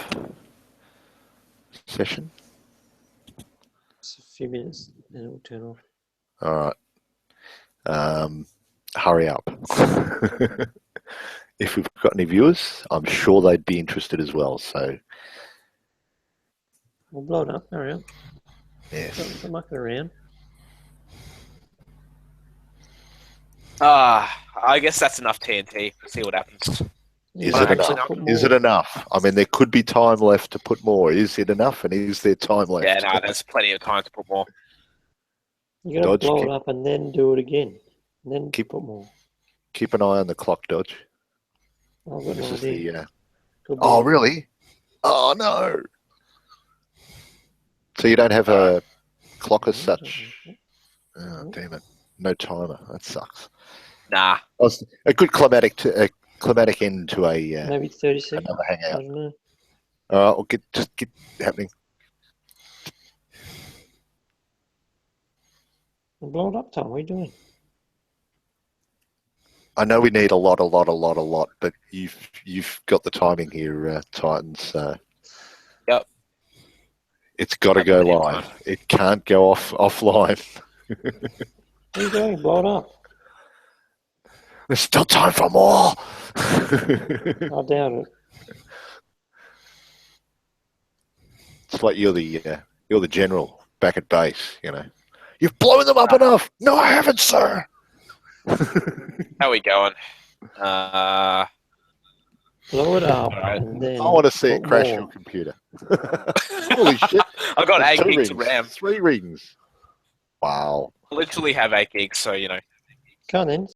session? It's a few minutes, and it will turn off. All right. Hurry up. If we've got any viewers, I'm sure they'd be interested as well. So We'll blow it up. Hurry up. yes. Don't muck it around. I guess that's enough TNT. See what happens. Is it enough? Is it enough? I mean, there could be time left to put more. Is it enough? And is there time left? Yeah, no, there's plenty of time to put more. You got to blow it up and then do it again, and then put more. Keep an eye on the clock, Dodge. I've got This no is idea. Oh, really? Oh, no. So you don't have a clock as such? Oh, damn it. No timer. That sucks. Nah. A good climatic end to a maybe 30 seconds. Another hangout. I don't know. All right, we'll get happening. Well, blow it up, Tom. What are you doing? I know we need a lot, but you've got the timing here, Titans. Yep. It's got to go live. It can't go offline. Where are you going? Blow it up. There's still time for more. I doubt it. It's like you're the general back at base. You know, you've blown them up enough. No, I haven't, sir. How we going? Blow it up, Right. and then I want to see it put crash more. your computer. Holy shit! I've got 8 2 gigs rings, of RAM. 3 rings. Wow. I literally have 8 gigs, so you know. Come on then,